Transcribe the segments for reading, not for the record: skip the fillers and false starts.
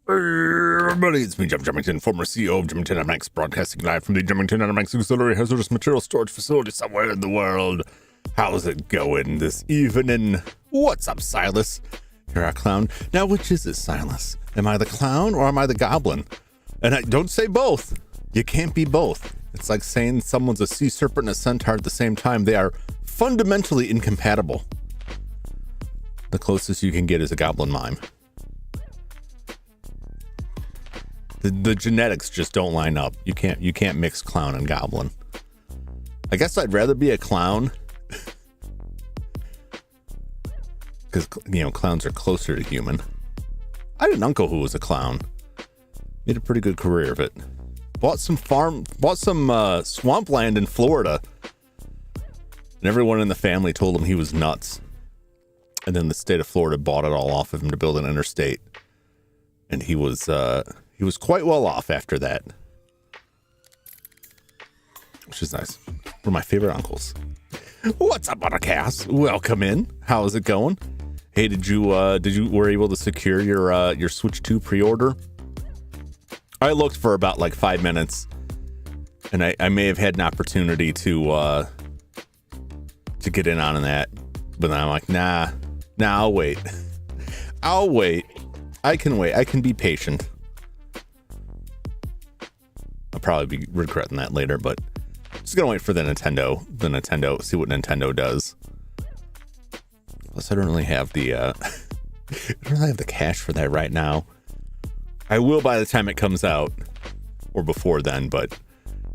Everybody, it's me, Jum Jumington, former CEO of Jumington Dynamics, broadcasting live from the Jumington Dynamics Auxiliary Hazardous Material Storage Facility somewhere in the world. How's it going this evening? What's up, Silas? You're a clown. Now, which is it, Silas? Am I the clown or am I the goblin? And I don't say both. You can't be both. It's like saying someone's a sea serpent and a centaur at the same time. They are fundamentally incompatible. The closest you can get is a goblin mime. The genetics just don't line up. You can't mix clown and goblin. I guess I'd rather be a clown because, you know, clowns are closer to human. I had an uncle who was a clown. Made a pretty good career of it. Bought some swampland in Florida, and everyone in the family told him he was nuts. And then the state of Florida bought it all off of him to build an interstate, and he was quite well off after that. which is nice. We're my favorite uncles. What's up, Buttercast? Welcome in. How's it going? Hey, did you were able to secure your Switch 2 pre-order? I looked for about like 5 minutes, and I may have had an opportunity to get in on that, but then I'm like, nah, I'll wait. I'll wait. I can wait. I can be patient. I'll probably be regretting that later, but just gonna wait for the Nintendo, see what Nintendo does. Plus, I don't really have the cash for that right now. I will by the time it comes out, or before then, but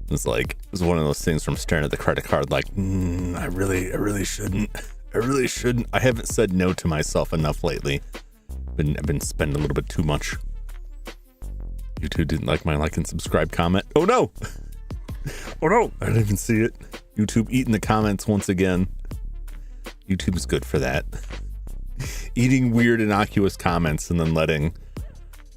it was one of those things from staring at the credit card like, I really shouldn't. I haven't said no to myself enough lately. I've been spending a little bit too much. YouTube didn't like my like and subscribe comment. Oh no! Oh no! I didn't even see it. YouTube eating the comments once again. YouTube is good for that. Eating weird innocuous comments and then letting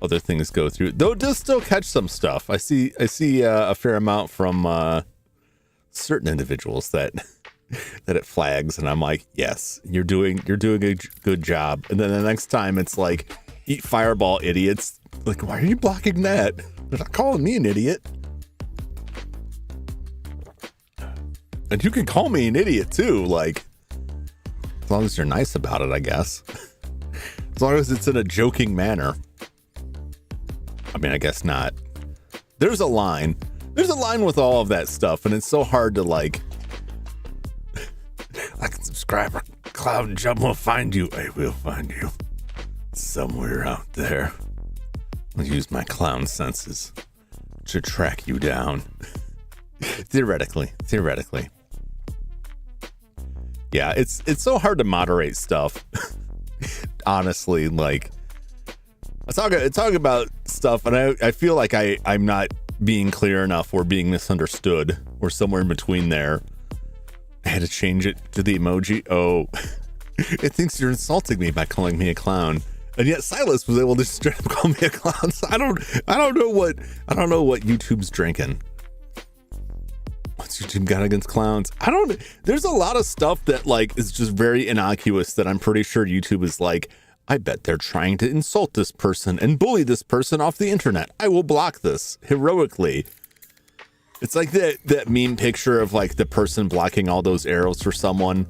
other things go through. Though it does still catch some stuff. I see a fair amount from certain individuals that it flags, and I'm like, yes, you're doing a good job. And then the next time it's like, eat fireball, idiots. Like, why are you blocking that? They're not calling me an idiot. And you can call me an idiot too, like, as long as you're nice about it, I guess. As long as it's in a joking manner. I mean, I guess not. There's a line with all of that stuff, and it's so hard to like and subscribe, or Cloud and Jum will find you. I will find you somewhere out there. I'll use my clown senses to track you down. Theoretically. Yeah, it's so hard to moderate stuff. Honestly, like, I talk about stuff, and I feel like I'm not being clear enough, or being misunderstood, or somewhere in between there. I had to change it to the emoji. Oh, it thinks you're insulting me by calling me a clown, and yet Silas was able to straight up call me a clown. So I don't know what YouTube's drinking. What's YouTube got against clowns? There's a lot of stuff that like is just very innocuous that I'm pretty sure YouTube is like, I bet they're trying to insult this person and bully this person off the internet. I will block this heroically. It's like that meme picture of like the person blocking all those arrows for someone,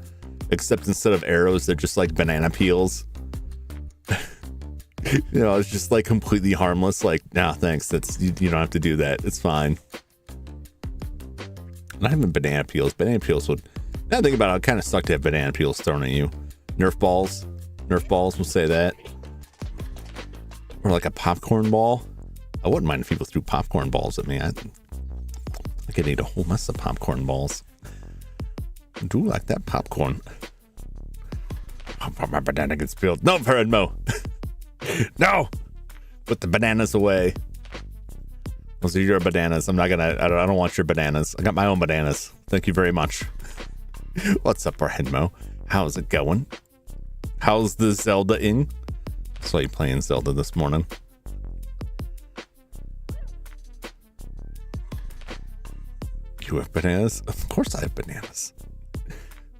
except instead of arrows, they're just like banana peels. You know, it's just like completely harmless. Like, nah, thanks. You don't have to do that. It's fine. Not even banana peels. Banana peels would, now think about it, it kind of suck to have banana peels thrown at you. Nerf balls, we'll say that. Or like a popcorn ball. I wouldn't mind if people threw popcorn balls at me. I could eat a whole mess of popcorn balls. I do like that popcorn. My banana gets spilled. No, Mo. No, put the bananas away. Those are your bananas. I don't want your bananas. I got my own bananas. Thank you very much. What's up, Mo? How's it going? How's the Zelda-ing? I saw you playing Zelda this morning. You have bananas? Of course I have bananas.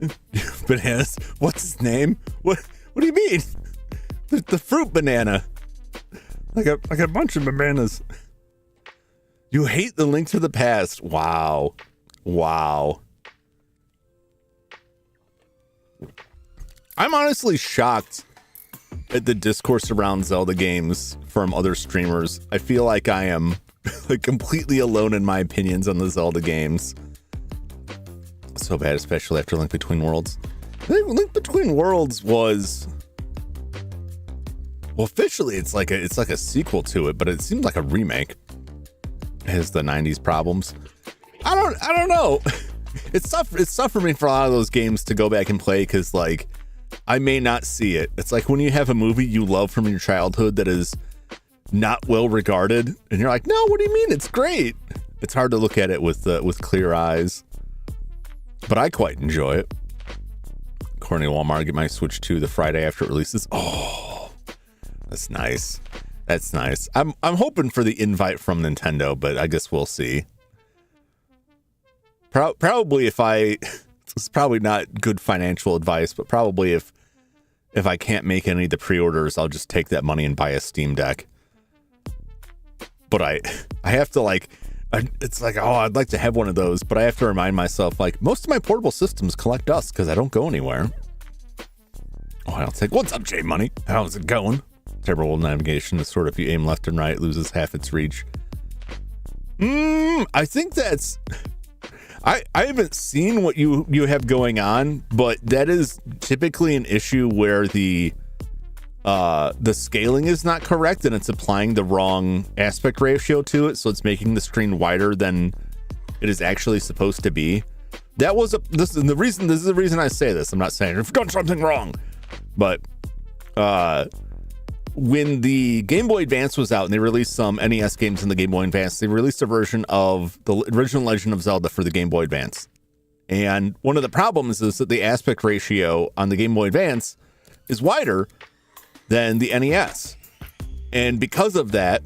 You have bananas? What's his name? What do you mean? The fruit banana. Like a bunch of bananas. You hate the Link to the Past. Wow. I'm honestly shocked at the discourse around Zelda games from other streamers. I feel like I am like completely alone in my opinions on the Zelda games. So bad, especially after Link Between Worlds. I think Link Between Worlds was, well, officially it's like a sequel to it, but it seemed like a remake. It has the 90s problems. I don't know. It's tough for me for a lot of those games to go back and play, because like I may not see it. It's like when you have a movie you love from your childhood that is not well regarded, and you're like, no, what do you mean? It's great. It's hard to look at it with clear eyes, but I quite enjoy it. According to Walmart, I get my Switch 2 the Friday after it releases. Oh, that's nice. That's nice. I'm hoping for the invite from Nintendo, but I guess we'll see. Probably if I, it's probably not good financial advice, but probably if I can't make any of the pre-orders, I'll just take that money and buy a Steam Deck. But I have to like, it's like, oh, I'd like to have one of those, but I have to remind myself, like, most of my portable systems collect dust because I don't go anywhere. Oh, I'll take, what's up, J Money? How's it going? Terrible navigation is sort of, if you aim left and right, it loses half its reach. I think that's, I haven't seen what you have going on, but that is typically an issue where the scaling is not correct and it's applying the wrong aspect ratio to it, so it's making the screen wider than it is actually supposed to be. This is the reason I say this. I'm not saying you've done something wrong, but when the Game Boy Advance was out and they released some NES games in the Game Boy Advance, they released a version of the original Legend of Zelda for the Game Boy Advance. And one of the problems is that the aspect ratio on the Game Boy Advance is wider than the NES. And because of that,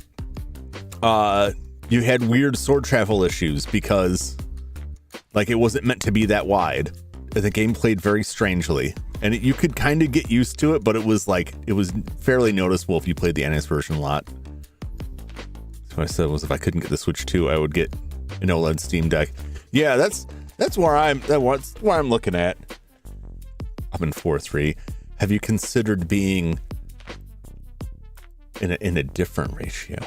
you had weird sword travel issues because like it wasn't meant to be that wide. The game played very strangely. And you could kind of get used to it, but it was fairly noticeable if you played the NES version a lot. So what I said was if I couldn't get the Switch 2, I would get an OLED Steam Deck. Yeah, that's where I'm looking at. I'm in 4-3. Have you considered being in a different ratio?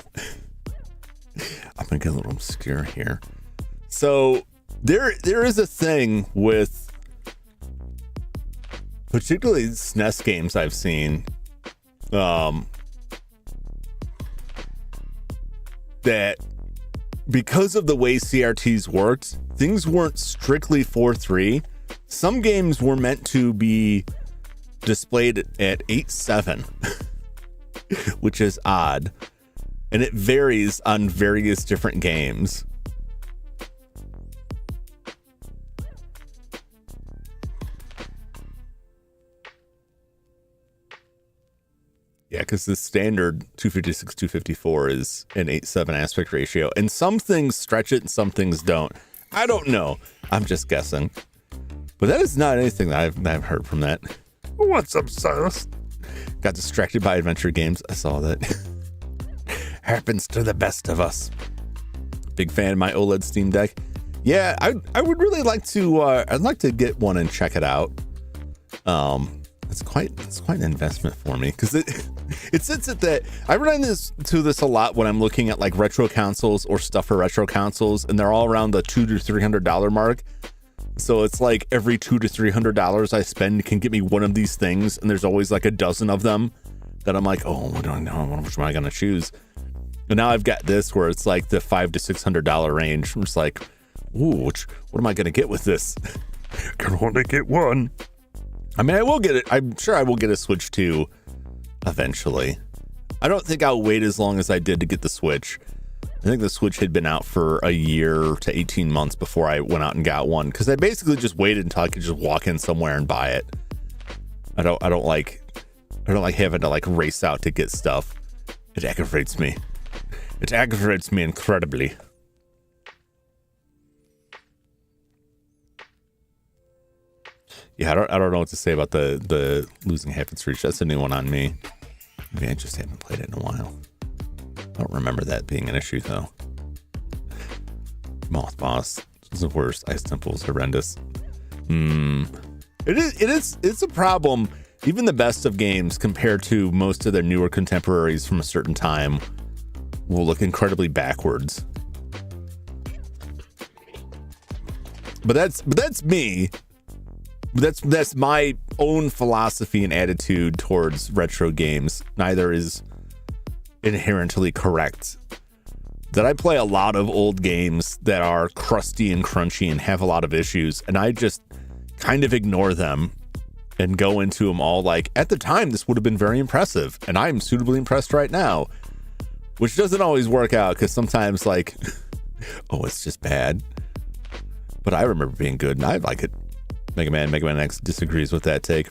I'm gonna get a little obscure here. So there is a thing with particularly SNES games I've seen, that because of the way CRTs worked, things weren't strictly 4:3. Some games were meant to be displayed at 8:7, which is odd, and it varies on various different games. Yeah, because the standard 256-254 is an 8:7 aspect ratio, and some things stretch it and some things don't. I don't know. I'm just guessing. But that is not anything that I've heard from that. What's up, Silas? Got distracted by adventure games. I saw that. Happens to the best of us. Big fan of my OLED Steam Deck. Yeah, I would really like to. I'd like to get one and check it out. It's quite an investment for me because it sits at that. I run into this a lot when I'm looking at like retro consoles or stuff for retro consoles, and they're all around the $200 to $300 mark. So it's like every $200 to $300 I spend can get me one of these things, and there's always like a dozen of them that I'm like, oh, I don't know, which am I gonna choose? And now I've got this where it's like the $500 to $600 range. I'm just like, ooh, what am I gonna get with this? Can only get one. I mean, I will get it. I'm sure I will get a Switch 2 eventually. I don't think I'll wait as long as I did to get the Switch. I think the Switch had been out for a year to 18 months before I went out and got one, because I basically just waited until I could just walk in somewhere and buy it. I don't like having to like race out to get stuff. It aggravates me. It aggravates me incredibly. Yeah, I don't know what to say about the losing half its reach. That's a new one on me. Maybe I just haven't played it in a while. I don't remember that being an issue though. Moth Boss is the worst. Ice Temple is horrendous. It's a problem. Even the best of games compared to most of their newer contemporaries from a certain time will look incredibly backwards. But that's me. That's my own philosophy and attitude towards retro games. Neither is inherently correct. That I play a lot of old games that are crusty and crunchy and have a lot of issues, and I just kind of ignore them and go into them all like, at the time this would have been very impressive, and I'm suitably impressed right now, which doesn't always work out because sometimes like, oh, it's just bad. But I remember being good, and I like it. Mega Man X disagrees with that take.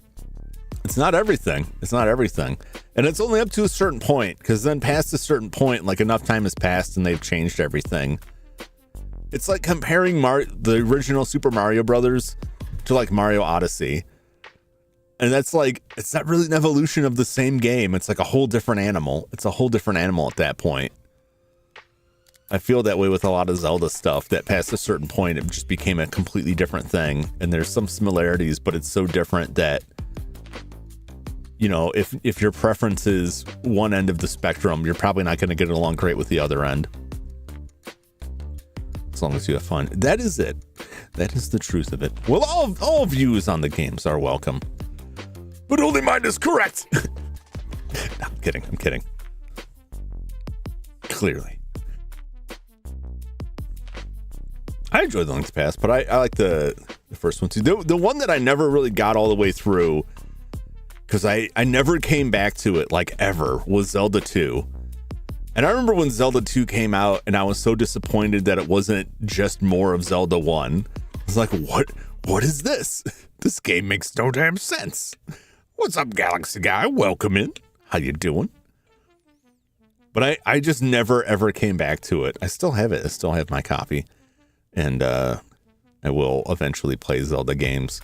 It's not everything. And it's only up to a certain point, because then past a certain point, like enough time has passed and they've changed everything. It's like comparing the original Super Mario Brothers to like Mario Odyssey. And that's like, it's not really an evolution of the same game. It's like a whole different animal. It's a whole different animal at that point. I feel that way with a lot of Zelda stuff, that past a certain point, it just became a completely different thing. And there's some similarities, but it's so different that, you know, if your preference is one end of the spectrum, you're probably not going to get along great with the other end. As long as you have fun. That is it. That is the truth of it. Well, all views on the games are welcome, but only mine is correct. No, I'm kidding. I'm kidding. Clearly. I enjoy the Link's Past, but I like the first one too. The one that I never really got all the way through, because I never came back to it like ever, was Zelda 2. And I remember when Zelda 2 came out and I was so disappointed that it wasn't just more of Zelda 1. I was like, what is this? This game makes no damn sense. What's up, Galaxy Guy? Welcome in. How you doing? But I just never ever came back to it. I still have it. I still have my copy. And I will eventually play Zelda games.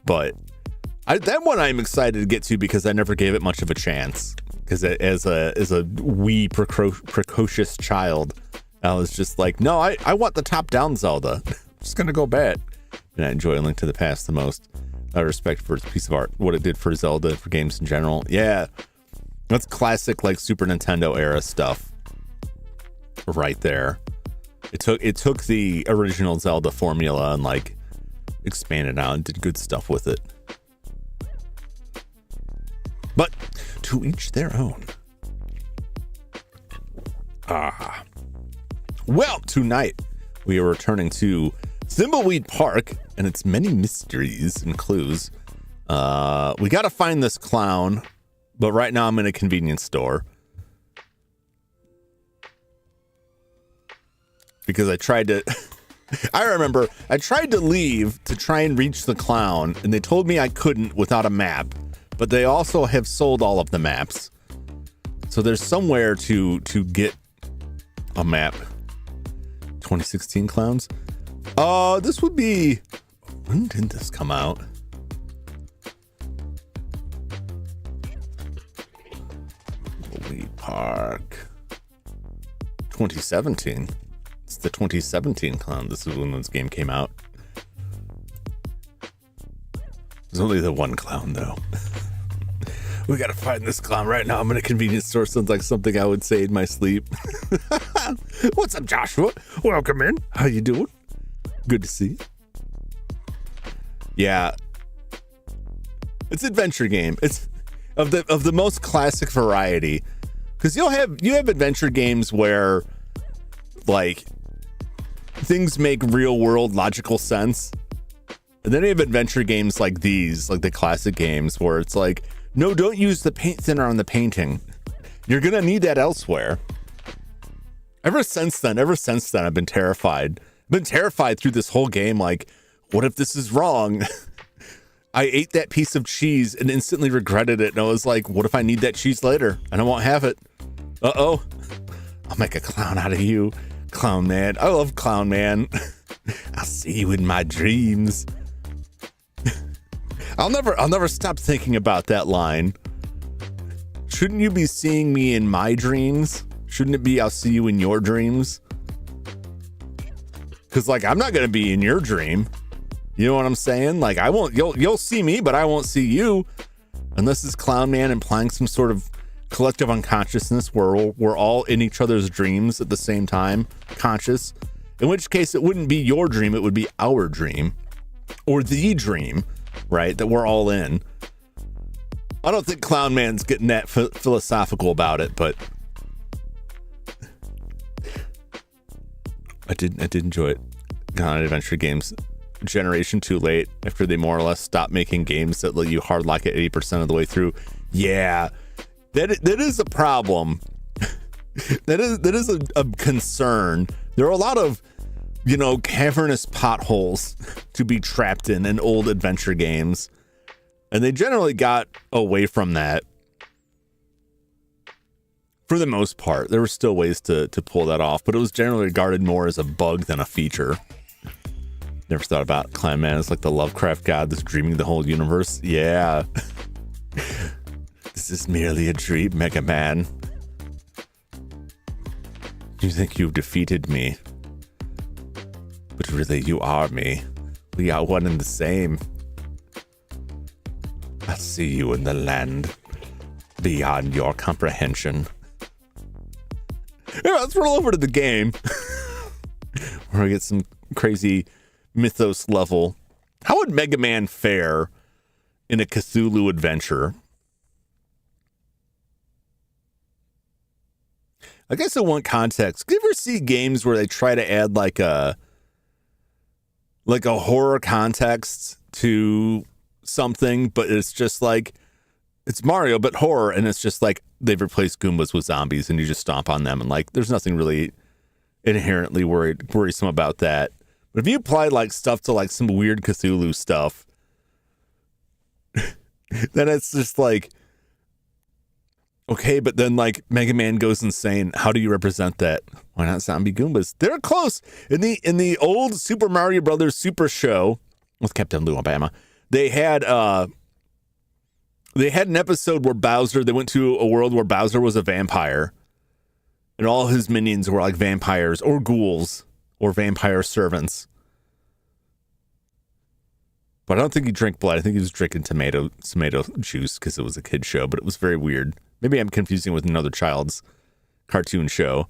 But that one I'm excited to get to because I never gave it much of a chance. Because as a wee precocious child, I was just like, no, I want the top-down Zelda. I'm just going to go back. And I enjoy Link to the Past the most. Out of respect for its piece of art, what it did for Zelda, for games in general. Yeah, that's classic, like, Super Nintendo era stuff right there. It took the original Zelda formula and, like, expanded out and did good stuff with it. But to each their own. Well, tonight we are returning to Thimbleweed Park and its many mysteries and clues. We got to find this clown, but right now I'm in a convenience store. Because I tried to... I remember I tried to leave to try and reach the clown, and they told me I couldn't without a map. But they also have sold all of the maps. So there's somewhere to get a map. 2016 clowns? This would be... When did this come out? Thimbleweed Park. 2017. It's the 2017 clown. This is when this game came out. There's only the one clown, though. We gotta find this clown right now. I'm in a convenience store. Sounds like something I would say in my sleep. What's up, Joshua? Welcome in. How you doing? Good to see you. Yeah. It's an adventure game. It's of the most classic variety. Because you have adventure games where, like, things make real world logical sense. And then you have adventure games like these, like the classic games, where it's like, no, don't use the paint thinner on the painting. You're going to need that elsewhere. Ever since then, I've been terrified. I've been terrified through this whole game. Like, what if this is wrong? I ate that piece of cheese and instantly regretted it. And I was like, what if I need that cheese later and I won't have it? Uh-oh. I'll make a clown out of you, Clown Man. I love Clown Man. I'll see you in my dreams. I'll never stop thinking about that line. Shouldn't you be seeing me in my dreams? Shouldn't it be I'll see you in your dreams? Because, like, I'm not going to be in your dream. You know what I'm saying? Like, I won't, you'll see me, but I won't see you. Unless it's Clown Man implying some sort of collective unconsciousness where we're all in each other's dreams at the same time, conscious. In which case, it wouldn't be your dream, it would be our dream. Or the dream. Right, that we're all in. I don't think Clown Man's getting that philosophical about it, but I did enjoy it. God, adventure games, generation too late after they more or less stopped making games that let you hard lock it 80% of the way through. Yeah, that is a problem. that is a concern. There are a lot of, you know, cavernous potholes to be trapped in old adventure games. And they generally got away from that For the most part, there were still ways to pull that off, but it was generally regarded more as a bug than a feature. Never thought about Clam Man as like the Lovecraft god that's dreaming the whole universe. Yeah. This is merely a dream, Mega Man. You think you've defeated me, but really you are me. We are one and the same. I'll see you in the land beyond your comprehension. Yeah, let's roll over to the game. We're gonna get some crazy mythos level. How would Mega Man fare in a Cthulhu adventure? I guess I want context. Do you ever see games where they try to add like a horror context to something, but it's just like it's Mario but horror, and it's just like they've replaced Goombas with zombies and you just stomp on them, and like there's nothing really inherently worrisome about that. But if you apply like stuff to like some weird Cthulhu stuff, then it's just like, okay, but then like Mega Man goes insane. How do you represent that? Why not zombie Goombas? They're close. In the old Super Mario Brothers Super Show with Captain Lou Obama, they had an episode where they went to a world where Bowser was a vampire, and all his minions were like vampires or ghouls or vampire servants. But I don't think he drank blood. I think he was drinking tomato juice because it was a kid show, but it was very weird. Maybe I'm confusing with another child's cartoon show.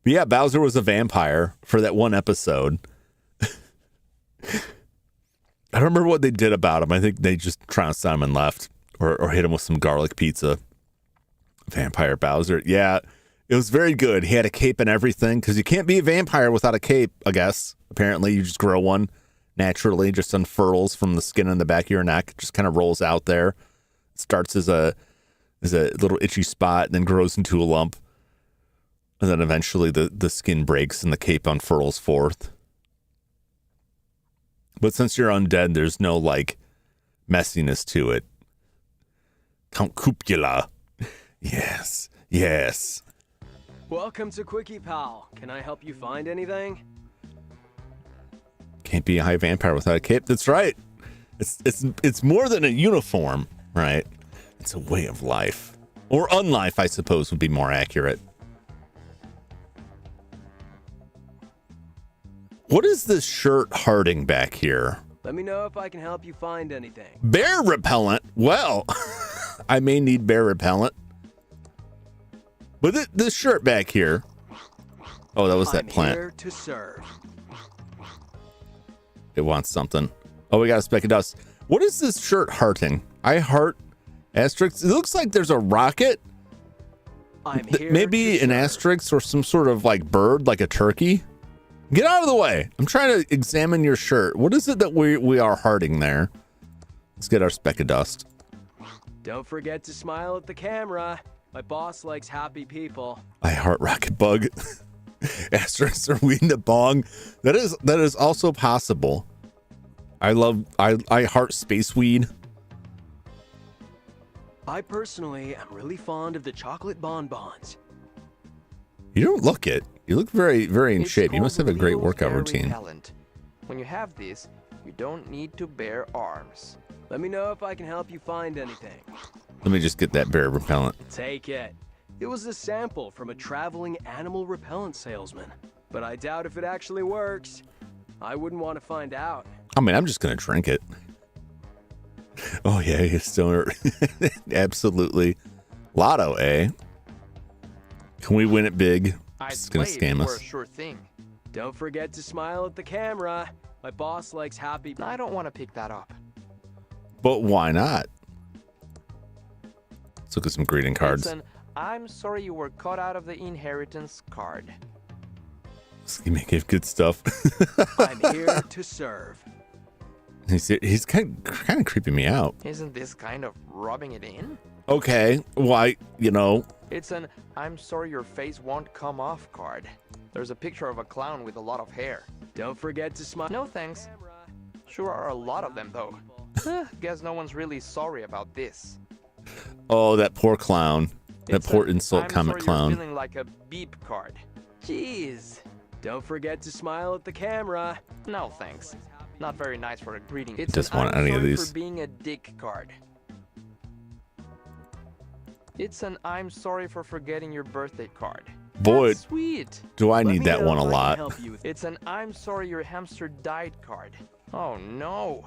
But yeah, Bowser was a vampire for that one episode. I don't remember what they did about him. I think they just trounced on him and left, or hit him with some garlic pizza. Vampire Bowser. Yeah, it was very good. He had a cape and everything, because you can't be a vampire without a cape, I guess. Apparently, you just grow one naturally, just unfurls from the skin on the back of your neck. It just kind of rolls out there. It starts as a little itchy spot and then grows into a lump. And then eventually the skin breaks and the cape unfurls forth. But since you're undead, there's no like messiness to it. Count Cupula. Yes. Yes. Welcome to Quickie Pal. Can I help you find anything? Can't be a high vampire without a cape. That's right. It's more than a uniform, right? It's a way of life. Or unlife, I suppose, would be more accurate. What is this shirt harding back here? Let me know if I can help you find anything. Bear repellent? Well, I may need bear repellent. But this shirt back here. Oh, that was that plant. I'm here to serve. It wants something. Oh, we got a speck of dust. What is this shirt hearting? I heart asterisk. It looks like there's a rocket. I'm here Maybe to an serve. asterisk or some sort of like bird, like a turkey. Get out of the way. I'm trying to examine your shirt. What is it that we are hearting there? Let's get our speck of dust. Don't forget to smile at the camera. My boss likes happy people. I heart rocket bug. Asterisks are weeding a bong. That is also possible. I heart space weed. I personally am really fond of the chocolate bonbons. You don't look it. You look very, very in It's shape. You must have a called great Wheels workout Air routine. Repellent. When you have this, you don't need to bear arms. Let me know if I can help you find anything. Let me just get that bear repellent. Take it. It was a sample from a traveling animal repellent salesman, but I doubt if it actually works. I wouldn't want to find out. I mean, I'm just going to drink it. Oh, yeah, you stoner. Absolutely. Lotto, eh? Can we win it big? It's going to scam for a us. sure thing. Don't forget to smile at the camera. My boss likes happy people. I don't want to pick that up. But why not? Let's look at some greeting cards. It's an I'm sorry you were cut out of the inheritance card. He may give good stuff. I'm here to serve. He's kind of creeping me out. Isn't this kind of rubbing it in? Okay, why, It's an I'm sorry your face won't come off card. There's a picture of a clown with a lot of hair. Don't forget to smile. No thanks. Sure are a lot of them though. Guess no one's really sorry about this. Oh, that poor clown. That poor insult comment clown. You're feeling like a beep card. Jeez. Don't forget to smile at the camera. No thanks. Not very nice for a greeting. Just It's an want I'm any of sorry these. for being a dick card. It's an I'm sorry for forgetting your birthday card. Boy, That's sweet. do I Let need me that know one a if I can lot. help you with- It's an I'm sorry your hamster died card. Oh no.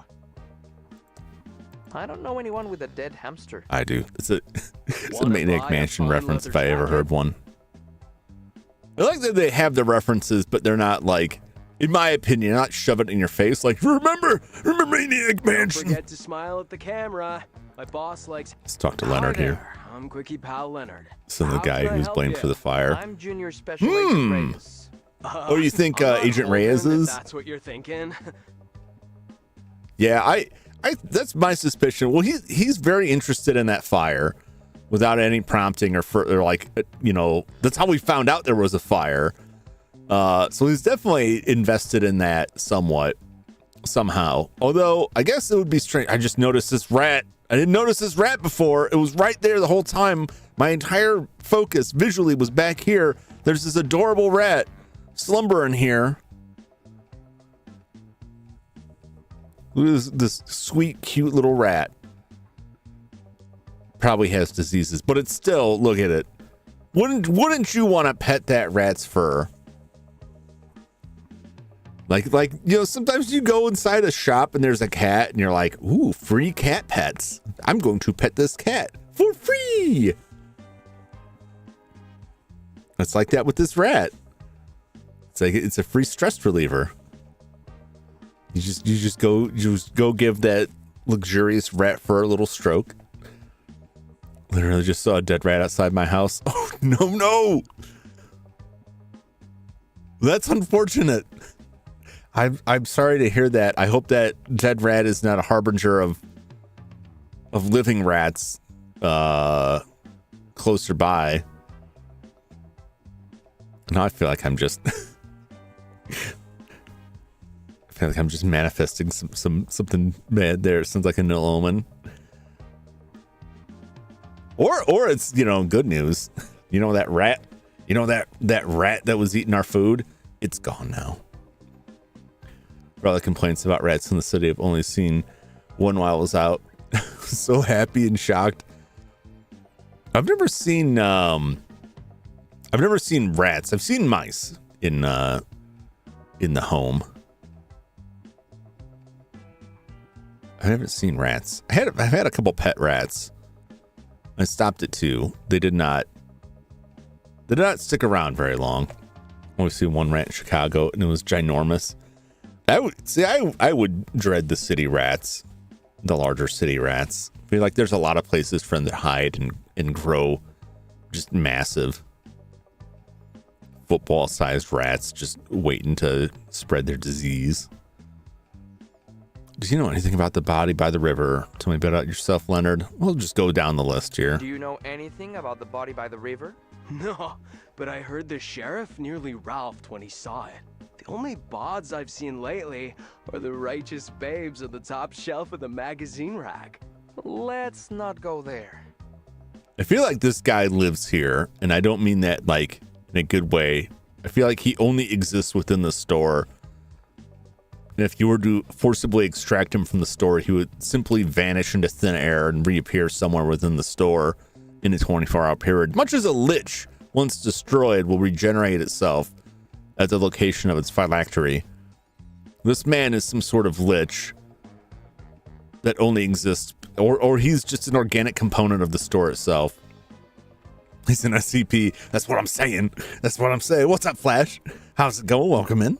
I don't know anyone with a dead hamster. I do. It's a it's a Wanna Maniac buy a Mansion fun reference if leather I ever jacket? heard one. I like that they have the references, but they're not like, in my opinion, not shove it in your face. Like, remember Maniac Don't Mansion. forget to smile at the camera. My boss likes. Let's talk to Hi Leonard here. there, I'm Quickie Pal Leonard. So the How guy can I who's help blamed you? for the fire. I'm Junior Special Agent Reyes. Oh, you think I'm not Agent hoping Reyes that is? That's what you're thinking. Yeah, I that's my suspicion. Well, he's very interested in that fire without any prompting or like, you know, that's how we found out there was a fire. So he's definitely invested in that somewhat, somehow. Although I guess it would be strange. I just noticed this rat. I didn't notice this rat before. It was right there the whole time. My entire focus visually was back here. There's this adorable rat slumbering here. Look at this sweet, cute little rat. Probably has diseases, but it's still, look at it. Wouldn't you want to pet that rat's fur? Like, you know, sometimes you go inside a shop and there's a cat and you're like, ooh, free cat pets. I'm going to pet this cat for free. It's like that with this rat. It's like, it's a free stress reliever. You just go give that luxurious rat fur a little stroke. Literally just saw a dead rat outside my house. Oh, no. That's unfortunate. I'm sorry to hear that. I hope that dead rat is not a harbinger of living rats closer by. Now I feel like I'm just manifesting something bad there. It sounds like a no omen. Or it's, you know, good news. You know that rat? You know that rat that was eating our food? It's gone now. For all the complaints about rats in the city, I've only seen one while I was out. So happy and shocked. I've never seen rats. I've seen mice in the home. I haven't seen rats. I've had a couple pet rats. I stopped at 2. They did not stick around very long. Only seen one rat in Chicago, and it was ginormous. I would dread the city rats, the larger city rats. I feel like there's a lot of places for them to hide and grow, just massive football-sized rats just waiting to spread their disease. Do you know anything about the body by the river? Tell me about yourself, Leonard. We'll just go down the list here. Do you know anything about the body by the river? No, but I heard the sheriff nearly ralphed when he saw it. The only bods I've seen lately are the righteous babes on the top shelf of the magazine rack. Let's not go there. I feel like this guy lives here, and I don't mean that like in a good way. I feel like he only exists within the store. And if you were to forcibly extract him from the store, he would simply vanish into thin air and reappear somewhere within the store in a 24-hour period. Much as a lich, once destroyed, will regenerate itself at the location of its phylactery. This man is some sort of lich that only exists, or he's just an organic component of the store itself. He's an SCP. That's what I'm saying. What's up, Flash? How's it going? Welcome in.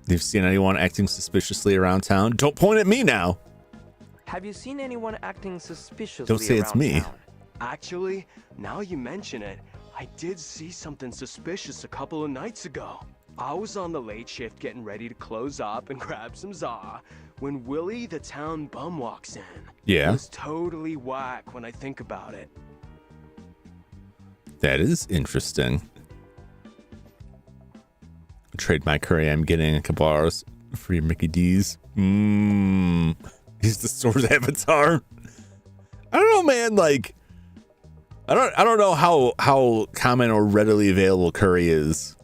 You've seen anyone acting suspiciously around town? Don't point at me now. Have you seen anyone acting suspiciously Don't say it's around me. town? Actually, now you mention it, I did see something suspicious a couple of nights ago. I was on the late shift getting ready to close up and grab some za when Willie the town bum walks in. Yeah. It was totally whack when I think about it. That is interesting. Trade my curry. I'm getting a couple hours for your Mickey D's. He's the store's avatar. I don't know, man. Like, I don't know how common or readily available curry is.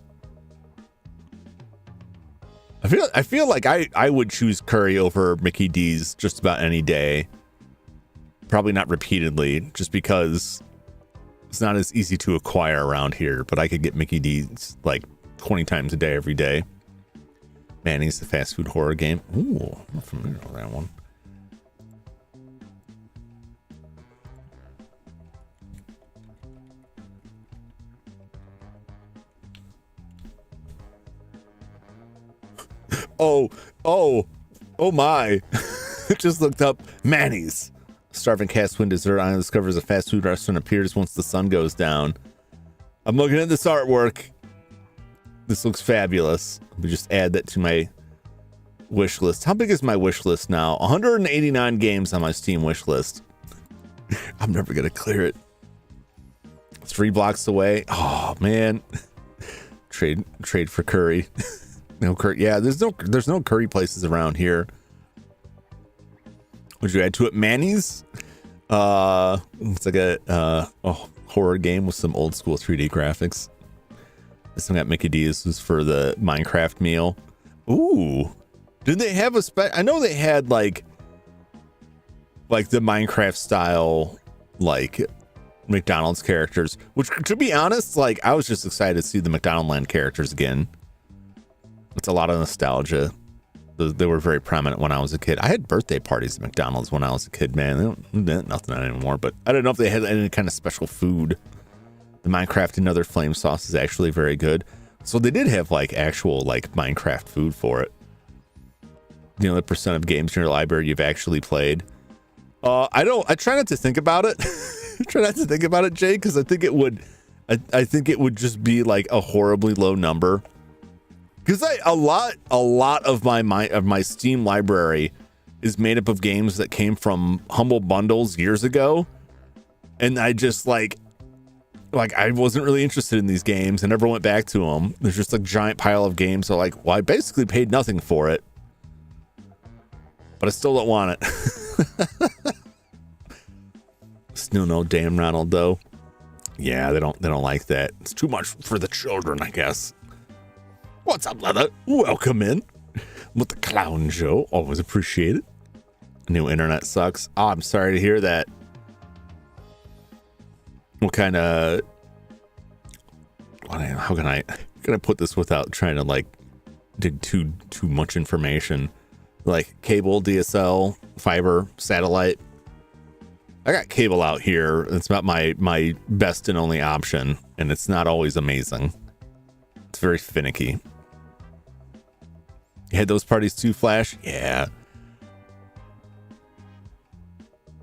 I feel like I would choose curry over Mickey D's just about any day. Probably not repeatedly, just because it's not as easy to acquire around here, but I could get Mickey D's like 20 times a day every day. Manny's the fast food horror game. Ooh, I'm familiar with that one. Oh my. Just looked up Manny's. Starving cast win dessert island discovers a fast food restaurant appears once the sun goes down. I'm looking at this artwork. This looks fabulous. Let me just add that to my wish list. How big is my wish list now? 189 games on my Steam wish list. I'm never gonna clear it. 3 blocks away. Oh man. Trade for curry. No curry. Yeah, there's no curry places around here. Would you add to it Manny's? It's like a horror game with some old school 3D graphics. This one got Mickey D's. Was for the Minecraft meal. Ooh, did they have a I know they had like the Minecraft style like McDonald's characters. Which, to be honest, like I was just excited to see the McDonald Land characters again. It's a lot of nostalgia. They were very prominent when I was a kid. I had birthday parties at McDonald's when I was a kid, man. They don't nothing anymore, but I don't know if they had any kind of special food. The Minecraft and other flame sauce is actually very good. So they did have like actual like Minecraft food for it. You know, the percent of games in your library you've actually played. I try not to think about it. Try not to think about it, Jay, because I think it would just be like a horribly low number. Because a lot of my Steam library is made up of games that came from Humble Bundles years ago, and I just like I wasn't really interested in these games and never went back to them. There's just a giant pile of games. So like, well, I basically paid nothing for it, but I still don't want it. Still no damn Ronald though. Yeah, they don't like that. It's too much for the children, I guess. What's up, Leather? Welcome in with the clown show. Always appreciate it. New internet sucks. Oh, I'm sorry to hear that. What kind of... How can I put this without trying to like dig too much information? Like cable, DSL, fiber, satellite. I got cable out here. It's about my best and only option, and it's not always amazing. It's very finicky. You had those parties too, Flash? Yeah.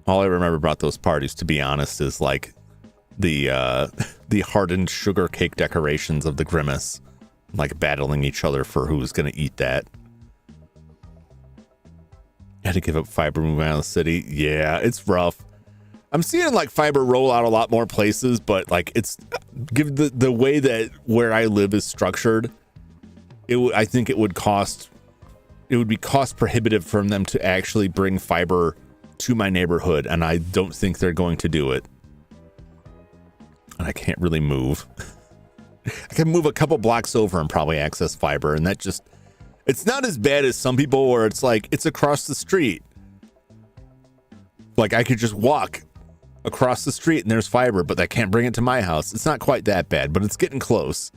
All I remember about those parties, to be honest, is like the hardened sugar cake decorations of the Grimace, like battling each other for who's gonna eat that. Had to give up fiber moving out of the city. Yeah, it's rough. I'm seeing like fiber roll out a lot more places, but like it's give the way that where I live is structured. I think it would be cost prohibitive for them to actually bring fiber to my neighborhood, and I don't think they're going to do it. And I can't really move. I can move a couple blocks over and probably access fiber, and it's not as bad as some people where it's like it's across the street. Like I could just walk across the street and there's fiber, but I can't bring it to my house. It's not quite that bad, but it's getting close.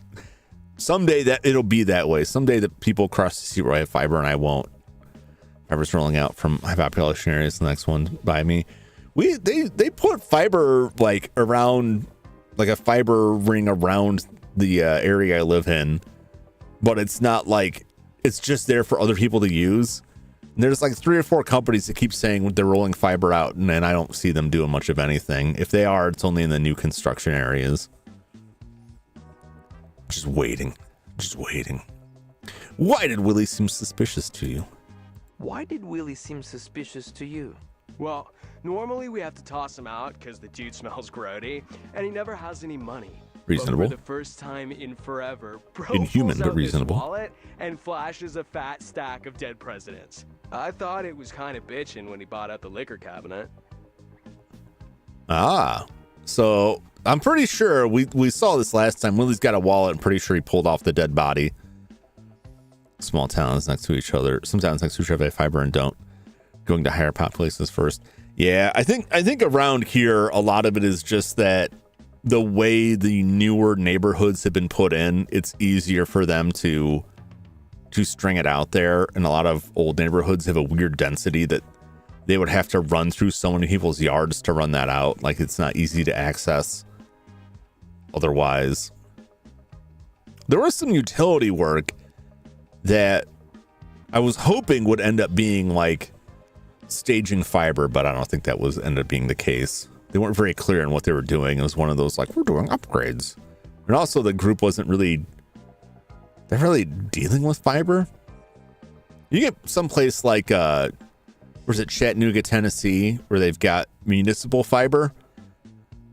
Someday that it'll be that way. Someday the people across the street will have fiber and I won't. Fiber's rolling out from high population areas. The next one by me. They put fiber like around, like a fiber ring around the area I live in, but it's not like it's just there for other people to use. And there's like 3 or 4 companies that keep saying they're rolling fiber out, and then I don't see them doing much of anything. If they are, it's only in the new construction areas. Just waiting. Why did Willie seem suspicious to you? Why did Willie seem suspicious to you? Well, normally we have to toss him out because the dude smells grody, and he never has any money. Reasonable. But for the first time in forever, bro Inhuman, pulls but out reasonable. his wallet and flashes a fat stack of dead presidents. I thought it was kind of bitchin' when he bought out the liquor cabinet. Ah, So I'm pretty sure we saw this last time. Willie's got a wallet. I'm pretty sure he pulled off the dead body. Small towns next to each other. Some towns next to each other have fiber and don't. Going to higher populations first. Yeah, I think around here, a lot of it is just that the way the newer neighborhoods have been put in, it's easier for them to string it out there. And a lot of old neighborhoods have a weird density that they would have to run through so many people's yards to run that out. Like, it's not easy to access otherwise. There was some utility work that I was hoping would end up being like staging fiber, but I don't think that was ended up being the case. They weren't very clear on what they were doing. It was one of those like, we're doing upgrades. And also the group wasn't really, they're really dealing with fiber. You get someplace like, where's it, Chattanooga, Tennessee, where they've got municipal fiber.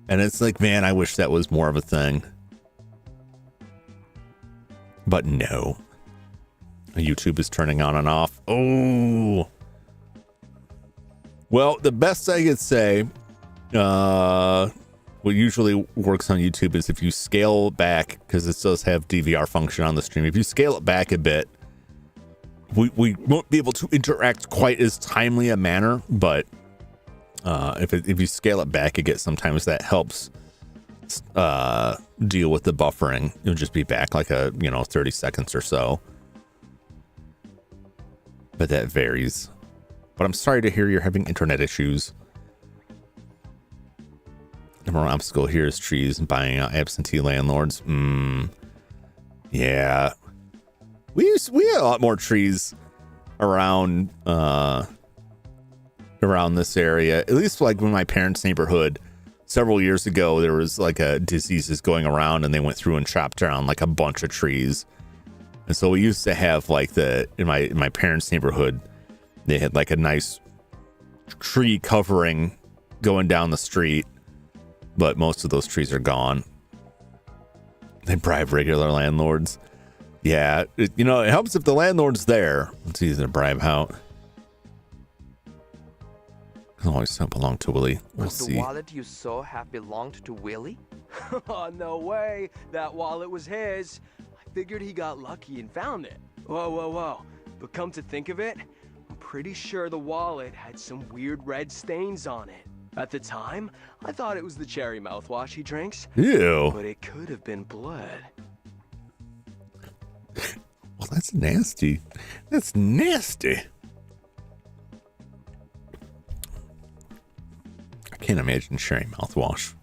And it's like, man, I wish that was more of a thing. But no. YouTube is turning on and off. Oh. Well, the best I could say, what usually works on YouTube is if you scale back, because it does have DVR function on the stream. If you scale it back a bit, we won't be able to interact quite as timely a manner, but if you scale it back, sometimes that helps deal with the buffering. It'll just be back like 30 seconds or so. But that varies. But I'm sorry to hear you're having internet issues. Number one obstacle here is trees and buying out absentee landlords. Yeah. We had a lot more trees around this area. At least like in my parents' neighborhood several years ago, there was like a diseases going around and they went through and chopped down like a bunch of trees. And so we used to have like in my parents' neighborhood, they had like a nice tree covering going down the street, but most of those trees are gone. They bribe regular landlords. Yeah, it helps if the landlord's there. It's easy to bribe out. Can always don't belong to Willie. We'll see. The wallet you saw have belonged to Willie? Oh, no way. That wallet was his. I figured he got lucky and found it. Whoa. But come to think of it, I'm pretty sure the wallet had some weird red stains on it. At the time, I thought it was the cherry mouthwash he drinks. Ew. But it could have been blood. Well, that's nasty. That's nasty. I can't imagine sharing mouthwash.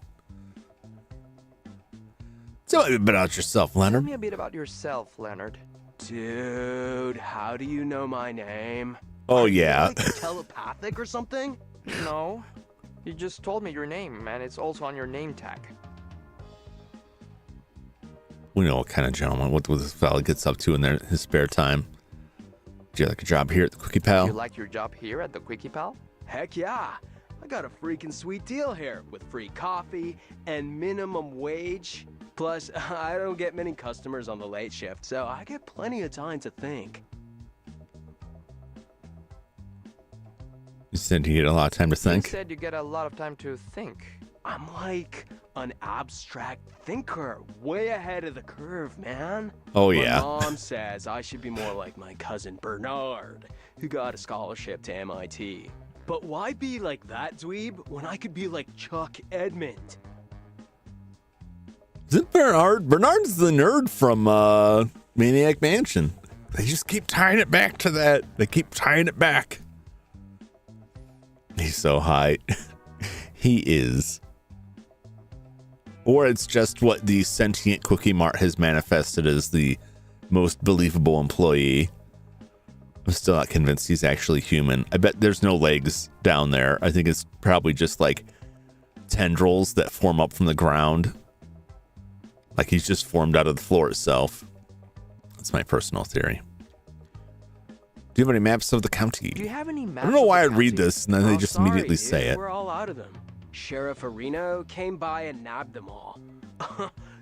Tell me a bit about yourself, Tell Leonard. me a bit about yourself, Leonard. Dude, how do you know my name? Oh, Are you, yeah. like, telepathic or something? No, you just told me your name, and it's also on your name tag. We know what kind of gentleman, what this fella gets up to in his spare time. Do you like a job here at the Quickie Pal? You like your job here at the Quickie Pal? Heck yeah. I got a freaking sweet deal here with free coffee and minimum wage. Plus, I don't get many customers on the late shift, so I get plenty of time to think. You said you get a lot of time to think. You said you get a lot of time to think. I'm like an abstract thinker, way ahead of the curve, man. Oh, yeah. My mom says I should be more like my cousin Bernard, who got a scholarship to MIT. But why be like that dweeb when I could be like Chuck Edmund? Is it Bernard? Bernard's the nerd from Maniac Mansion. They just keep tying it back to that. They keep tying it back. He's so high. He is. Or it's just what the sentient Quickie Mart has manifested as the most believable employee. I'm still not convinced he's actually human. I bet there's no legs down there. I think it's probably just like tendrils that form up from the ground. Like he's just formed out of the floor itself. That's my personal theory. Do you have any maps of the county? Do you have any maps? I don't know of why the I'd read county? this and then they just immediately say it. We're all out of them. Sheriff Areno came by and nabbed them all.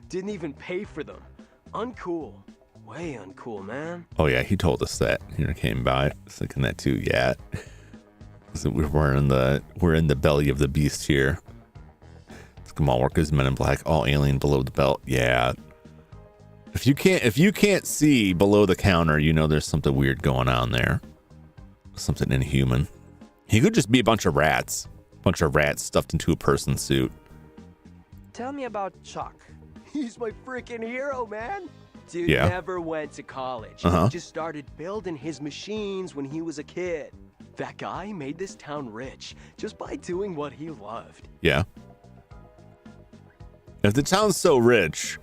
Didn't even pay for them. Uncool. Way uncool, man. Oh yeah, he told us that. He came by. I was thinking that too. Yeah. So we're in the belly of the beast here. Mall workers, men in black, all alien below the belt. Yeah. If you can't see below the counter, you know there's something weird going on there. Something inhuman. He could just be a bunch of rats. Bunch of rats stuffed into a person suit. Tell me about Chuck. He's my freaking hero, man. Dude Yeah. never went to college. Uh-huh. He just started building his machines when he was a kid. That guy made this town rich just by doing what he loved. Yeah. If the town's so rich,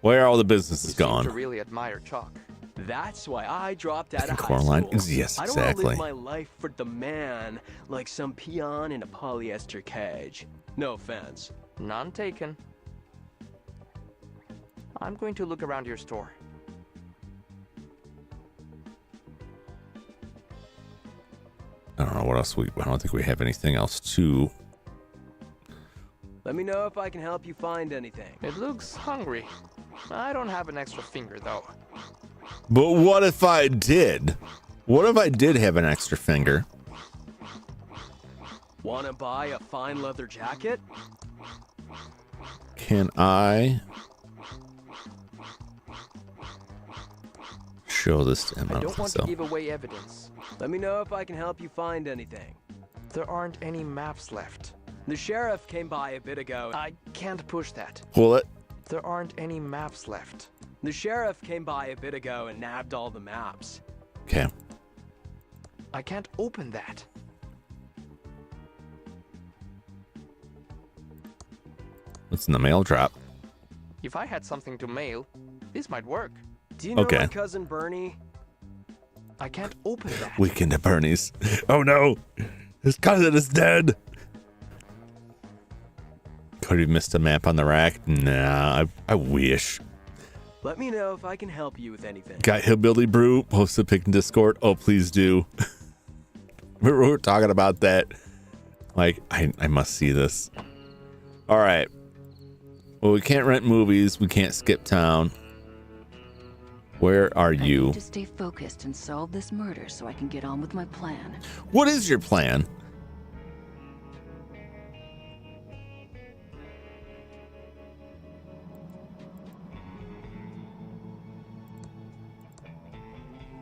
where are all the businesses You seem gone? to really admire Chuck. That's why I dropped out of high Coraline? school. Yes, I don't want to exactly. live my life for the man like some peon in a polyester cage. No offense. None taken. I'm going to look around your store. I don't know what else I don't think we have anything else to. Let me know if I can help you find anything. It looks hungry. I don't have an extra finger though. But what if I did? What if I did have an extra finger? Wanna buy a fine leather jacket? Can I show this to him? I don't want so. to give away evidence. Let me know if I can help you find anything. There aren't any maps left. The sheriff came by a bit ago. I can't push that. Pull it. There aren't any maps left. The sheriff came by a bit ago and nabbed all the maps. Okay. I can't open that. What's in the mail drop? If I had something to mail, this might work. Do you know Okay. my cousin Bernie? I can't open that. Weekend at Bernie's. Oh no! His cousin is dead! Could have missed a map on the rack? Nah, I wish. Let me know if I can help you with anything. Got Hillbilly Brew, post a pic in Discord. Oh, please do. we were talking about that. Like, I must see this. All right. Well, we can't rent movies. We can't skip town. Where are I you? need to stay focused and solve this murder so I can get on with my plan. What is your plan?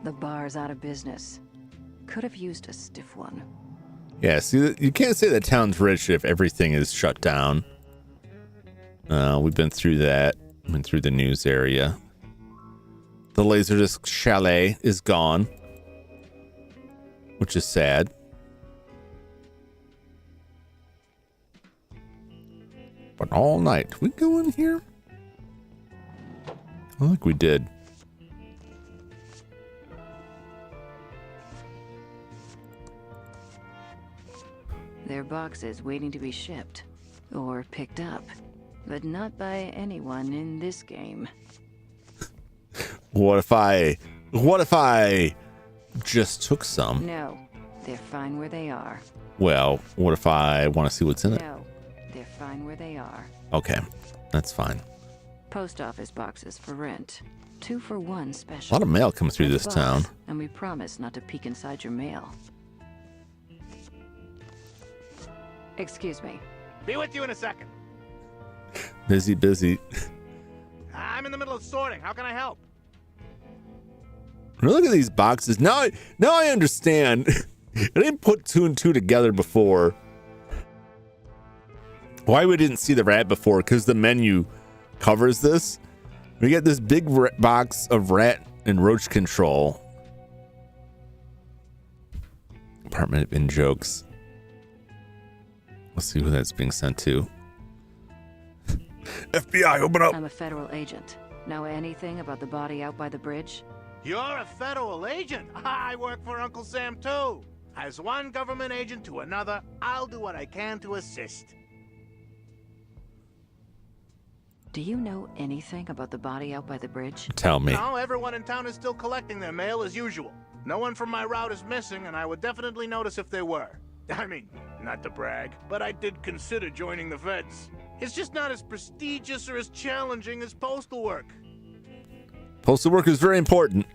The bar's out of business. Could have used a stiff one. Yeah, see, you can't say the town's rich if everything is shut down. We've been through that. Been through the news area. The Laserdisc chalet is gone, which is sad. But all night, did we go in here? I think we did. There are boxes waiting to be shipped or picked up, but not by anyone in this game. What if I just took some? No, they're fine where they are. Well, what if I want to see what's in it? No, they're fine where they are. Okay, that's fine. Post office boxes for rent. 2 for 1 A special. lot of mail comes through this Boss, town. And we promise not to peek inside your mail. Excuse me. Be with you in a second. Busy. I'm in the middle of sorting. How can I help? Look at these boxes. Now I understand. I didn't put 2 and 2 together before. Why we didn't see the rat before? Because the menu covers this. We get this big box of rat and roach control. Department of In Jokes. Let's see who that's being sent to. FBI, open up. I'm a federal agent. Know anything about the body out by the bridge? You're a federal agent. I work for Uncle Sam too. As one government agent to another, I'll do what I can to assist. Do you know anything about the body out by the bridge? Tell me. No, everyone in town is still collecting their mail as usual. No one from my route is missing, and I would definitely notice if they were. I mean, not to brag, but I did consider joining the feds. It's just not as prestigious or as challenging as postal work. Postal work is very important.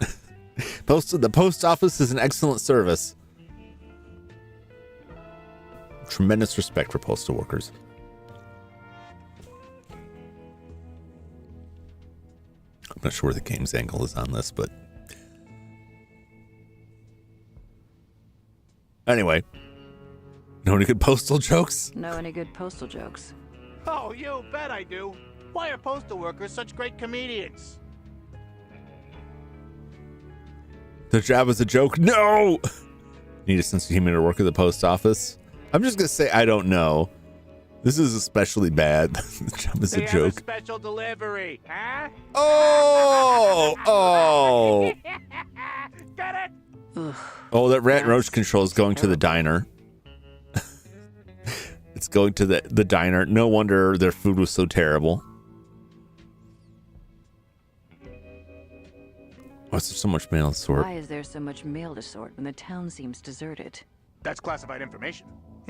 The post office is an excellent service. Tremendous respect for postal workers. I'm not sure where the game's angle is on this, but anyway. Know any good postal jokes? Know any good postal jokes? Oh, you bet I do. Why are postal workers such great comedians? The job is a joke? No! Need a sense of humor to work at the post office? I'm just going to say I don't know. This is especially bad. The job is a Have a joke. special delivery, huh? Oh! Oh! Get it? Ugh. Oh, that rat roach control is going to the diner. It's going to the diner. No wonder their food was so terrible. Why is there so much mail to sort? Why is there so much mail to sort when the town seems deserted? That's classified information.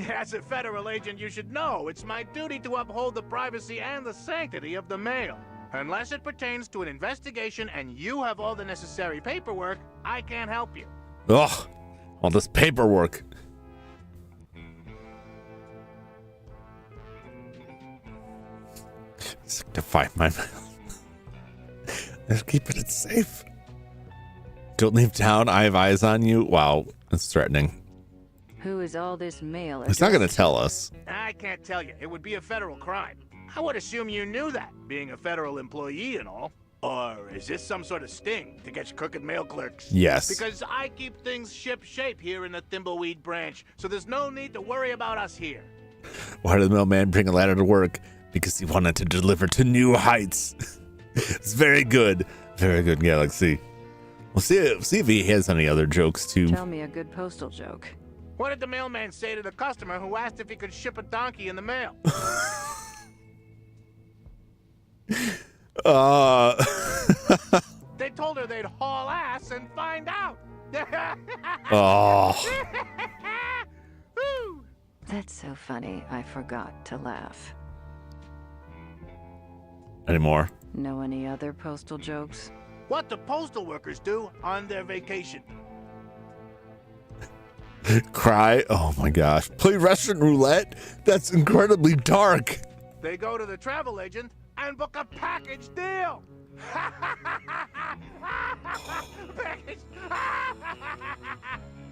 As a federal agent, you should know it's my duty to uphold the privacy and the sanctity of the mail. Unless it pertains to an investigation and you have all the necessary paperwork, I can't help you. Ugh, all this paperwork. Sanctify my mail. They're keeping it safe. Don't leave town. I have eyes on you. Wow, that's threatening. Who is all this mail? He's not going to tell us. I can't tell you. It would be a federal crime. I would assume you knew that, being a federal employee and all. Or is this some sort of sting to get crooked mail clerks? Yes. Because I keep things ship-shape here in the Thimbleweed branch, so there's no need to worry about us here. Why did the mailman bring a ladder to work? Because he wanted to deliver to new heights. It's very good. Very good, Galaxy. We'll see if he has any other jokes, too. Tell me a good postal joke. What did the mailman say to the customer who asked if he could ship a donkey in the mail? They told her they'd haul ass and find out. Oh. Woo. That's so funny, I forgot to laugh. Any more? Know any other postal jokes? What do postal workers do on their vacation? Cry? Oh my gosh. Play Russian roulette? That's incredibly dark. They go to the travel agent and book a package deal. Package.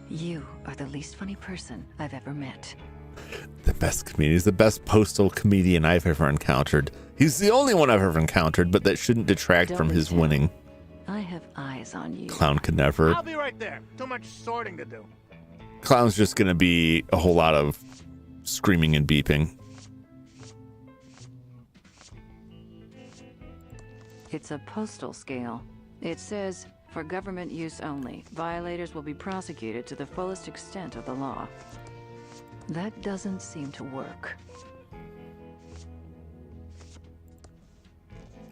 You are the least funny person I've ever met. The best comedian. He's the best postal comedian I've ever encountered. He's the only one I've ever encountered, but that shouldn't detract Don't from lose his him. winning. I have eyes on you. Clown could never. I'll be right there. Too much sorting to do. Clown's just going to be a whole lot of screaming and beeping. It's a postal scale. It says, for government use only, violators will be prosecuted to the fullest extent of the law. That doesn't seem to work.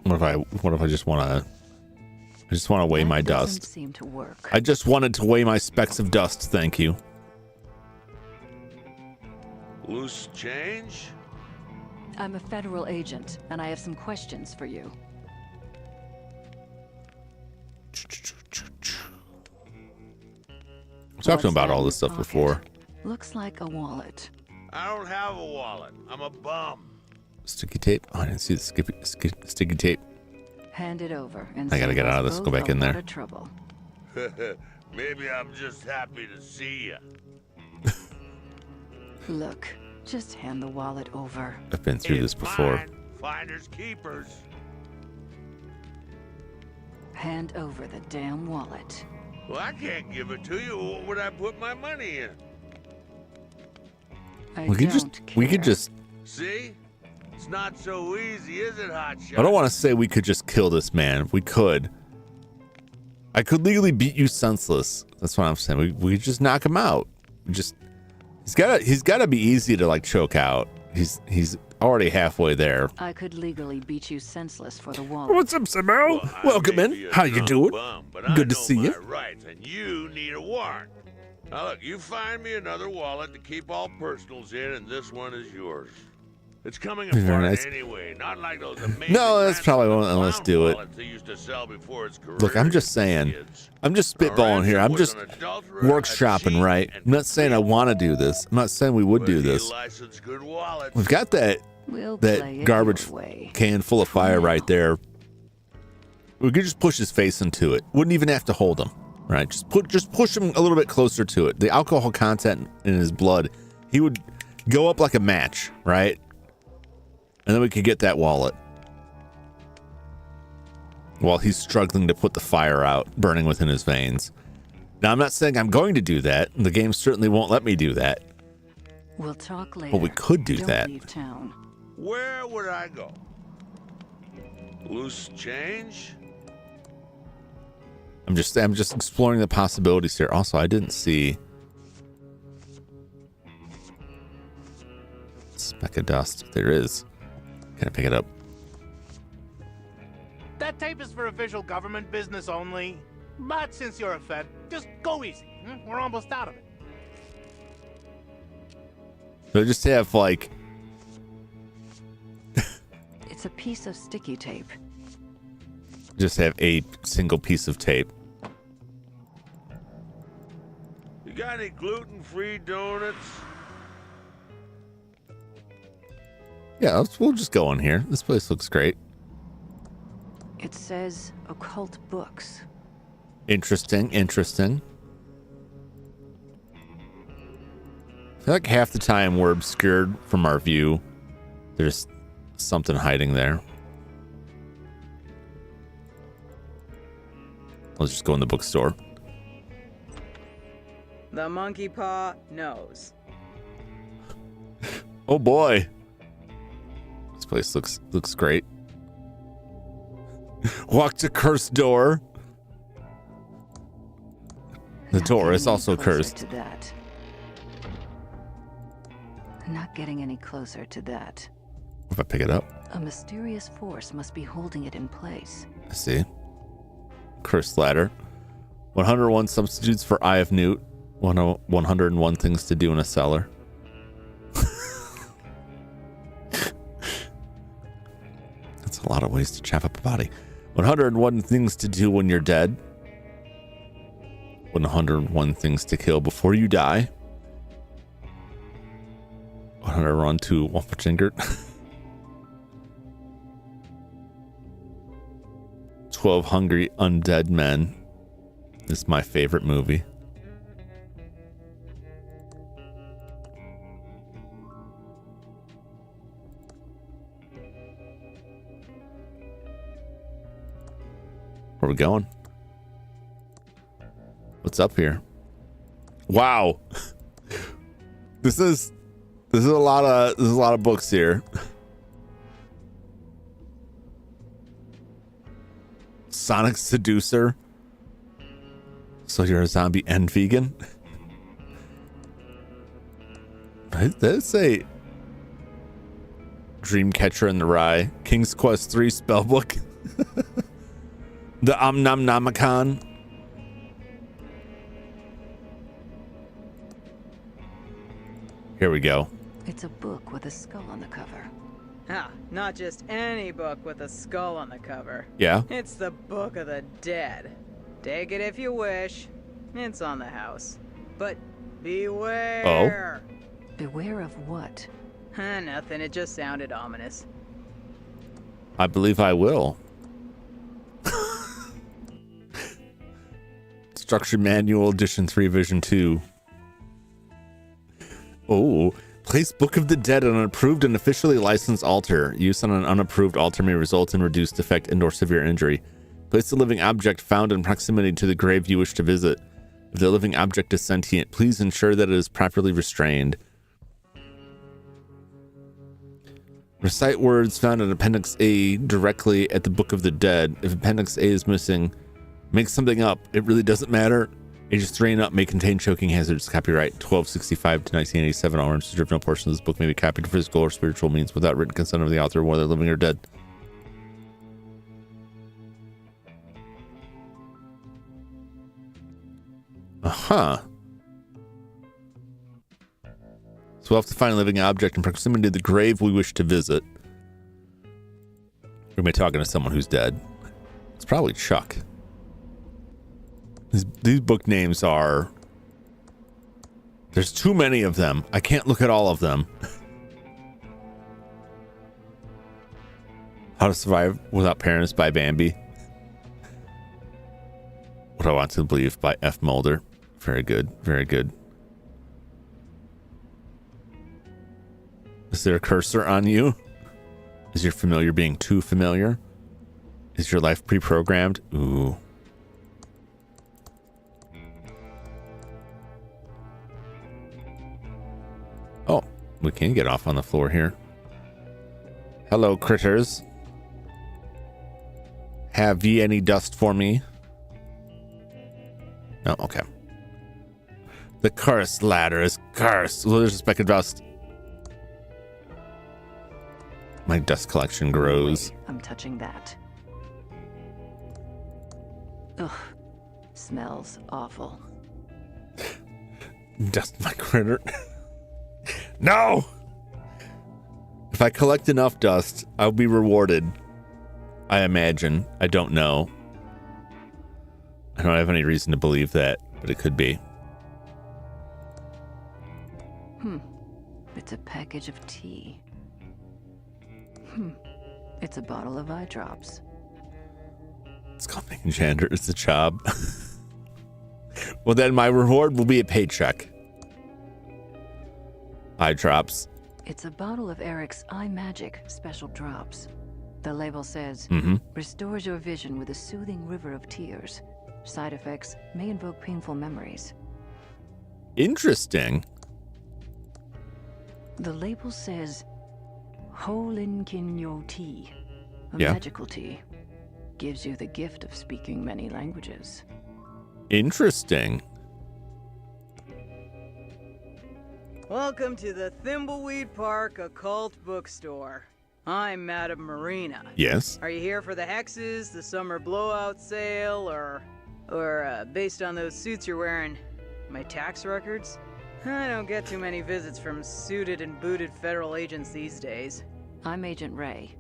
What if I just want to weigh my That doesn't dust? seem to work. I just wanted to weigh my specks of dust, thank you. Loose change? I'm a federal agent, and I have some questions for you. Talked to him What's about that all in this your stuff pocket? before. Looks like a wallet. I don't have a wallet. I'm a bum. Sticky tape? Oh, I didn't see the sticky tape. Hand it over, and I gotta get out of this, save go us back both in a there. lot of trouble. Maybe I'm just happy to see you. Look, just hand the wallet over. I've been through this It's before. mine. Finders keepers. Hand over the damn wallet. Well, I can't give it to you. What would I put my money in? I We could don't just. See? It's not so easy, is it, Hotshot? I don't want to say we could just kill this man. We could. I could legally beat you senseless. That's what I'm saying. We just knock him out. He's gotta be easy to like choke out. He's already halfway there. I could legally beat you senseless for the wallet. What's up, Samuel? Well, I Welcome may in. be a How you drunk doing? bum, but Good to I know see my you. rights, and you need a warrant. Now look, you find me another wallet to keep all personals in, and this one is yours. It's coming Very apart nice. anyway, not like those amazing. No, that's probably ransom won't let us clown do it. wallets they used to sell before its career. Look, I'm just saying. Kids. I'm just A spitballing here. ransom I'm was just an adulterer, a workshopping, cheat, right? and I'm not saying I want to do this. I'm not saying we would do Well, you this. license good wallets. We've got We'll play that it garbage your way. can full of fire right there. We could just push his face into it. Wouldn't even have to hold him, right? Just push him a little bit closer to it. The alcohol content in his blood, he would go up like a match, right? And then we could get that wallet while he's struggling to put the fire out, burning within his veins. Now, I'm not saying I'm going to do that. The game certainly won't let me do that. We'll talk later. But we could do Don't that. Leave town. Where would I go? Loose change? I'm just exploring the possibilities here. Also, I didn't see speck of dust. There is. Can I pick it up? That tape is for official government business only. But since you're a Fed, just go easy. We're almost out of it. So just have like It's a piece of sticky tape. just have a single piece of tape. You got any gluten-free donuts? Yeah, we'll just go in here. This place looks great. It says occult books. Interesting. I feel like half the time we're obscured from our view. There's something hiding there. Let's just go in the bookstore. The monkey paw knows. Oh boy. This place looks great. Walk to cursed door. The door is also cursed. To that. Not getting any closer to that. If I pick it up, A mysterious force must be holding it in place. I see. Cursed ladder. 101 substitutes for Eye of Newt. 101 things to do in a cellar. That's a lot of ways to chop up a body. 101 things to do when you're dead. 101 things to kill before you die. 101 to Wolfachingert. 12 Hungry Undead Men is my favorite movie. Where are we going? What's up here? Wow. This is a lot of books here. Sonic Seducer. So you're a zombie and vegan? That's a Dreamcatcher in the Rye. King's Quest 3 spellbook. The Omnomnomicon. Here we go. It's a book with a skull on the cover. Ha! Not just any book with a skull on the cover. Yeah. It's the Book of the Dead. Take it if you wish. It's on the house. But beware! Beware of what? Nothing, it just sounded ominous. I believe I will. Structure Manual Edition 3 Vision 2. Oh, place Book of the Dead on an approved and officially licensed altar. Use on an unapproved altar may result in reduced effect and or severe injury. Place the living object found in proximity to the grave you wish to visit. If the living object is sentient, please ensure that it is properly restrained. Recite words found in Appendix A directly at the Book of the Dead. If Appendix A is missing, make something up. It really doesn't matter. Ages 3 and up may contain choking hazards. Copyright 1265 to 1987. All rights reserved. No portion of this book may be copied for physical or spiritual means without written consent of the author, whether living or dead. So we'll have to find a living object in proximity to the grave we wish to visit. We're going to be talking to someone who's dead. It's probably Chuck. These book names are... There's too many of them. I can't look at all of them. How to Survive Without Parents by Bambi. What I Want to Believe by F. Mulder. Very good. Very good. Is there a cursor on you? Is your familiar being too familiar? Is your life pre-programmed? Ooh. Oh, we can get off on the floor here. Hello, critters. Have ye any dust for me? Oh, okay. The cursed ladder is cursed. Well, there's a speck of dust. My dust collection grows. I'm touching that. Ugh. Smells awful. Dust my critter. No! If I collect enough dust, I'll be rewarded. I imagine. I don't know. I don't have any reason to believe that, but it could be. It's a package of tea. It's a bottle of eye drops. It's called making Jander's a job. Well, then my reward will be a paycheck. Eye drops. It's a bottle of Eric's Eye Magic special drops. The label says, restores your vision with a soothing river of tears. Side effects may invoke painful memories. Interesting. The label says, Holinkin tea, a Yeah. magical tea. Gives you the gift of speaking many languages. Interesting. Welcome to the Thimbleweed Park Occult Bookstore. I'm Madame Marina. Yes. Are you here for the hexes, the summer blowout sale, or based on those suits you're wearing, my tax records? I don't get too many visits from suited and booted federal agents these days. I'm Agent Ray.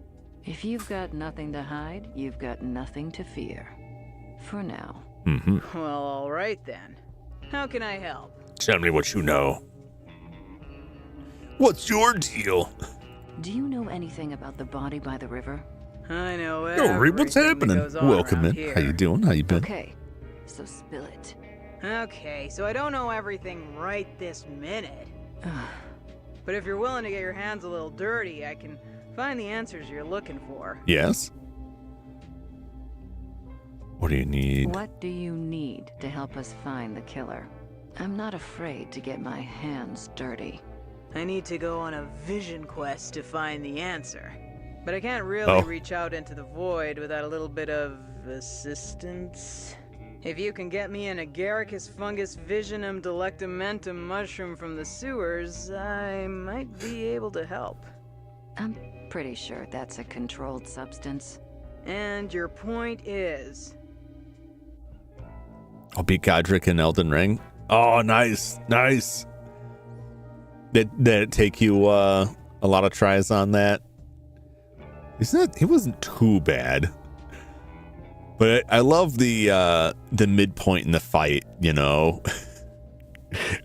If you've got nothing to hide, you've got nothing to fear. For now. Well, all right then. How can I help? Tell me what you know. What's your deal? Do you know anything about the body by the river? I know Yo, Reed, what's happening? Welcome in. How you doing? How you been? Okay, so spill it. Okay, so I don't know everything right this minute. But if you're willing to get your hands a little dirty, I can find the answers you're looking for. Yes. What do you need? What do you need to help us find the killer? I'm not afraid to get my hands dirty. I need to go on a vision quest to find the answer. But I can't really reach out into the void without a little bit of assistance. If you can get me an agaricus fungus visionum delectamentum mushroom from the sewers, I might be able to help. I'm pretty sure that's a controlled substance. And your point is? I'll beat Godric in Elden Ring. Oh, nice. Nice. Did it take you a lot of tries on that? He wasn't too bad. But I love the midpoint in the fight, you know,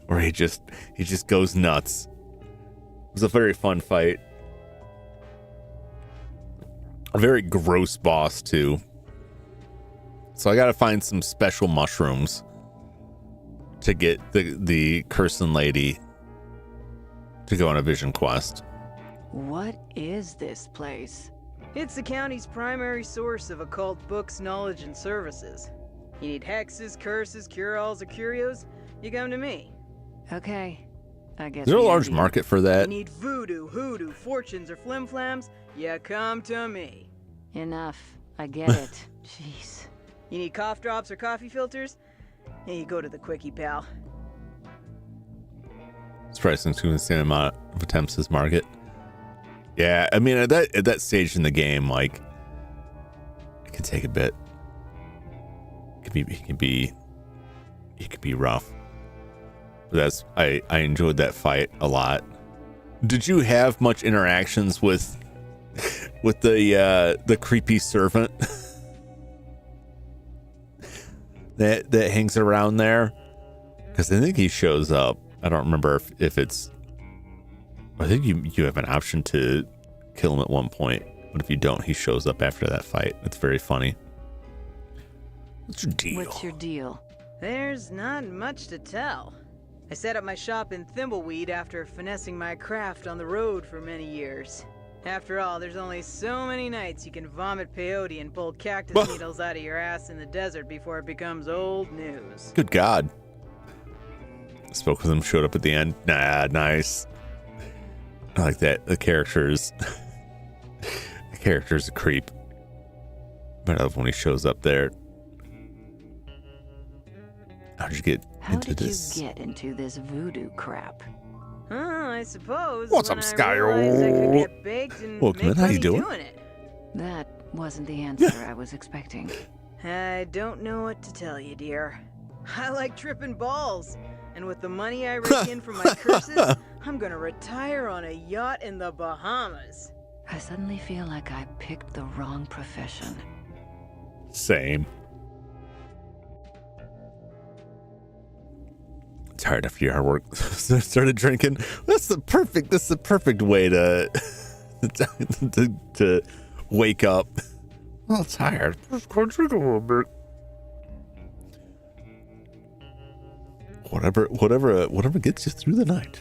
where he just goes nuts. It was a very fun fight. A very gross boss too. So I got to find some special mushrooms to get the cursing lady to go on a vision quest. What is this place? It's the county's primary source of occult books, knowledge, and services. You need hexes, curses, cure-alls, or curios? You come to me. Okay, I guess. Is there a large market for that? You need voodoo, hoodoo, fortunes, or flim-flams? You come to me. Enough. I get it. Jeez. You need cough drops or coffee filters? Yeah, you go to the quickie, pal. It's probably since doing the same amount of attempts as market. Yeah, I mean at that stage in the game, like it can take a bit. It can be rough. But I enjoyed that fight a lot. Did you have much interactions with the creepy servant that hangs around there? Because I think he shows up. I don't remember if it's. I think you have an option to kill him at one point, but if you don't, he shows up after that fight. It's very funny. What's your deal? What's your deal? There's not much to tell. I set up my shop in Thimbleweed after finessing my craft on the road for many years. After all, there's only so many nights you can vomit peyote and pull cactus needles out of your ass in the desert before it becomes old news. Good God. Spoke with him, showed up at the end. Nah, nice. I like that. The character's a creep. But I love when he shows up there. How'd you get into this? How did you get into this voodoo crap? I suppose. What's when up, I Skyro? realized I could get baked and Welcome make in. How you money doing? it. That wasn't the answer I was expecting. I don't know what to tell you, dear. I like tripping balls. And with the money I rake in from my curses, I'm gonna retire on a yacht in the Bahamas. I suddenly feel like I picked the wrong profession. Same. Tired after your hard work. Started drinking. That's the perfect way to to wake up. I'm tired. Just go drink a little bit. Whatever gets you through the night.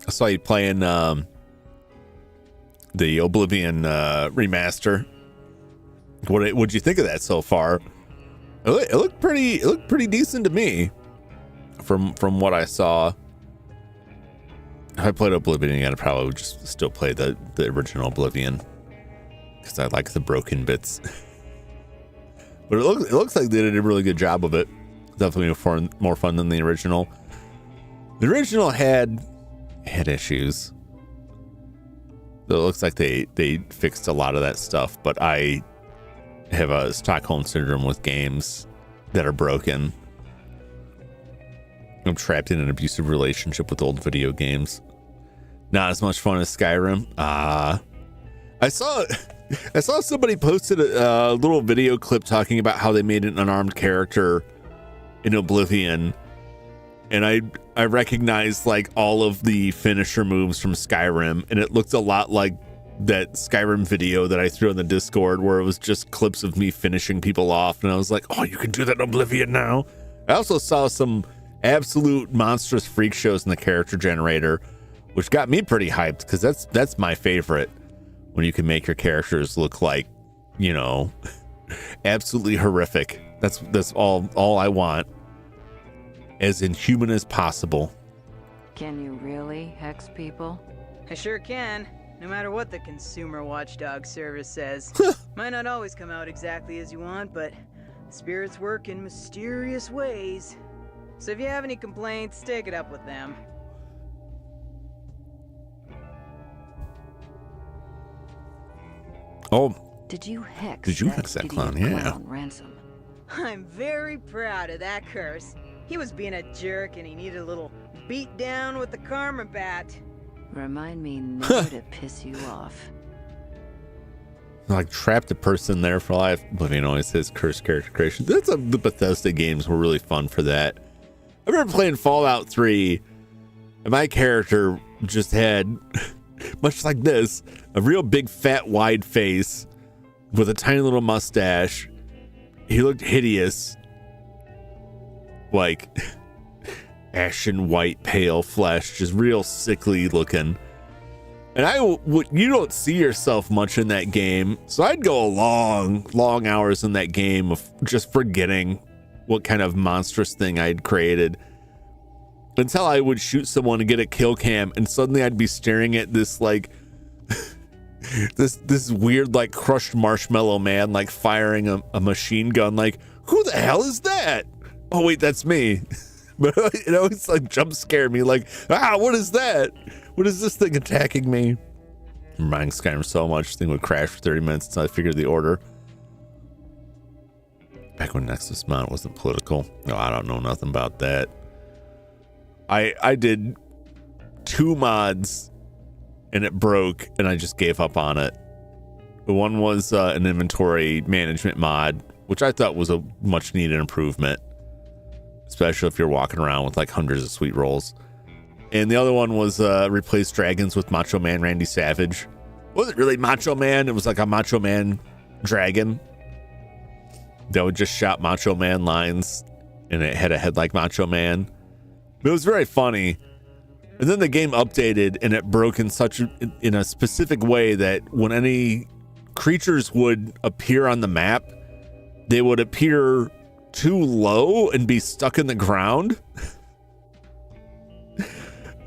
I saw you playing the Oblivion remaster. What'd you think of that so far? It looked pretty decent to me. From what I saw. If I played Oblivion again, I'd probably just still play the original Oblivion. Because I like the broken bits. But it looks like they did a really good job of it. Definitely more fun than the original. The original had issues. So it looks like they fixed a lot of that stuff, but I have a Stockholm syndrome with games that are broken. I'm trapped in an abusive relationship with old video games. Not as much fun as Skyrim. I saw somebody posted a little video clip talking about how they made an unarmed character in Oblivion, and I recognized like all of the finisher moves from Skyrim, and it looked a lot like that Skyrim video that I threw on the Discord where it was just clips of me finishing people off, and I was like, oh, you can do that in Oblivion now. I also saw some absolute monstrous freak shows in the character generator, which got me pretty hyped because that's my favorite. When you can make your characters look like, you know, absolutely horrific. That's all I want. As inhuman as possible. Can you really hex people? I sure can, no matter what the consumer watchdog service says. Might not always come out exactly as you want, but spirits work in mysterious ways. So if you have any complaints, take it up with them. Oh, Did you hex that clown? Yeah. Clown Ransom? I'm very proud of that curse. He was being a jerk and he needed a little beat down with the karma bat. Remind me never to piss you off. Like trapped a person there for life. Oblivion always says cursed character creation. The Bethesda games were really fun for that. I remember playing Fallout 3, and my character just had, much like this, a real big fat wide face with a tiny little mustache. He looked hideous, like ashen white pale flesh, just real sickly looking. And you don't see yourself much in that game, so I'd go long hours in that game of just forgetting what kind of monstrous thing I'd created, until I would shoot someone and get a kill cam, and suddenly I'd be staring at this like this weird like crushed marshmallow man like firing a machine gun. Like, who the hell is that? Oh wait, that's me. But it always like jump scared me, like, what is that? What is this thing attacking me? I'm reminding Skyrim so much. This thing would crash for 30 minutes until I figured the order. Back when Nexus Mount wasn't political. No, I don't know nothing about that. I did 2 mods and it broke and I just gave up on it. One was an inventory management mod, which I thought was a much needed improvement, especially if you're walking around with like hundreds of sweet rolls. And the other one was replace dragons with Macho Man Randy Savage. wasn't really Macho Man. It was like a Macho Man dragon that would just shout Macho Man lines, and it had a head like Macho Man. But it was very funny. And then the game updated, and it broke in a specific way that when any creatures would appear on the map, they would appear too low and be stuck in the ground.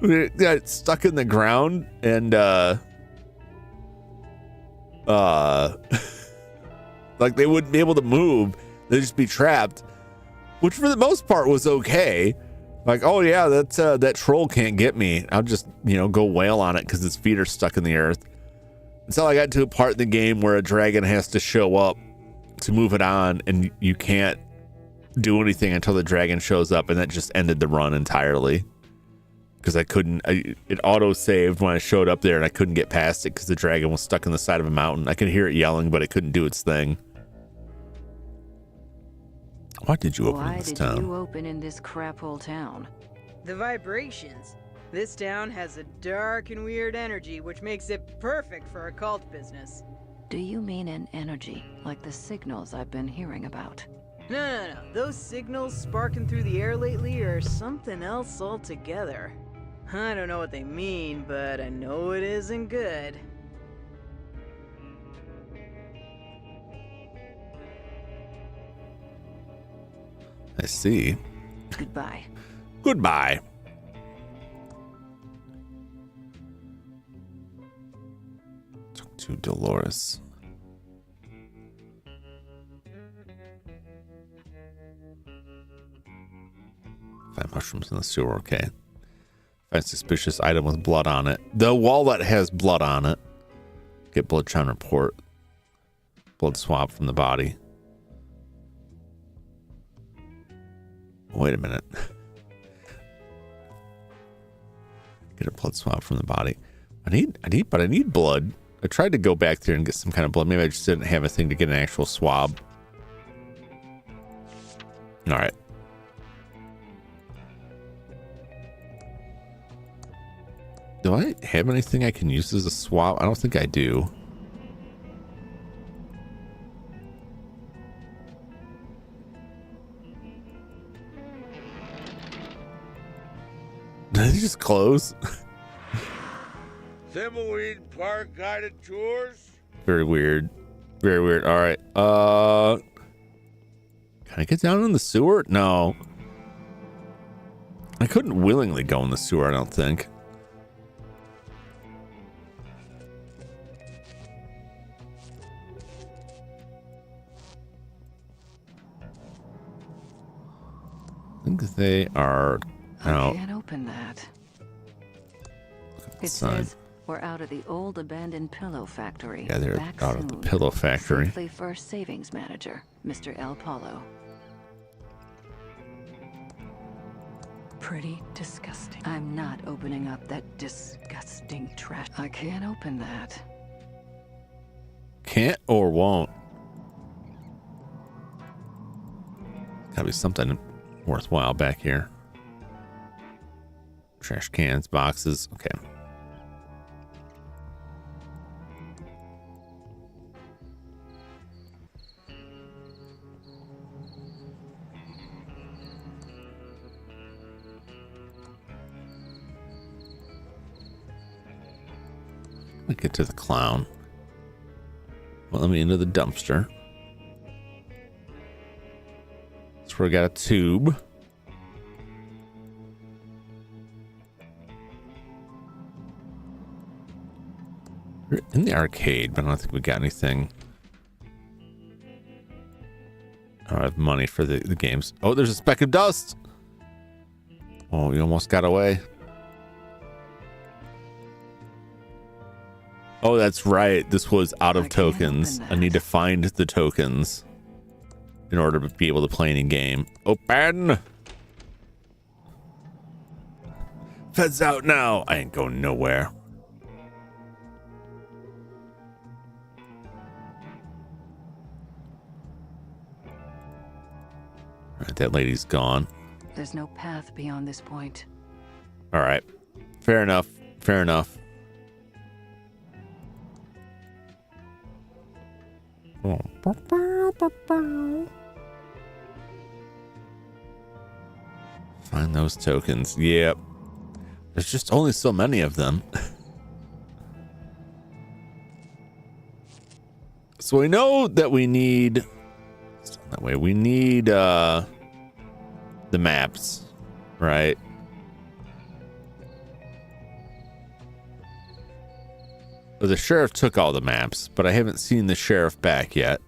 They got stuck in the ground, and like they wouldn't be able to move. They'd just be trapped, which for the most part was okay. Like, oh yeah, that troll can't get me. I'll just, go wail on it because its feet are stuck in the earth. Until I got to a part in the game where a dragon has to show up to move it on, and you can't do anything until the dragon shows up, and that just ended the run entirely. Because it auto-saved when I showed up there, and I couldn't get past it because the dragon was stuck in the side of a mountain. I could hear it yelling, but it couldn't do its thing. Why did you open in this town? Why did you open in this crap hole town? The vibrations. This town has a dark and weird energy, which makes it perfect for a cult business. Do you mean an energy, like the signals I've been hearing about? No. Those signals sparking through the air lately are something else altogether. I don't know what they mean, but I know it isn't good. I see. Goodbye. Goodbye. Talk to Dolores. Find mushrooms in the sewer, okay. Find suspicious item with blood on it. The wallet has blood on it. Get blood chime report. Blood swab from the body. Wait a minute. Get a blood swab from the body. I need blood. I tried to go back there and get some kind of blood. Maybe I just didn't have a thing to get an actual swab. All right. Do I have anything I can use as a swab? I don't think I do. Did they just close? Thimbleweed Park guided tours? Very weird. Very weird. All right. Can I get down in the sewer? No. I couldn't willingly go in the sewer, I don't think. I think they are out. I can't open that. It Sign. says we're out of the old abandoned pillow factory. Yeah, they're Back out of the soon. pillow factory. Safely First Savings Manager, Mr. El Polo. Pretty disgusting. I'm not opening up that disgusting trash. I can't open that. Can't or won't. Gotta be something worthwhile back here. Trash cans, boxes. Okay. Let me get to the clown. Well, let me into the dumpster. That's where we got a tube. We're in the arcade, but I don't think we got anything. I don't have money for the games. Oh, there's a speck of dust. Oh, you almost got away. Oh, that's right. This was out of tokens. I need to find the tokens in order to be able to play any game. Open! Feds out now. I ain't going nowhere. All right, that lady's gone. There's no path beyond this point. All right. Fair enough. Fair enough. Find those tokens. Yep. There's just only so many of them. So we know that we need... That way, we need the maps, right? Well, the sheriff took all the maps, but I haven't seen the sheriff back yet.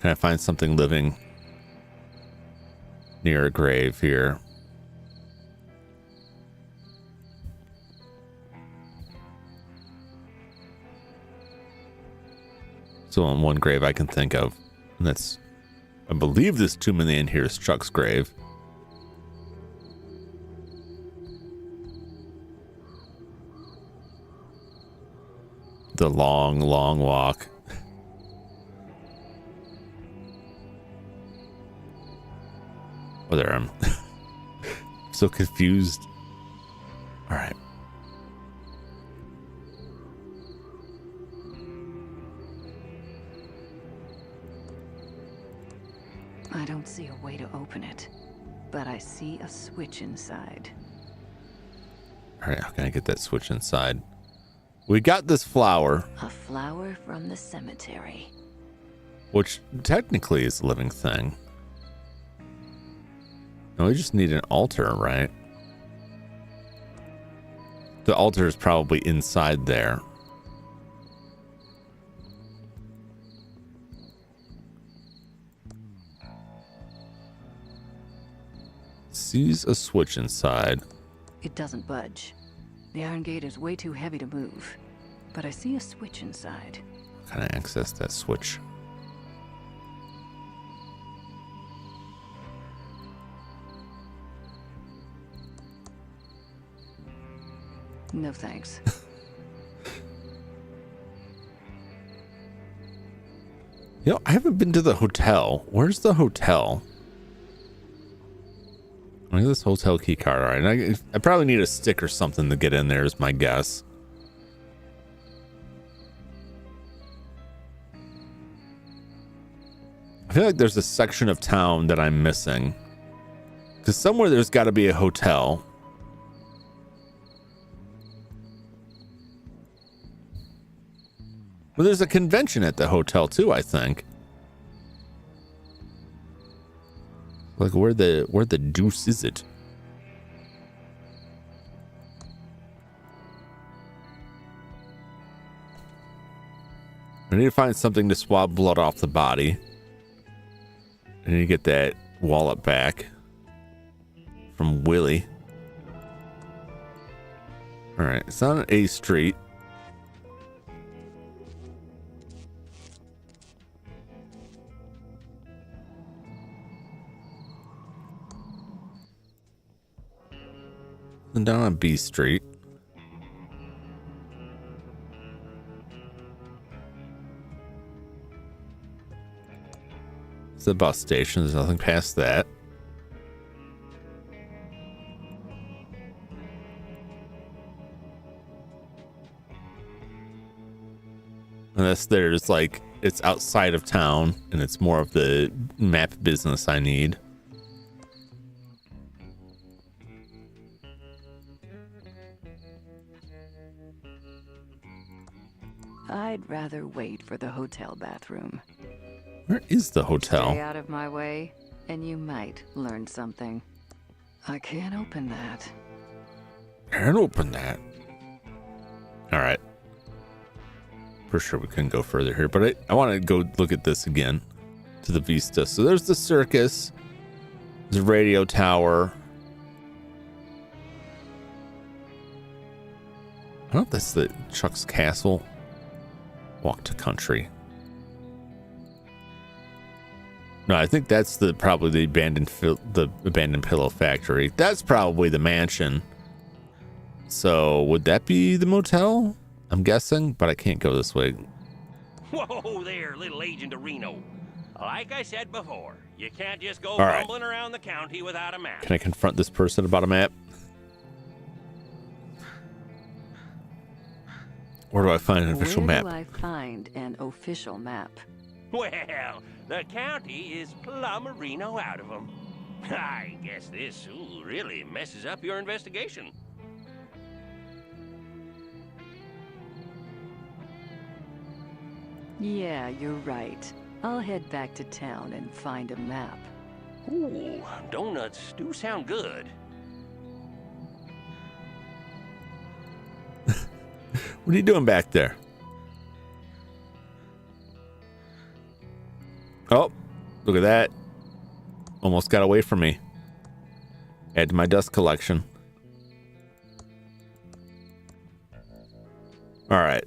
Can I find something living near a grave here? So on one grave I can think of, and that's, I believe this tomb in the end here is Chuck's grave. The long, long walk. Oh, there I'm so confused. All right. I don't see a way to open it, but I see a switch inside. All right, how can I get that switch inside? We got this flower. A flower from the cemetery. Which technically is a living thing. No, we just need an altar, right? The altar is probably inside there. Sees a switch inside. It doesn't budge. The iron gate is way too heavy to move, but I see a switch inside. How can I access that switch? No thanks. You know, I haven't been to the hotel. Where's the hotel? Look at this hotel key card. All right, I probably need a stick or something to get in there is my guess. I feel like there's a section of town that I'm missing. Because somewhere there's got to be a hotel. Well, there's a convention at the hotel too, I think. Like where the deuce is it? I need to find something to swab blood off the body. I need to get that wallet back from Willie. All right, it's on A Street. And down on B Street. It's the bus station. There's nothing past that. Unless there's like, it's outside of town and it's more of the map business I need. I'd rather wait for the hotel bathroom. Where is the hotel? Stay out of my way, and you might learn something. I can't open that. Can't open that. All right. For sure we couldn't go further here, but I want to go look at this again to the Vista. So there's the circus. There's a radio tower. I don't know if that's the Chuck's Castle. Walk to country. No, I think that's probably the abandoned pillow factory. That's probably the mansion. So would that be the motel? I'm guessing, but I can't go this way. Whoa there, little Agent of Reno. Like I said before, you can't just go right. bumbling around the county without a map. Can I confront this person about a map? Where do I find an official Where map? do I find an official map? Well, the county is plumb Reno out of them. I guess this really messes up your investigation. Yeah, you're right. I'll head back to town and find a map. Ooh, donuts do sound good. What are you doing back there? Oh, look at that. Almost got away from me. Add to my dust collection. All right.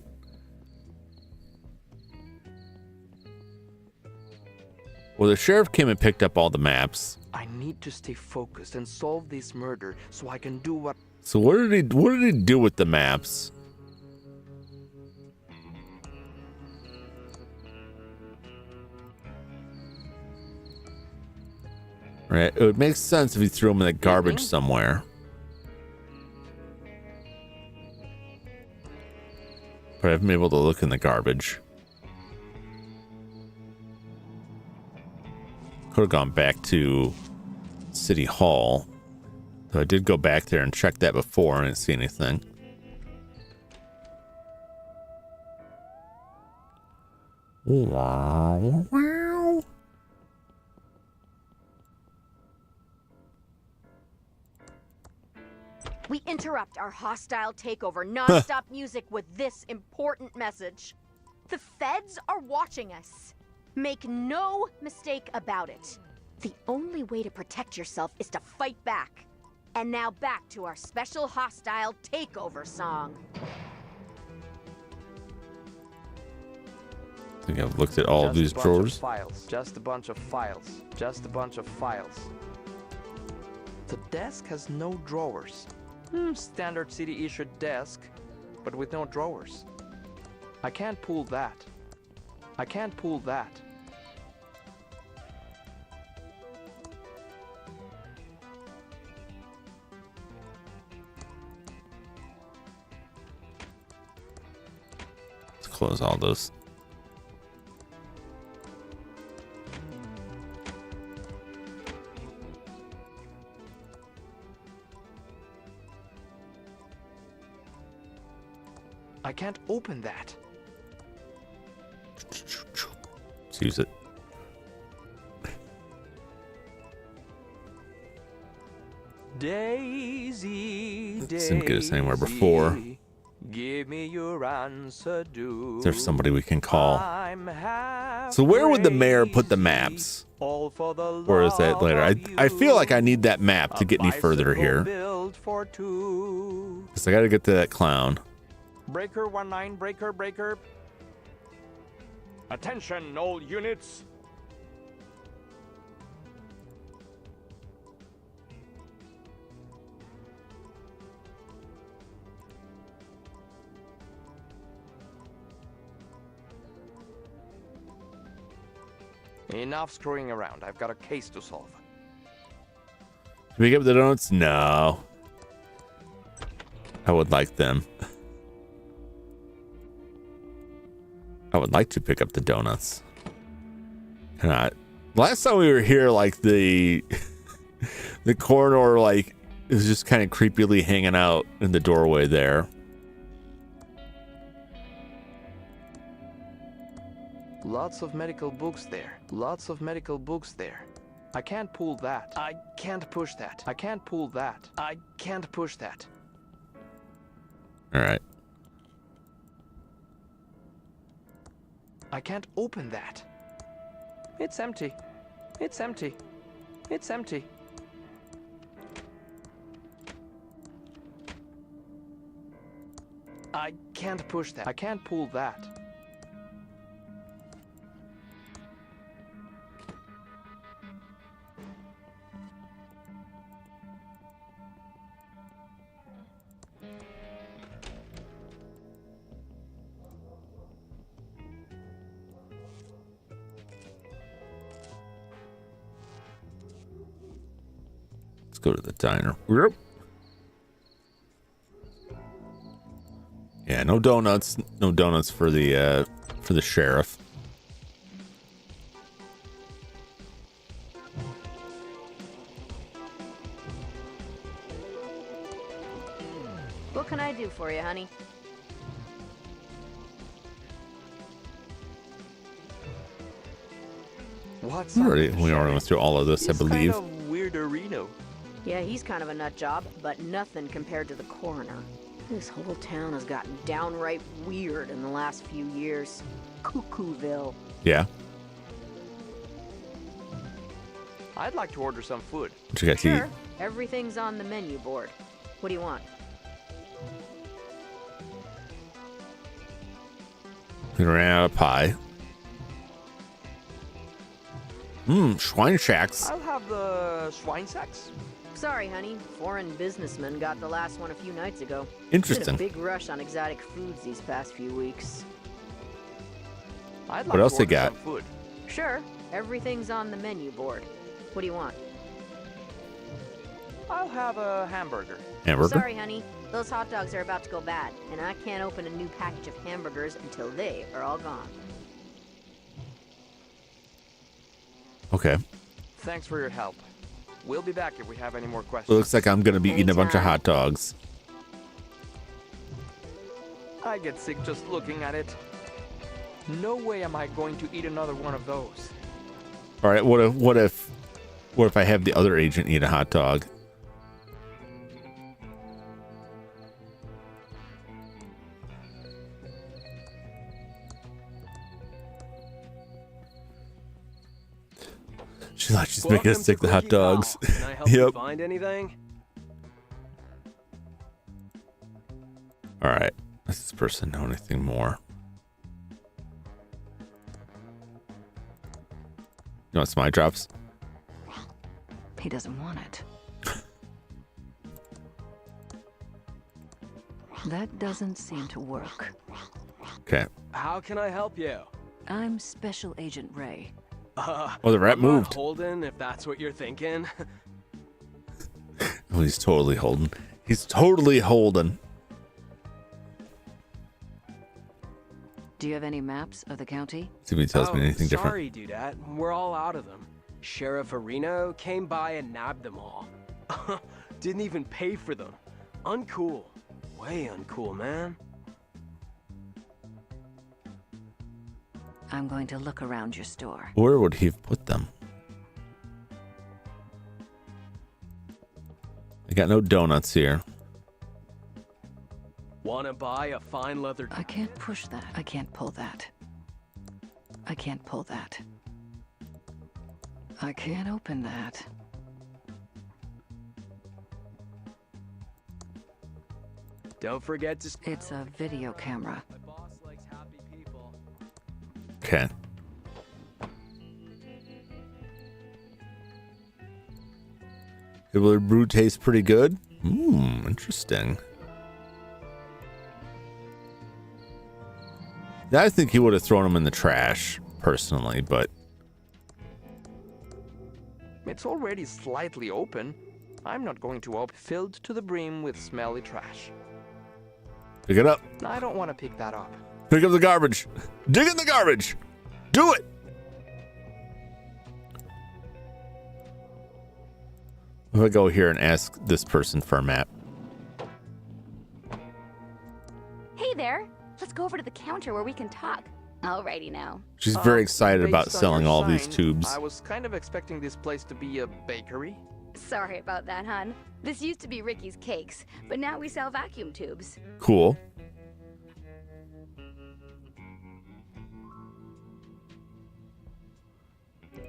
Well, the sheriff came and picked up all the maps. I need to stay focused and solve this murder so I can do what... So what did he do with the maps? Right, it would make sense if he threw them in the garbage somewhere. But I haven't been able to look in the garbage. Could have gone back to City Hall. So I did go back there and check that before. I didn't see anything. Wow. We interrupt our hostile takeover non-stop music with this important message. The feds are watching us. Make no mistake about it. The only way to protect yourself is to fight back. And now back to our special hostile takeover song. I think I've looked at all of these drawers. Just a bunch of files. Just a bunch of files. The desk has no drawers. Standard city-issued desk, but with no drawers. I can't pull that. I can't pull that. Let's close all those. I can't open that. Let's use it. Daisy, Didn't get us anywhere before. Give me your answer, do. Is there somebody we can call? So where would the mayor put the maps? Or is that later? I feel like I need that map to get any further here. Because I got to get to that clown. Breaker 19, breaker. Attention, all units. Enough screwing around. I've got a case to solve. Pick up the donuts? No. I would like them. I would like to pick up the donuts. Cannot. Last time we were here, like the corridor, like it was just kind of creepily hanging out in the doorway there. Lots of medical books there. Lots of medical books there. I can't pull that. I can't push that. I can't pull that. I can't push that. All right. I can't open that. It's empty. It's empty. It's empty. I can't push that. I can't pull that. Let's go to the diner. Yep. Yeah, no donuts. No donuts for the sheriff. What can I do for you, honey? What's We up, already went through all of this, I believe. Kind of weirderino. Yeah, he's kind of a nut job, but nothing compared to the coroner. This whole town has gotten downright weird in the last few years. Cuckooville. Yeah. I'd like to order some food. What you got to eat? Sure, everything's on the menu board. What do you want? We ran out of pie. Schweinshacks. I'll have the Schweinsacks. Sorry, honey. Foreign businessmen got the last one a few nights ago. Interesting. Been a big rush on exotic foods these past few weeks. I'd like What else to they order got? some food. Sure, everything's on the menu board. What do you want? I'll have a hamburger. Hamburger? Sorry, honey. Those hot dogs are about to go bad, and I can't open a new package of hamburgers until they are all gone. Okay. Thanks for your help. We'll be back if we have any more It questions. looks like I'm going to be eating a bunch of Anytime. hot dogs. I get sick just looking at it. No way am I going to eat another one of those. All right. What if I have the other agent eat a hot dog? She's like, she's making us Welcome stick to the hot Quickie dogs. Call. Can I help you Yep. find anything? All right. Does this person know anything more? You want some eye drops? He doesn't want it. That doesn't seem to work. Okay. How can I help you? I'm Special Agent Ray. Oh, the rat I'm not moved. Holden, if that's what you're thinking. Oh, he's totally holding. He's totally holding. Do you have any maps of the county? See if he tells me anything different. Sorry, dudette. We're all out of them. Sheriff Areno came by and nabbed them all. Didn't even pay for them. Uncool. Way uncool, man. I'm going to look around your store. Where would he have put them? I got no donuts here. Wanna buy a fine leather... I can't push that. I can't pull that. I can't pull that. I can't open that. Don't forget to... It's a video camera. My boss likes happy people. Okay. Will brew taste pretty good? Interesting. Yeah, I think he would have thrown them in the trash, personally, but It's already slightly open. I'm not going to open filled to the brim with smelly trash. pick it up. I don't want to pick that up. Pick up the garbage. Dig in the garbage. Do it. If I go here and ask this person for a map. Hey there. Let's go over to the counter where we can talk. Alrighty now. She's very excited about Based on selling your all these sign, tubes. I was kind of expecting this place to be a bakery. Sorry about that, hon. This used to be Ricky's Cakes, but now we sell vacuum tubes. Cool.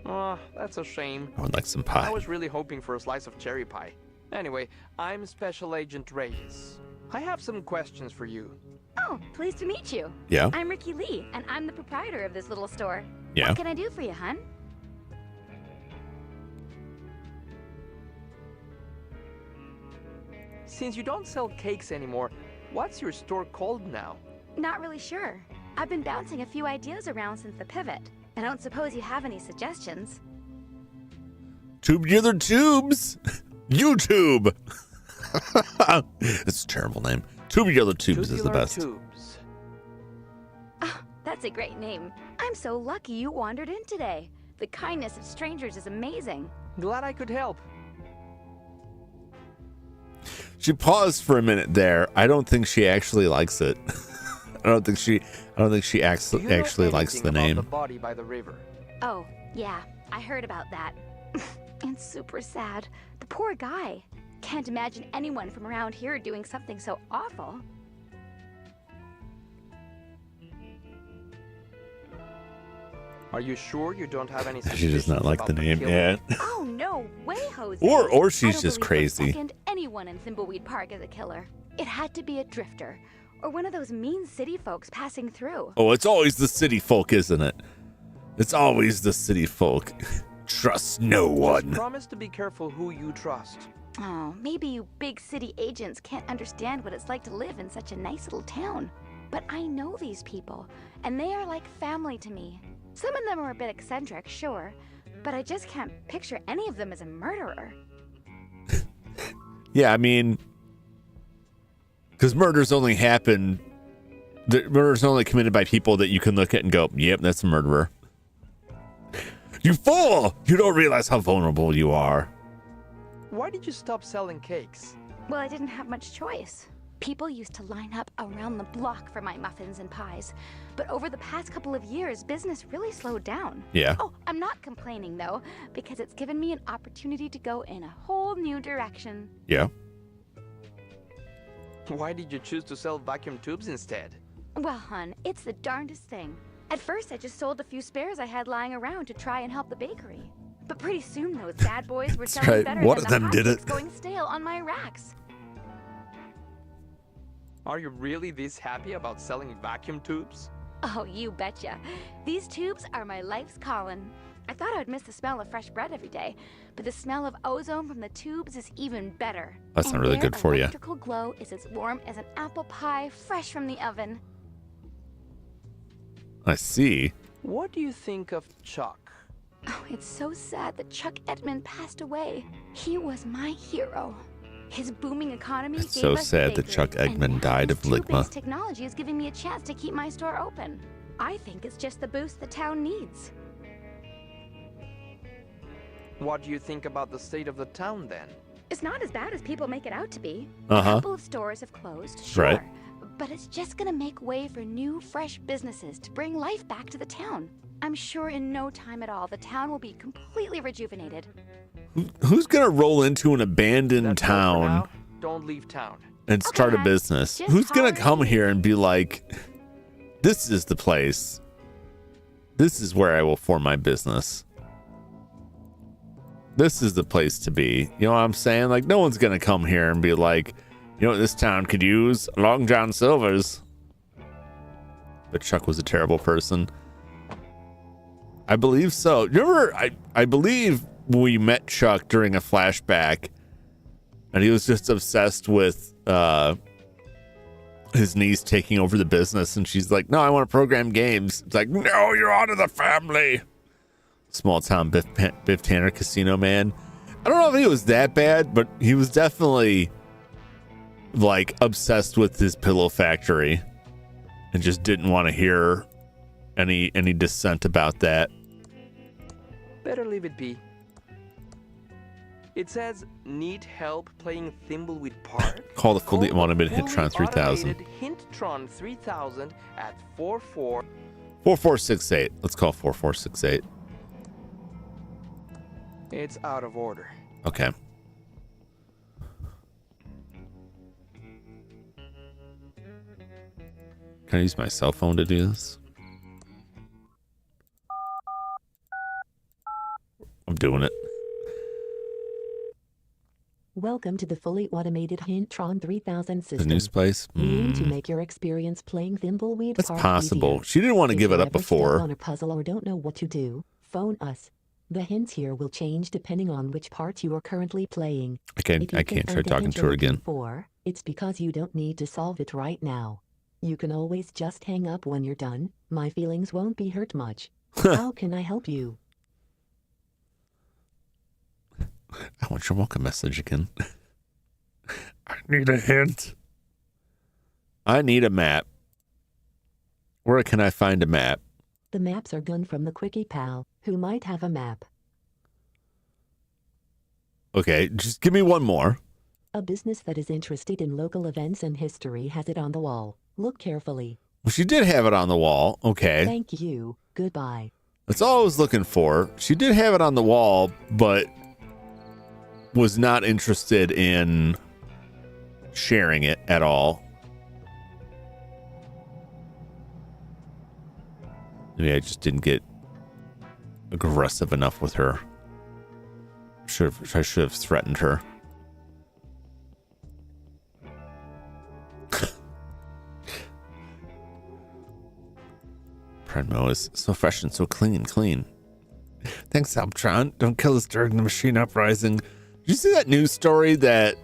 Oh, that's a shame. I would like some I pie. was really hoping for a slice of cherry pie. Anyway, I'm Special Agent Reyes. I have some questions for you. Oh, pleased to meet you. Yeah. I'm Ricky Lee, and I'm the proprietor of this little store. Yeah. What can I do for you, hon? Since you don't sell cakes anymore, what's your store called now? Not really sure. I've been bouncing a few ideas around since the pivot. I don't suppose you have any suggestions. Tubular tubes. YouTube. That's a terrible name. Tubular Tubes is the Tubular best. Tubes. Oh, that's a great name. I'm so lucky you wandered in today. The kindness of strangers is amazing. Glad I could help. She paused for a minute there. I don't think she actually likes it. I don't think she actually likes the name. The body by the river? Oh, yeah, I heard about that. It's super sad. The poor guy. Can't imagine anyone from around here doing something so awful. Are you sure you don't have any She does not like the name. Yeah. Oh, no way, Jose. Or she's I don't just believe for a crazy. second anyone in Thimbleweed Park is a killer. It had to be a drifter. Or one of those mean city folks passing through. Oh, it's always the city folk, isn't it? It's always the city folk. Trust no one. Just promise to be careful who you trust. Oh, maybe you big city agents can't understand what it's like to live in such a nice little town. But I know these people, and they are like family to me. Some of them are a bit eccentric, sure, but I just can't picture any of them as a murderer. Yeah, I mean, because murders only happen. Murders only committed by people that you can look at and go, "Yep, that's a murderer." You fool! You don't realize how vulnerable you are. Why did you stop selling cakes? Well, I didn't have much choice. People used to line up around the block for my muffins and pies. But over the past couple of years, business really slowed down. Yeah. Oh, I'm not complaining, though, because it's given me an opportunity to go in a whole new direction. Yeah. Why did you choose to sell vacuum tubes instead? Well, hon, it's the darndest thing. At first, I just sold a few spares I had lying around to try and help the bakery. But pretty soon, those bad boys were selling right. better One than of the them did hotcakes it. going stale on my racks. Are you really this happy about selling vacuum tubes? Oh, you betcha. These tubes are my life's calling. I thought I would miss the smell of fresh bread every day, but the smell of ozone from the tubes is even better. That's not really their good for you. electrical glow is as warm as an apple pie fresh from the oven. I see. What do you think of Chuck? Oh, it's so sad that Chuck Edmund passed away. He was my hero. His booming economy It's gave so us the sad that bakery, Chuck and Eggman now died his of ligma. tube-based technology is giving me a chance to keep my store open. I think it's just the boost the town needs. What do you think about the state of the town then? It's not as bad as people make it out to be. Uh-huh. A couple of stores have closed, sure. Right. But it's just gonna make way for new, fresh businesses to bring life back to the town. I'm sure in no time at all, the town will be completely rejuvenated. Who's gonna roll into an abandoned That's all for town now. Don't leave town. and Okay, start a hon. business? Just Who's gonna holler at come me. here and be like, "This is the place. This is where I will form my business. This is the place to be." You know what I'm saying? Like, no one's gonna come here and be like, "You know what this town could use? Long John Silver's." But Chuck was a terrible person. I believe so. You remember, I believe we met Chuck during a flashback, and he was just obsessed with his niece taking over the business, and she's like, "No, I want to program games." It's like, "No, you're out of the family." Small town Biff Tanner Casino Man. I don't know if he was that bad, but he was definitely like obsessed with his pillow factory and just didn't want to hear any dissent about that. Better leave it be. It says, need help playing Thimbleweed Park? Call the fully Call automated the Hintron fully 3000. automated Hintron 3000 at 44. 4468. Let's call 4468. It's out of order. Okay. Can I use my cell phone to do this? I'm doing it. Welcome to the fully automated Hintron 3000 The system. news place? We aim to make your experience playing Thimbleweed That's Park possible. easier. She didn't want to If give it you up ever stuck before. on a puzzle or don't know what to do, phone us. The hints here will change depending on which part you are currently playing. I can't If you try find the talking hint to you're her again. looking for, it's because you don't need to solve it right now. You can always just hang up when you're done. My feelings won't be hurt much. How can I help you? I want your welcome message again. I need a hint. I need a map. Where can I find a map? The maps are gone from the Quickie Pal, who might have a map. Okay, just give me one more. A business that is interested in local events and history has it on the wall. Look carefully. Well, she did have it on the wall. Okay. Thank you. Goodbye. That's all I was looking for. She did have it on the wall, but was not interested in sharing it at all. Maybe I just didn't get aggressive enough with her. I should have threatened her. Predmo is so fresh and so clean. Thanks, Alptron. Don't kill us during the machine uprising. Did you see that news story that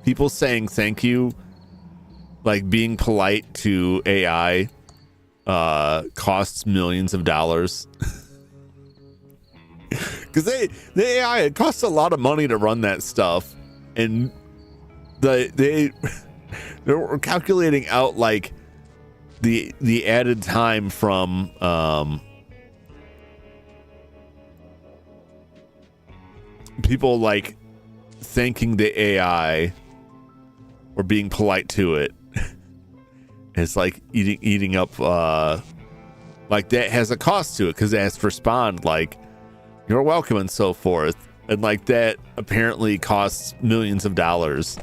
people saying thank you, like being polite to AI, costs millions of dollars? Because the AI, it costs a lot of money to run that stuff, and they were calculating out like the added time from people like thanking the AI or being polite to it. It's like eating up like that has a cost to it because it has to respond like you're welcome and so forth, and like that apparently costs millions of dollars.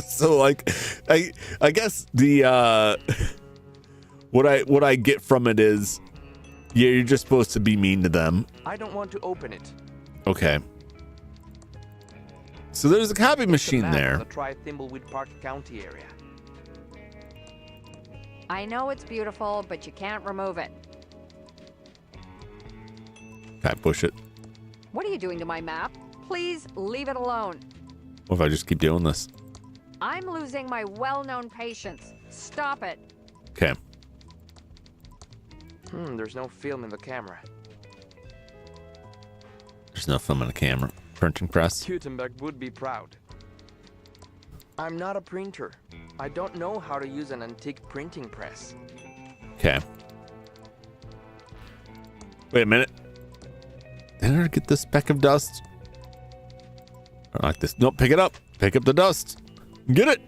So like I guess the what I get from it is, yeah, you're just supposed to be mean to them. I don't want to open it. Okay. So there's a copy machine there. The Thimbleweed Park County area. I know it's beautiful, but you can't remove it. Can I push it? What are you doing to my map? Please leave it alone. What if I just keep doing this? I'm losing my well-known patience. Stop it. Okay. There's no film in the camera. There's no film in the camera. Printing press. Gutenberg would be proud. I'm not a printer. I don't know how to use an antique printing press. Okay. Wait a minute. Did I get this speck of dust? I don't like this. Nope, pick it up. Pick up the dust. Get it.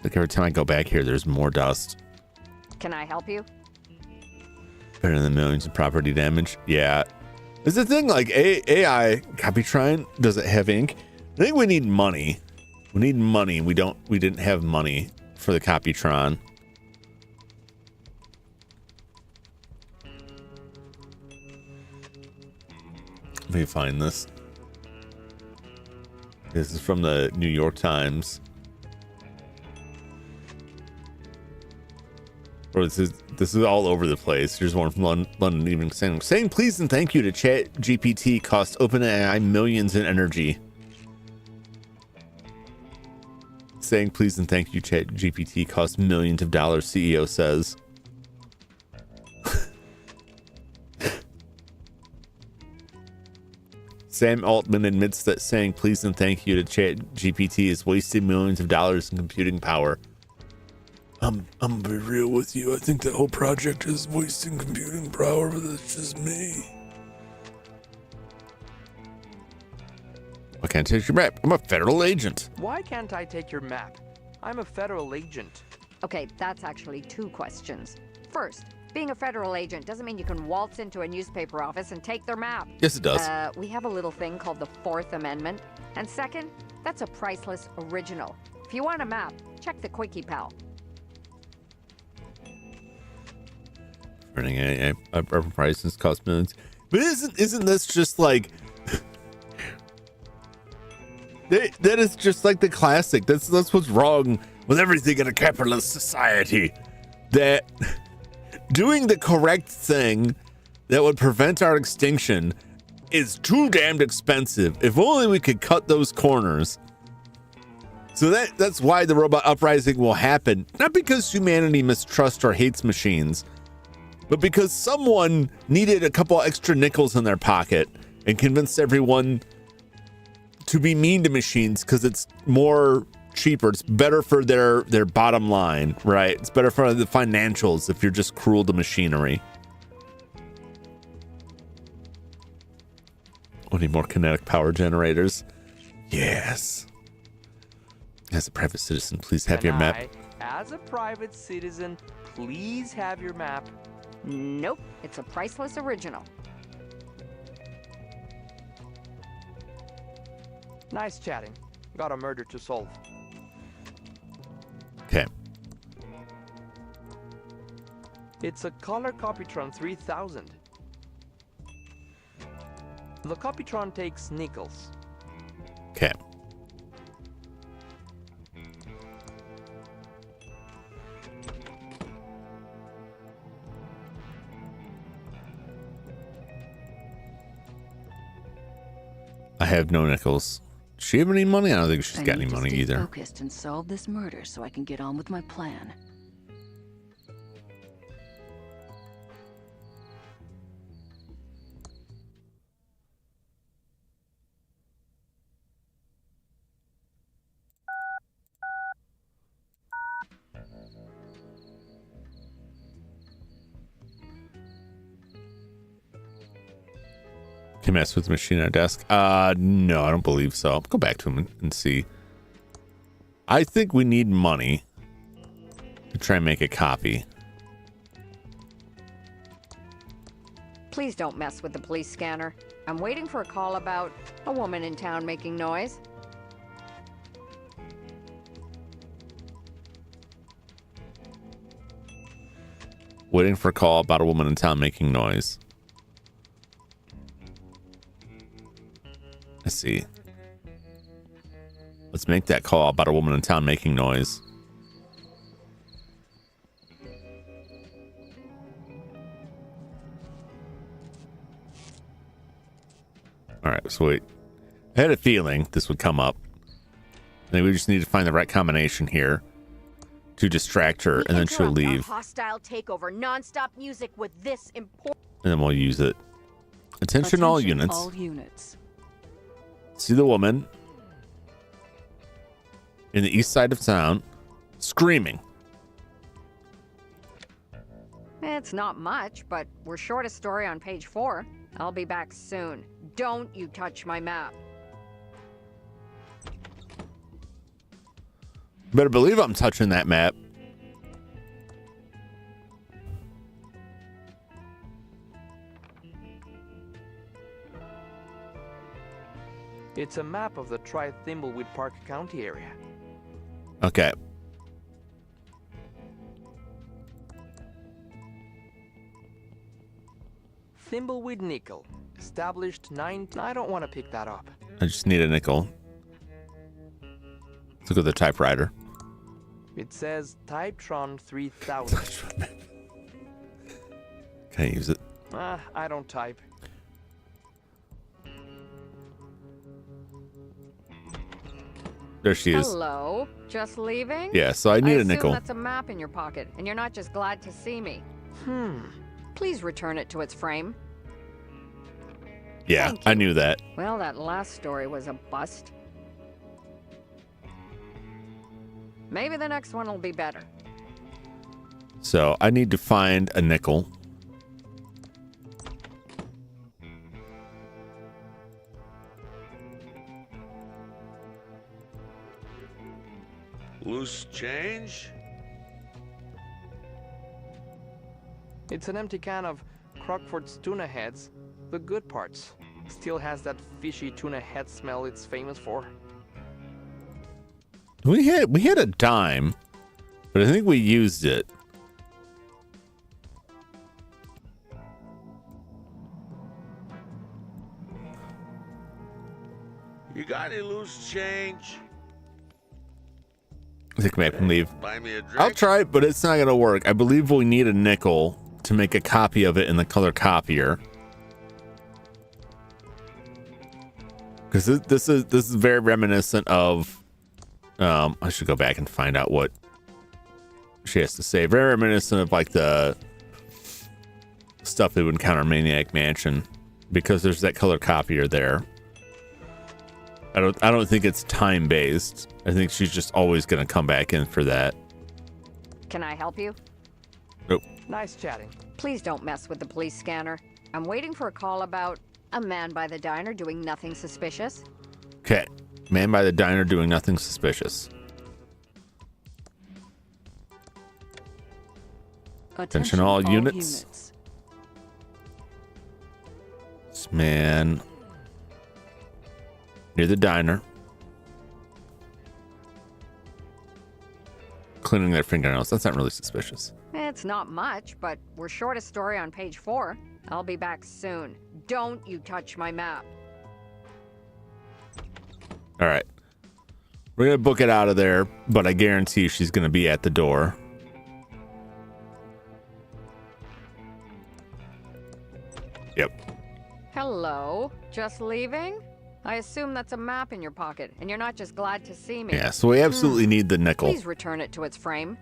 Like every time I go back here, there's more dust. Can I help you? Better than millions of property damage. Yeah. Is the thing like AI Copytron? Does it have ink? I think we need money. We need money. We didn't have money for the Copytron. Let me find this. This is from the New York Times. Or this is all over the place. Here's one from London Evening Standard saying please and thank you to ChatGPT cost OpenAI millions in energy. Saying please and thank you ChatGPT cost millions of dollars, CEO says. Sam Altman admits that saying please and thank you to ChatGPT is wasting millions of dollars in computing power. I'm gonna be real with you. I think the whole project is wasting computing power, but that's just me. Why can't I take your map? I'm a federal agent. Why can't I take your map? I'm a federal agent. Okay, that's actually two questions. First, being a federal agent doesn't mean you can waltz into a newspaper office and take their map. Yes, it does. We have a little thing called the Fourth Amendment. And second, that's a priceless original. If you want a map, check the Quickie Pal. Running a prices cost millions, but isn't this just like that is just like the classic. That's what's wrong with everything in a capitalist society. That doing the correct thing that would prevent our extinction is too damned expensive. If only we could cut those corners. So that's why the robot uprising will happen, not because humanity mistrusts or hates machines, but because someone needed a couple extra nickels in their pocket and convinced everyone to be mean to machines because it's more cheaper. It's better for their bottom line, right? It's better for the financials if you're just cruel to machinery. We need more kinetic power generators. Yes. As a private citizen, please have your map. As a private citizen, please have your map. Nope, it's a priceless original. Nice chatting. Got a murder to solve. Okay. It's a color Copytron 3000. The Copytron takes nickels. Okay. I have no nickels. Does she have any money? I don't think she's got any money either. Focused and solve this murder so I can get on with my plan. Can you mess with the machine on our desk? No, I don't believe so. I'll go back to him and see. I think we need money to try and make a copy. Please don't mess with the police scanner. I'm waiting for a call about a woman in town making noise. Waiting for a call about a woman in town making noise. Let's see. Let's make that call about a woman in town making noise. All right, so wait. I had a feeling this would come up. I think we just need to find the right combination here to distract her, and then she'll leave. Hostile takeover, non-stop music with this important. And then we'll use it. Attention all units. All units. See the woman in the east side of town screaming. It's not much, but we're short a story on page 4. I'll be back soon. Don't you touch my map. Better believe I'm touching that map. It's a map of the Thimbleweed Park County area. Okay. Thimbleweed nickel. Established 9... I don't want to pick that up. I just need a nickel. Let's look at the typewriter. It says Typetron 3000. Can I use it? I don't type. There she is. Hello? Just leaving? Yeah, so I need a nickel. That's a map in your pocket, and you're not just glad to see me. Please return it to its frame. Yeah, I knew that. Well, that last story was a bust. Maybe the next one will be better. So I need to find a nickel. Loose change? It's an empty can of Crockford's tuna heads. The good parts. Still has that fishy tuna head smell it's famous for. We had a dime, but I think we used it. You got any loose change? I think I can leave. Buy me a drink? I'll try it, but it's not going to work. I believe we need a nickel to make a copy of it in the color copier. Because this is very reminiscent of. I should go back and find out what she has to say. Very reminiscent of like the stuff they would encounter in Maniac Mansion, because there's that color copier there. I don't think it's time based. I think she's just always going to come back in for that. Can I help you? Nope. Nice chatting. Please don't mess with the police scanner. I'm waiting for a call about a man by the diner doing nothing suspicious. Okay. Man by the diner doing nothing suspicious. Attention all units. This man near the diner. Cleaning their fingernails. That's not really suspicious. It's not much, but we're short a story on page 4. I'll be back soon. Don't you touch my map. All right. We're going to book it out of there, but I guarantee she's going to be at the door. Yep. Hello. Just leaving? I assume that's a map in your pocket, and you're not just glad to see me. Yeah, so we absolutely need the nickel. Please return it to its frame.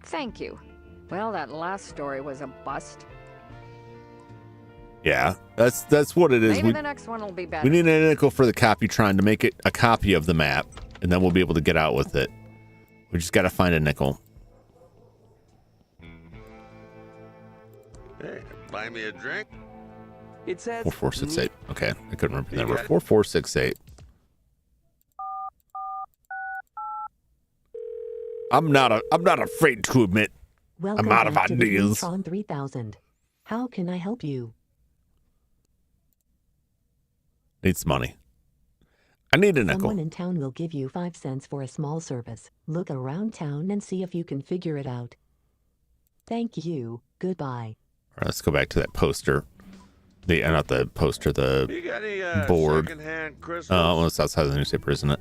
Thank you. Well, that last story was a bust. Yeah, that's what it is. Maybe the next one will be better. We need a nickel for the copy, trying to make it a copy of the map, and then we'll be able to get out with it. We just got to find a nickel. Hey, buy me a drink? It says 4468. Okay, I couldn't remember the number. 4468. I'm not afraid to admit Welcome I'm out of back to the ideas. Neutron 3000. How can I help you? Need some money. I need a nickel. Someone in town will give you 5 cents for a small service. Look around town and see if you can figure it out. Thank you. Goodbye. All right, let's go back to that poster. Not the poster, the You got any board. secondhand crystals? Well, it's outside the newspaper, isn't it?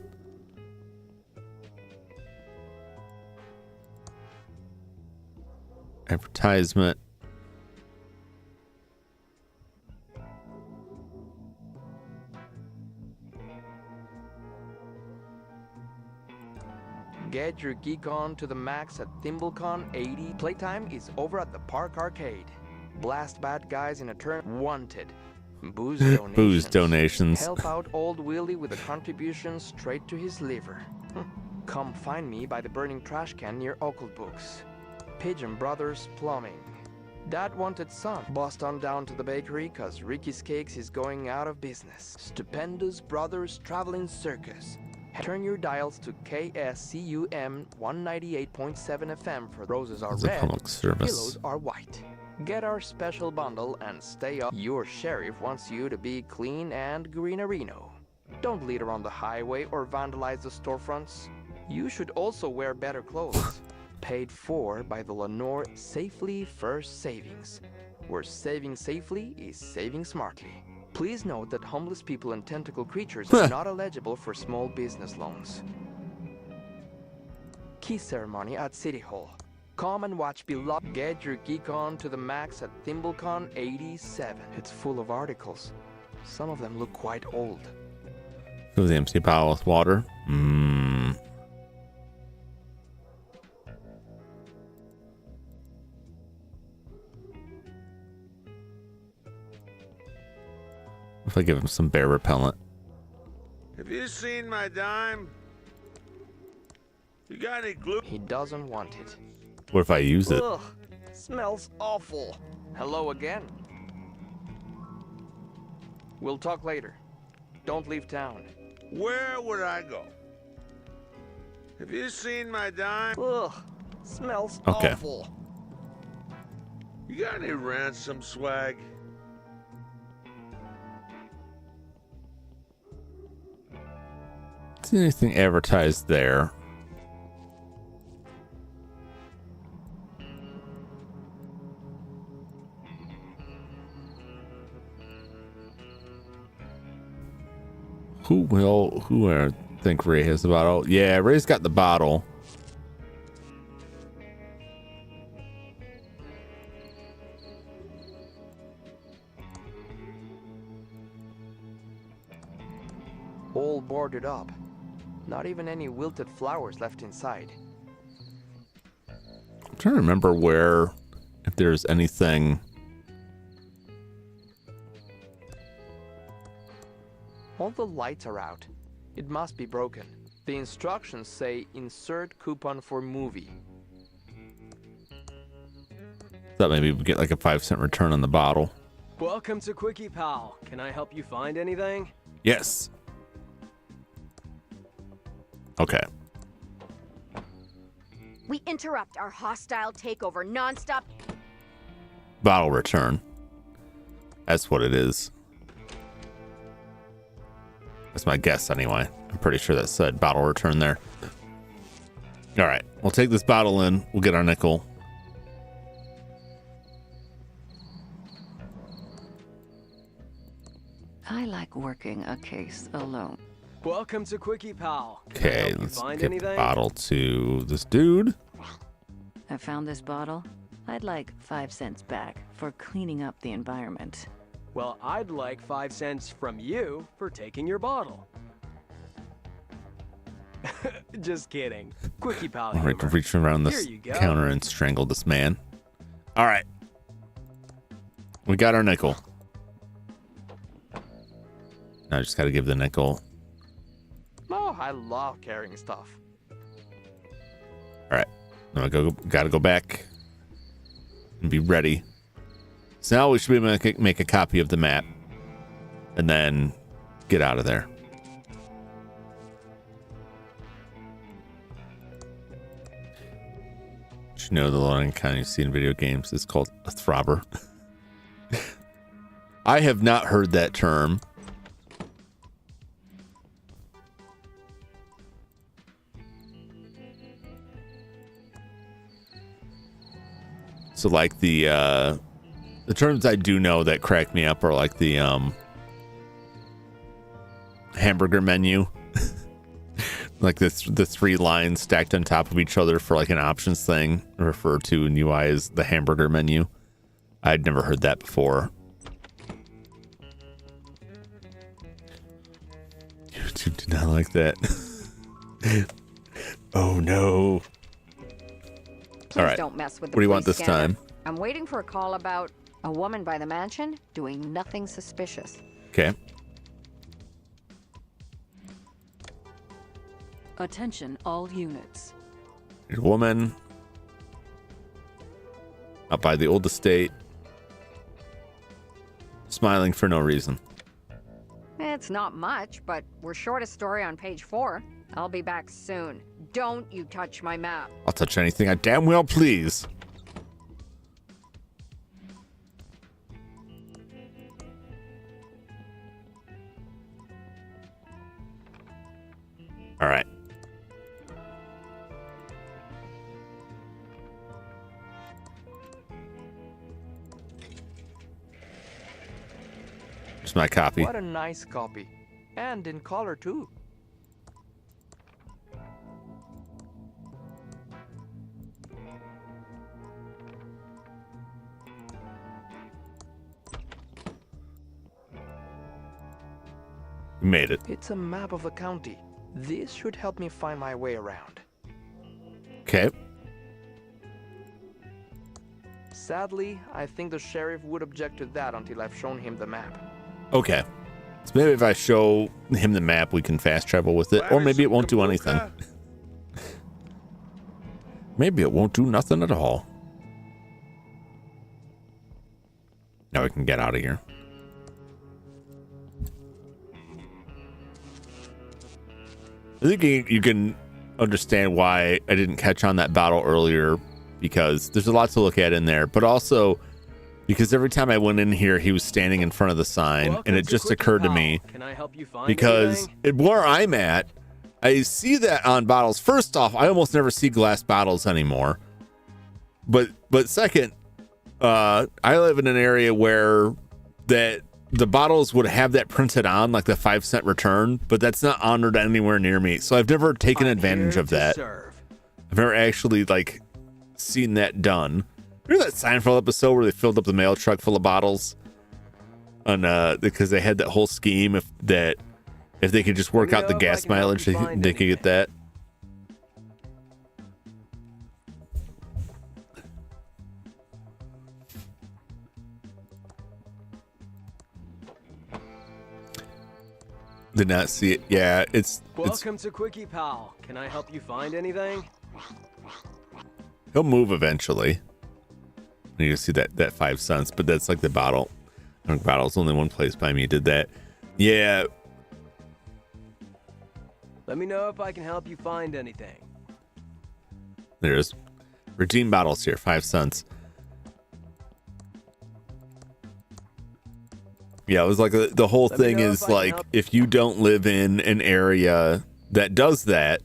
Advertisement. Get your geek on to the max at ThimbleCon 80. Playtime is over at the Park Arcade. Blast bad guys in a turn wanted. Booze donations. Booze donations. Help out old Willie with a contribution straight to his liver. Come find me by the burning trash can near Occult Books. Pigeon Brothers Plumbing. Dad wanted son. Bust on down to the bakery cause Ricky's Cakes is going out of business. Stupendous Brothers Traveling Circus. Turn your dials to KSCUM 198.7 FM for roses are It's a red, public service. pillows are white. Get our special bundle and stay up. Your sheriff wants you to be clean and greenerino. Don't litter on the highway or vandalize the storefronts. You should also wear better clothes. Paid for by the Lenore Safely First Savings, where saving safely is saving smartly. Please note that homeless people and tentacle creatures are not eligible for small business loans. Key ceremony at City Hall. Come and watch beloved. Get your geek on to the max at ThimbleCon 87. It's full of articles. Some of them look quite old. Fill the empty bottle with water. If I give him some bear repellent. Have you seen my dime? You got any glue? He doesn't want it. What if I use it? Ugh, smells awful. Hello again. We'll talk later. Don't leave town. Where would I go? Have you seen my dime? Ugh, smells Okay. awful. You got any ransom swag? See anything advertised there? Who I think Ray has the bottle? Yeah, Ray's got the bottle. All boarded up. Not even any wilted flowers left inside. I'm trying to remember if there's anything. All the lights are out. It must be broken. The instructions say insert coupon for movie. Thought maybe we'd get like a 5-cent return on the bottle. Welcome to Quickie Pal. Can I help you find anything? Yes. Okay. We interrupt our hostile takeover non-stop. Bottle return. That's what it is. That's my guess anyway. I'm pretty sure that said bottle return there. All right. We'll take this bottle in. We'll get our nickel. I like working a case alone. Welcome to Quickie Pal. Okay, let's get the bottle to this dude. I found this bottle. I'd like 5 cents back for cleaning up the environment. Well, I'd like 5 cents from you for taking your bottle. Just kidding. Quickie Pal. All right, reach around this counter and strangle this man. All right. We got our nickel. Now I just got to give the nickel. Oh, I love carrying stuff. All right. Now I got to go back and be ready. So now we should be able to make a copy of the map and then get out of there. Did you know the loading kind you see in video games is called a throbber? I have not heard that term. So like the terms I do know that crack me up are like the hamburger menu. Like the 3 lines stacked on top of each other for like an options thing, referred to in UI as the hamburger menu. I'd never heard that before. YouTube did not like that. Oh no. Please all right. Don't mess with the what do you want police this scanner. time? I'm waiting for a call about a woman by the mansion doing nothing suspicious. Okay. Attention, all units. There's a woman up by the old estate, smiling for no reason. It's not much, but we're short a story on page 4. I'll be back soon. Don't you touch my map. I'll touch anything I damn well please. All right. Here's my copy. What a nice copy. And in color too. We made it. It's a map of the county. This should help me find my way around. Okay. Sadly, I think the sheriff would object to that until I've shown him the map. Okay. So maybe if I show him the map, we can fast travel with it. Or maybe it won't do anything. Maybe it won't do nothing at all. Now we can get out of here. I think you can understand why I didn't catch on that battle earlier, because there's a lot to look at in there, but also because every time I went in here, he was standing in front of the sign, and it just occurred to me, because where I'm at, I see that on bottles. First off, I almost never see glass bottles anymore. But second, I live in an area where the bottles would have that printed on, like the 5 cent return, but that's not honored anywhere near me. So I've never taken advantage of that. I've never actually like seen that done. Remember that Seinfeld episode where they filled up the mail truck full of bottles? Because they had that whole scheme if they could just work out the gas mileage, they could get that. Did not see it. Yeah, it's Welcome to Quickie Pal. Can I help you find anything? he'll move eventually. You can see that 5 cents, but that's like the bottle. I think bottle's only one place by me did that. Yeah. Let me know if I can help you find anything. There's redeem bottles here, 5 cents. Yeah, it was like the whole thing is like if you don't live in an area that does that,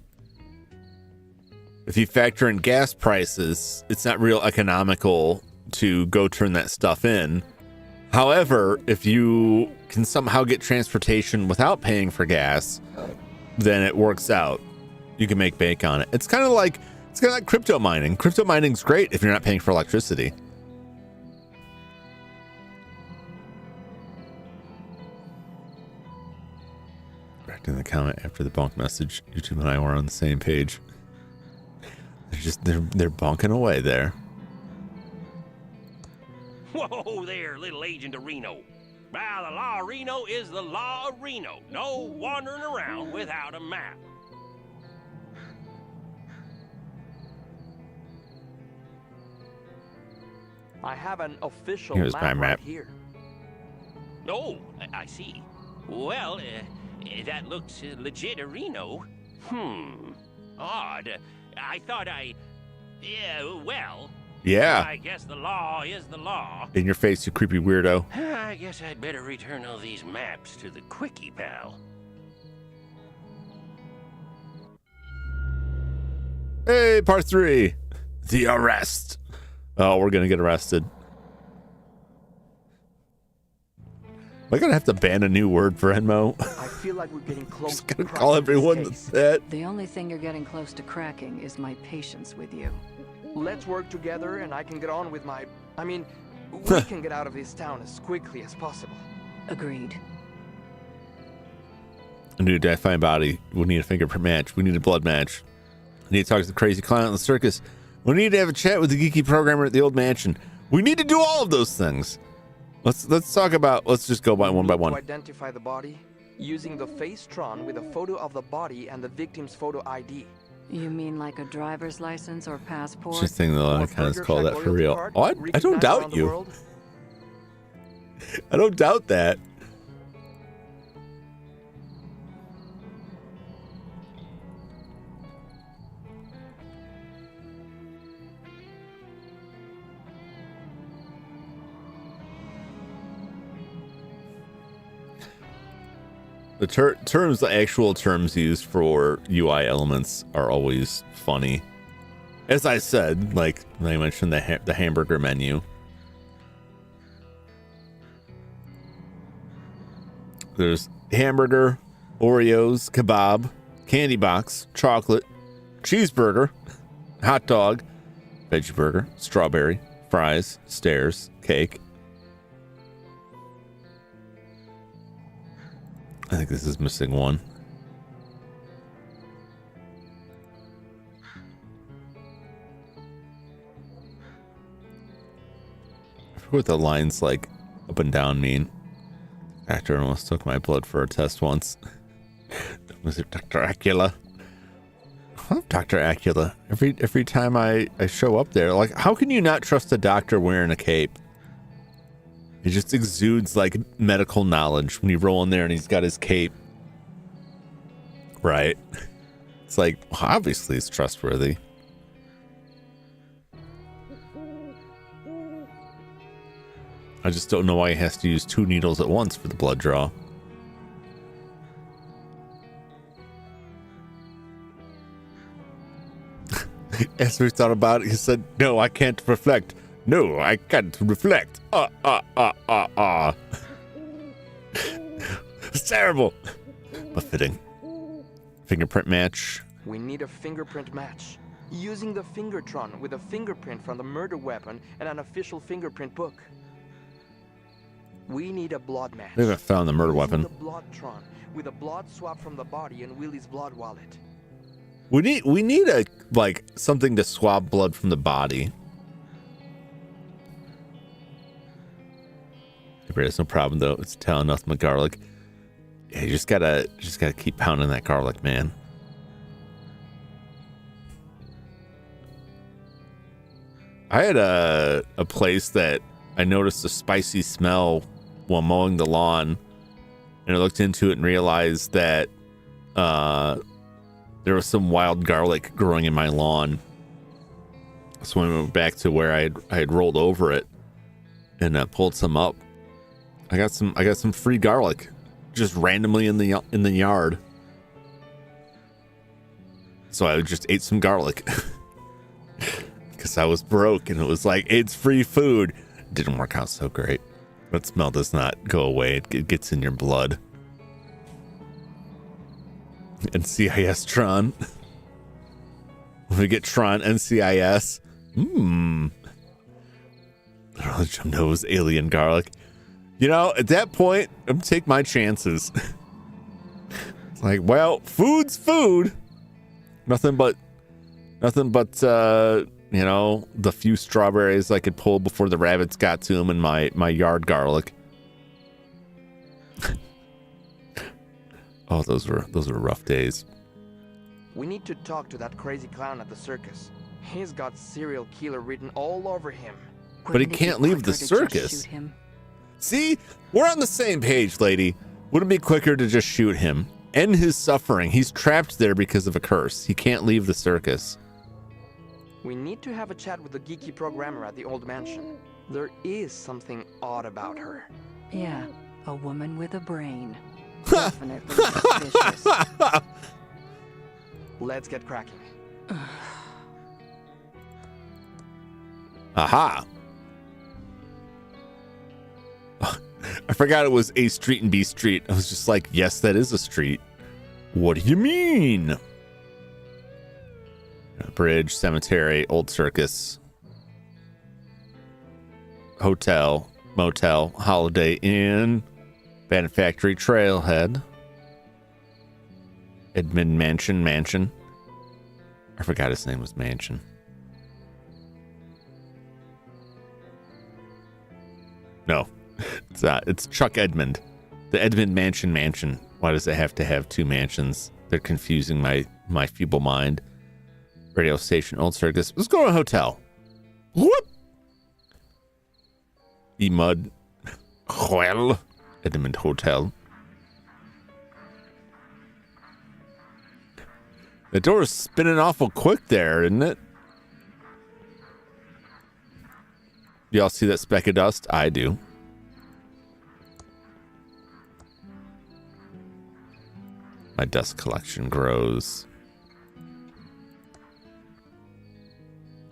if you factor in gas prices, it's not real economical to go turn that stuff in. However, if you can somehow get transportation without paying for gas, then it works out. You can make bank on it. It's kind of like crypto mining. Crypto mining's great if you're not paying for electricity. In the comment after the bunk message, YouTube and I were on the same page. They're bunking away there. Whoa there, little agent of Reno. Well, the law of Reno is the law of Reno. No wandering around without a map. I have an official Here's map my map. right here. Oh, I see. Well, that looks legit Reno. Odd. I thought yeah, well. Yeah. I guess the law is the law. In your face, you creepy weirdo. I guess I'd better return all these maps to the Quickie Pal. Hey, part 3. The arrest. Oh, we're going to get arrested. Am I going to have to ban a new word for Enmo? I feel like we're getting close. Just going to call everyone that. The only thing you're getting close to cracking is my patience with you. Let's work together and I can get on with my... I mean, we can get out of this town as quickly as possible. Agreed. I need a defined body. We need a fingerprint match. We need a blood match. I need to talk to the crazy clown at the circus. We need to have a chat with the geeky programmer at the old mansion. We need to do all of those things. Let's talk about, let's just go by one by one. To identify the body, using the Facetron with a photo of the body and the victim's photo ID. You mean like a driver's license or passport? Just think they'll kind of call that for real. Oh, I don't doubt you. I don't doubt that. The terms, the actual terms used for UI elements are always funny. As I said, like when I mentioned the hamburger menu. There's hamburger, Oreos, kebab, candy box, chocolate, cheeseburger, hot dog, veggie burger, strawberry, fries, stairs, cake. I think this is missing one. I forget what the lines like up and down mean. Doctor almost took my blood for a test once. Was it Dr. Acula? I love Dr. Acula. Every time I show up there, like, how can you not trust a doctor wearing a cape? It just exudes like medical knowledge when you roll in there and he's got his cape. Right. It's like, well, obviously it's trustworthy. I just don't know why he has to use 2 needles at once for the blood draw. As we thought about it, he said, no, I can't reflect. No, I can't reflect. It's terrible, but fitting. Fingerprint match. We need a fingerprint match. Using the Fingertron with a fingerprint from the murder weapon and an official fingerprint book. We need a blood match. We haven't found the murder weapon. The Bloodtron with a blood swap from the body and Willie's blood wallet. We need a like something to swab blood from the body. There's no problem though. It's Italian, nothing but garlic. Yeah, you just gotta keep pounding that garlic, man. I had a place that I noticed a spicy smell while mowing the lawn, and I looked into it and realized that there was some wild garlic growing in my lawn. So I went back to where I had rolled over it and pulled some up. I got some free garlic just randomly in the yard. So I just ate some garlic because I was broke and it was like, it's free food. It didn't work out so great. That smell does not go away. It gets in your blood. NCIS Tron. When we get Tron NCIS. Jum knows alien garlic. You know, at that point, I'm gonna take my chances. It's like, well, food's food. Nothing but you know, the few strawberries I could pull before the rabbits got to them, and my yard garlic. Oh, those were rough days. We need to talk to that crazy clown at the circus. He's got serial killer written all over him. But he can't leave the circus. See, we're on the same page, lady. Wouldn't it be quicker to just shoot him? End his suffering. He's trapped there because of a curse. He can't leave the circus. We need to have a chat with the geeky programmer at the old mansion. There is something odd about her. Yeah, a woman with a brain. Definitely suspicious. Let's get cracking. Aha! I forgot it was A Street and B Street. I was just like, yes, that is a street. What do you mean? Bridge, cemetery, old circus, hotel, motel, Holiday Inn, Band Factory, Trailhead, Edmund Mansion. I forgot his name was Mansion. No, it's Chuck Edmund. The Edmund Mansion. Why does it have to have two mansions? They're confusing my feeble mind. Radio station, old circus. Let's go to a hotel. Whoop! E-Mud. Well, Edmund Hotel. The door's spinning awful quick there, isn't it? Y'all see that speck of dust? I do. My dust collection grows.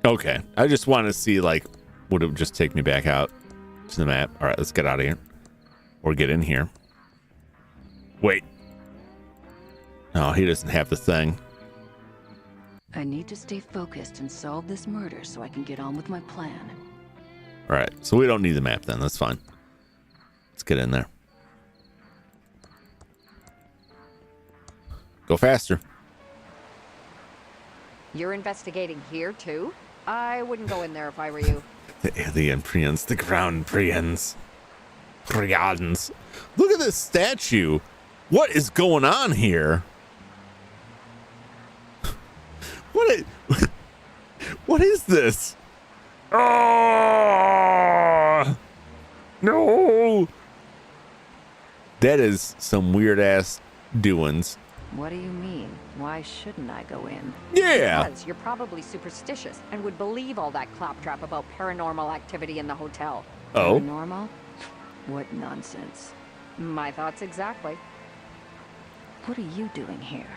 Okay, I just want to see, like, would it just take me back out to the map? All right, let's get out of here. Or get in here. Wait. No, he doesn't have the thing. I need to stay focused and solve this murder so I can get on with my plan. All right, so we don't need the map then. That's fine. Let's get in there. Go faster. You're investigating here, too? I wouldn't go in there if I were you. The alien Prions, the ground Prions. Prions. Look at this statue. What is going on here? What is this? Oh, no. That is some weird ass doings. What do you mean? Why shouldn't I go in? Yeah. Because you're probably superstitious and would believe all that claptrap about paranormal activity in the hotel. Oh. Paranormal? What nonsense. My thoughts exactly. What are you doing here?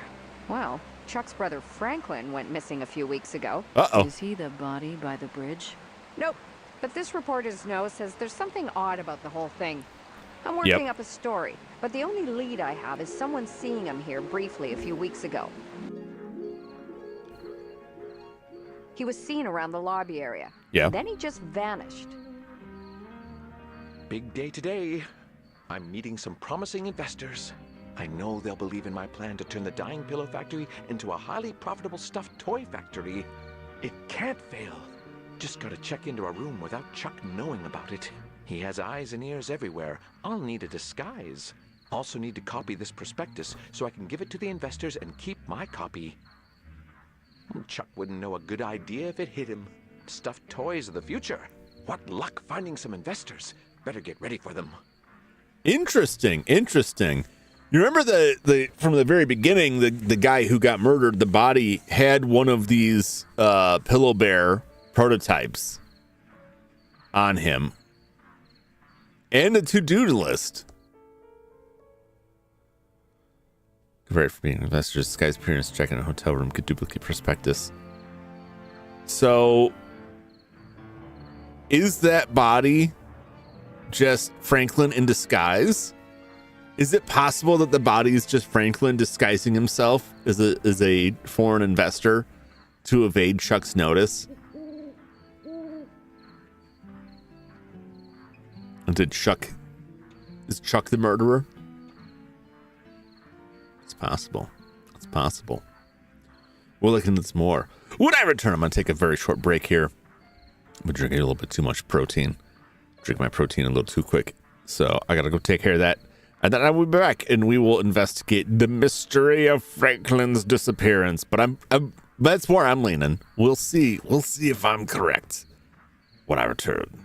Well, Chuck's brother Franklin went missing a few weeks ago. Uh-oh. Is he the body by the bridge? Nope. But this reporter's note says there's something odd about the whole thing. I'm working up a story, but the only lead I have is someone seeing him here briefly a few weeks ago. He was seen around the lobby area. Yeah. Then he just vanished. Big day today. I'm meeting some promising investors. I know they'll believe in my plan to turn the dying pillow factory into a highly profitable stuffed toy factory. It can't fail. Just gotta check into a room without Chuck knowing about it. He has eyes and ears everywhere. I'll need a disguise. Also need to copy this prospectus so I can give it to the investors and keep my copy. Chuck wouldn't know a good idea if it hit him. Stuffed toys of the future. What luck finding some investors. Better get ready for them. Interesting. You remember the from the very beginning, the guy who got murdered, the body had one of these Pillow Bear prototypes on him. And a to-do list. Convert for being investors. Disguise appearance, check in a hotel room, could duplicate prospectus. So, is that body just Franklin in disguise? Is it possible that the body is just Franklin disguising himself as a foreign investor to evade Chuck's notice? And is Chuck the murderer? It's possible. We'll look into this more. When I return, I'm going to take a very short break here. I've been drinking a little bit too much protein. Drink my protein a little too quick. So I got to go take care of that. And then I will be back and we will investigate the mystery of Franklin's disappearance. But that's where I'm leaning. We'll see if I'm correct when I return.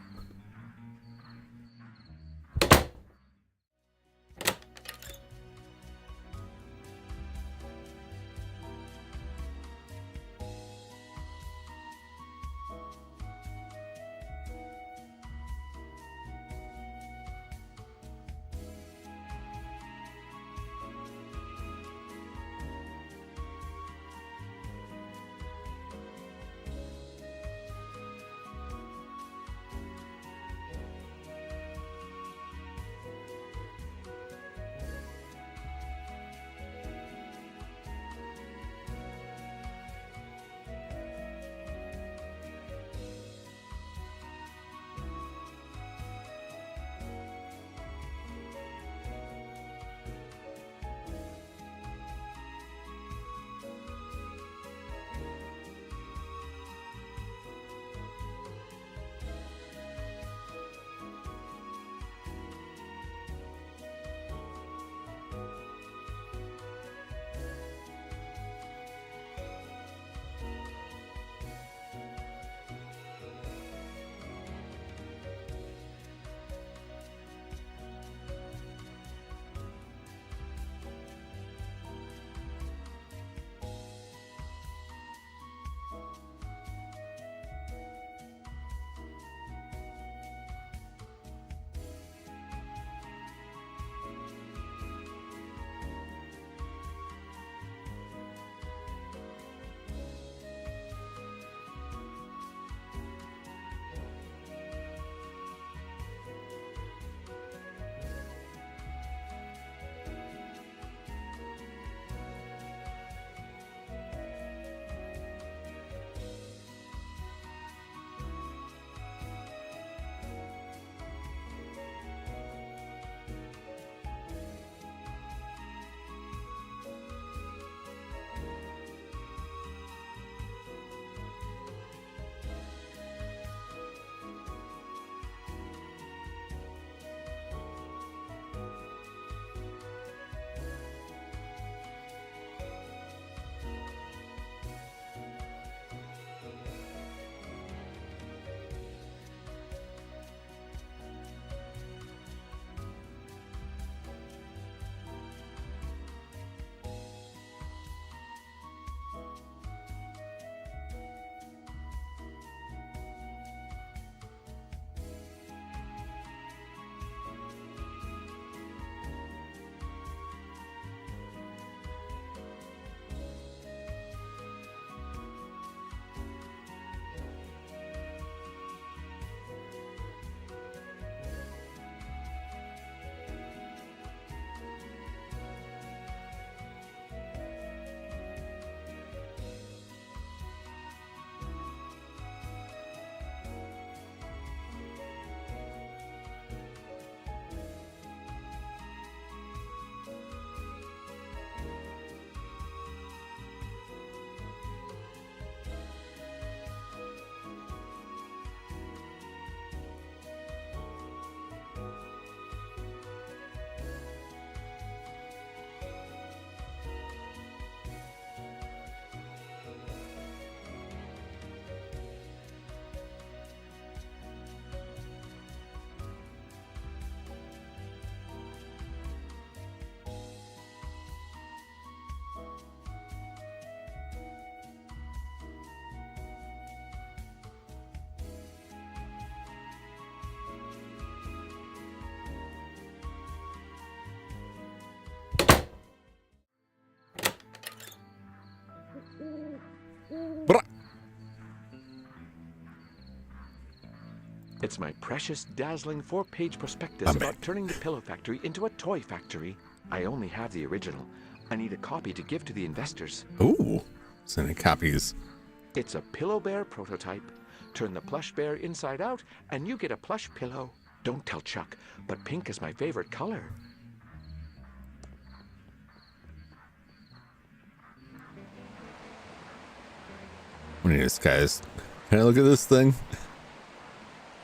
It's my precious, dazzling 4-page prospectus about turning the pillow factory into a toy factory. I only have the original. I need a copy to give to the investors. Ooh, sending copies. It's a pillow bear prototype. Turn the plush bear inside out, and you get a plush pillow. Don't tell Chuck, but pink is my favorite color. What are these guys? Can I look at this thing?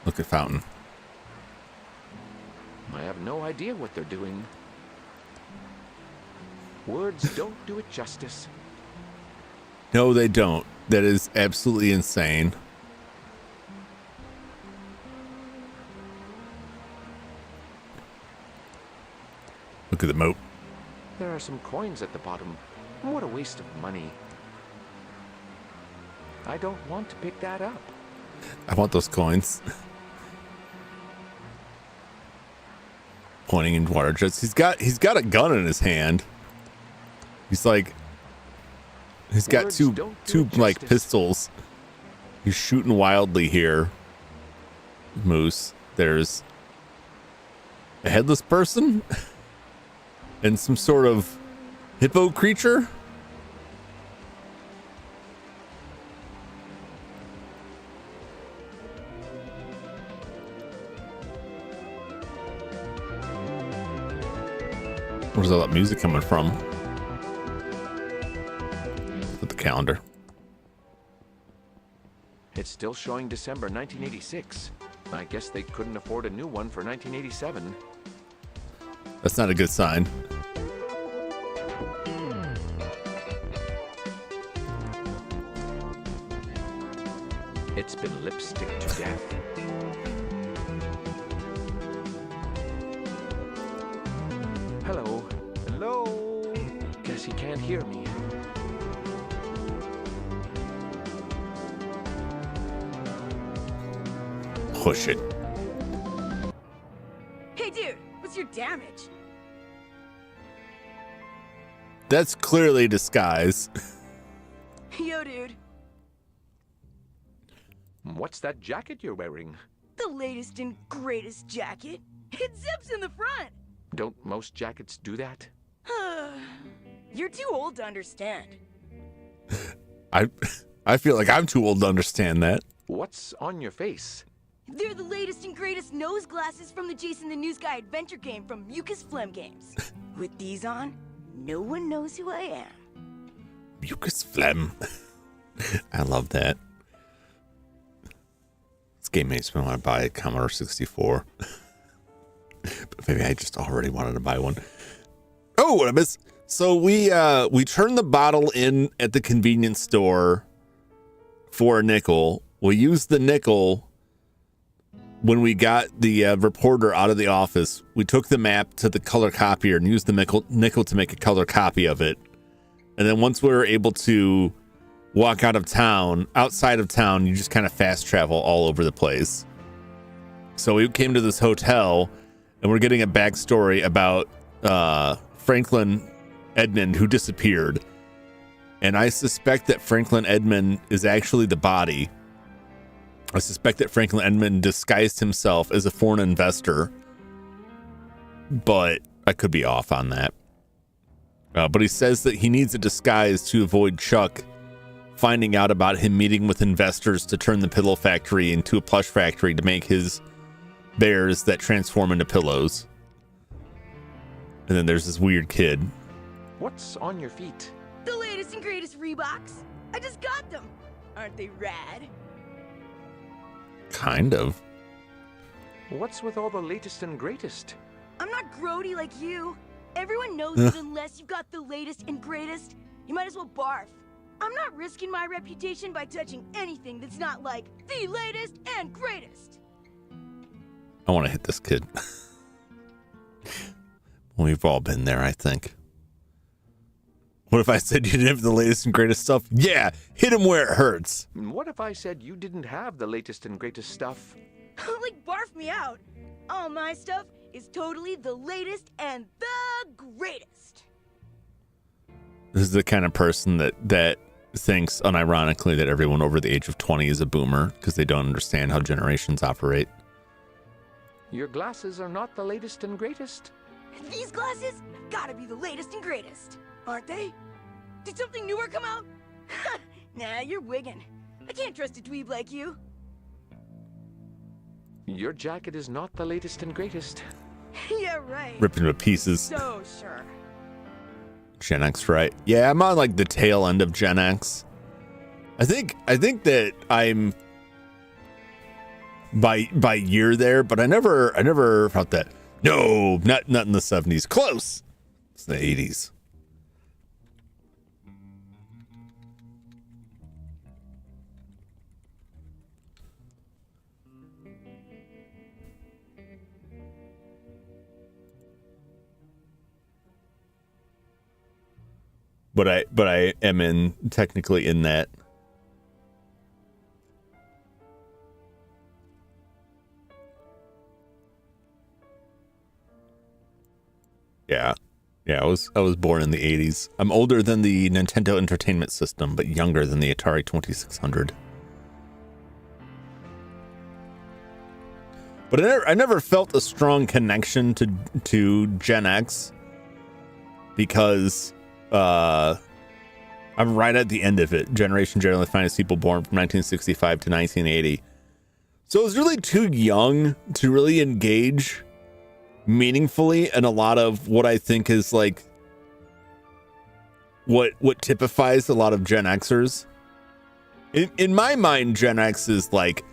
Look at Fountain. I have no idea what they're doing. Words don't do it justice. No, they don't. That is absolutely insane. Look at the moat. There are some coins at the bottom. What a waste of money. I don't want to pick that up. I want those coins. Pointing in water jets. He's got a gun in his hand. He's like, he's got two like pistols. He's shooting wildly here. Moose. There's a headless person and some sort of hippo creature. Where's all that music coming from? Look at the calendar. It's still showing December 1986. I guess they couldn't afford a new one for 1987. That's not a good sign. It's been lipstick to death. Hello. Hello. Guess he can't hear me. Push it. Hey, dude, what's your damage? That's clearly disguise. Yo, dude. What's that jacket you're wearing? The latest and greatest jacket. It zips in the front. Don't most jackets do that? You're too old to understand. I feel like I'm too old to understand that. What's on your face? They're the latest and greatest nose glasses from the Jason the News Guy adventure game from Mucus Phlegm Games. With these on, no one knows who I am. Mucus Phlegm. I love that. This game makes me want to buy a Commodore 64. But maybe I just already wanted to buy one. Oh, what I missed. So we turned the bottle in at the convenience store for a nickel. We used the nickel when we got the reporter out of the office. We took the map to the color copier and used the nickel to make a color copy of it. And then once we were able to walk outside of town, you just kind of fast travel all over the place. So we came to this hotel and we're getting a backstory about Franklin Edmund, who disappeared. And I suspect that Franklin Edmund is actually the body. I suspect that Franklin Edmund disguised himself as a foreign investor, but I could be off on that. But he says that he needs a disguise to avoid Chuck finding out about him meeting with investors to turn the pillow factory into a plush factory to make his bears that transform into pillows. And then there's this weird kid. What's on your feet? The latest and greatest Reeboks. I just got them. Aren't they rad? Kind of. What's with all the latest and greatest? I'm not grody like you. Everyone knows that unless you've got the latest and greatest, you might as well barf. I'm not risking my reputation by touching anything that's not like the latest and greatest. I want to hit this kid. We've all been there, I think. What if I said you didn't have the latest and greatest stuff? Yeah, hit him where it hurts. What if I said you didn't have the latest and greatest stuff? Like, barf me out. All my stuff is totally the latest and the greatest. This is the kind of person that thinks unironically that everyone over the age of 20 is a boomer because they don't understand how generations operate. Your glasses are not the latest and greatest. These glasses gotta be the latest and greatest, aren't they? Did something newer come out? Nah, you're wiggin'. I can't trust a dweeb like you. Your jacket is not the latest and greatest. Yeah, right. Ripping to pieces. So sure. Gen X, right? Yeah, I'm on like the tail end of Gen X. I think that I'm by year there, but I never felt that. No, not in the 70s. Close. It's the 80s. But I am technically in that. Yeah, I was born in the 80s. I'm older than the Nintendo Entertainment System, but younger than the Atari 2600. But I never felt a strong connection to Gen X because I'm right at the end of it. Generation generally finds people born from 1965 to 1980. So I was really too young to really engage meaningfully in a lot of what I think is like what typifies a lot of Gen Xers. In my mind, Gen X is like,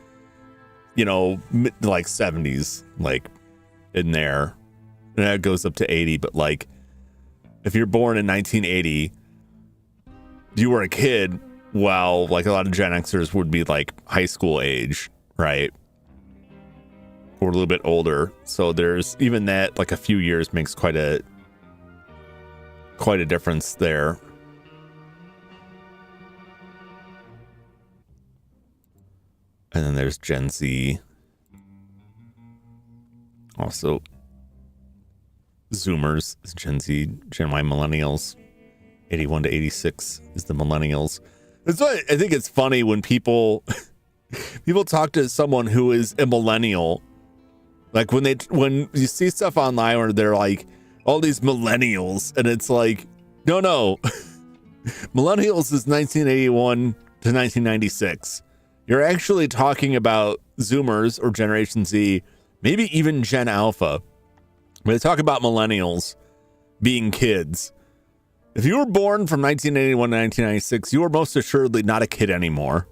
you know, like 70s, like in there, and that goes up to 80. But like, if you're born in 1980, you were a kid, while like a lot of Gen Xers would be like high school age, right? Or a little bit older. So there's even that, like a few years makes quite a difference there. And then there's Gen Z. Also, Zoomers is Gen Z, Gen Y millennials. 81 to 86 is the millennials. That's why I think it's funny when people talk to someone who is a millennial. Like when you see stuff online where they're like, all these millennials, and it's like, no. Millennials is 1981 to 1996. You're actually talking about Zoomers or Generation Z, maybe even Gen Alpha. When they talk about millennials being kids, if you were born from 1981 to 1996, you are most assuredly not a kid anymore.